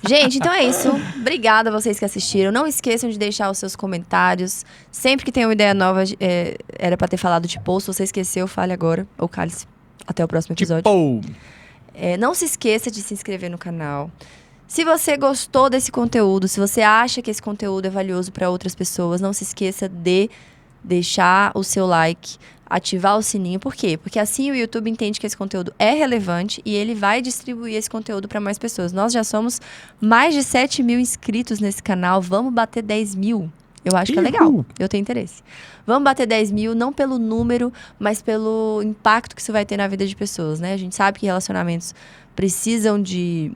Gente, então é isso. Obrigada a vocês que assistiram. Não esqueçam de deixar os seus comentários. Sempre que tem uma ideia nova, era para ter falado de post. Se você esqueceu, fale agora. Ou cale-se. Até o próximo episódio. Não se esqueça de se inscrever no canal. Se você gostou desse conteúdo, se você acha que esse conteúdo é valioso para outras pessoas, não se esqueça de deixar o seu like, ativar o sininho. Por quê? Porque assim o YouTube entende que esse conteúdo é relevante e ele vai distribuir esse conteúdo para mais pessoas. Nós já somos mais de 7 mil inscritos nesse canal. Vamos bater 10 mil. Eu acho que é legal. Eu tenho interesse. Vamos bater 10 mil, não pelo número, mas pelo impacto que isso vai ter na vida de pessoas, né? A gente sabe que relacionamentos precisam de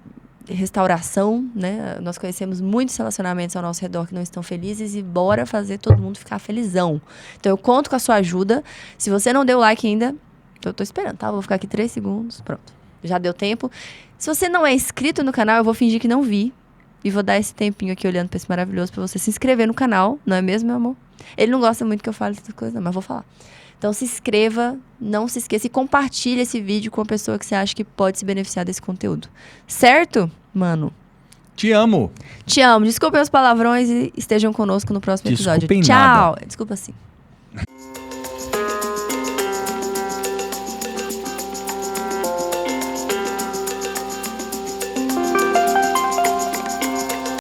restauração, né? Nós conhecemos muitos relacionamentos ao nosso redor que não estão felizes e bora fazer todo mundo ficar felizão. Então eu conto com a sua ajuda. Se você não deu like ainda, eu tô esperando, tá? Eu vou ficar aqui 3 segundos, pronto. Já deu tempo. Se você não é inscrito no canal, eu vou fingir que não vi. E vou dar esse tempinho aqui olhando pra esse maravilhoso pra você se inscrever no canal, não é mesmo, meu amor? Ele não gosta muito que eu fale essas coisas, não, mas vou falar. Então se inscreva, não se esqueça e compartilhe esse vídeo com a pessoa que você acha que pode se beneficiar desse conteúdo. Certo, mano? Te amo. Te amo. Desculpem os palavrões e estejam conosco no próximo episódio. Desculpem Tchau. Nada. Desculpa sim.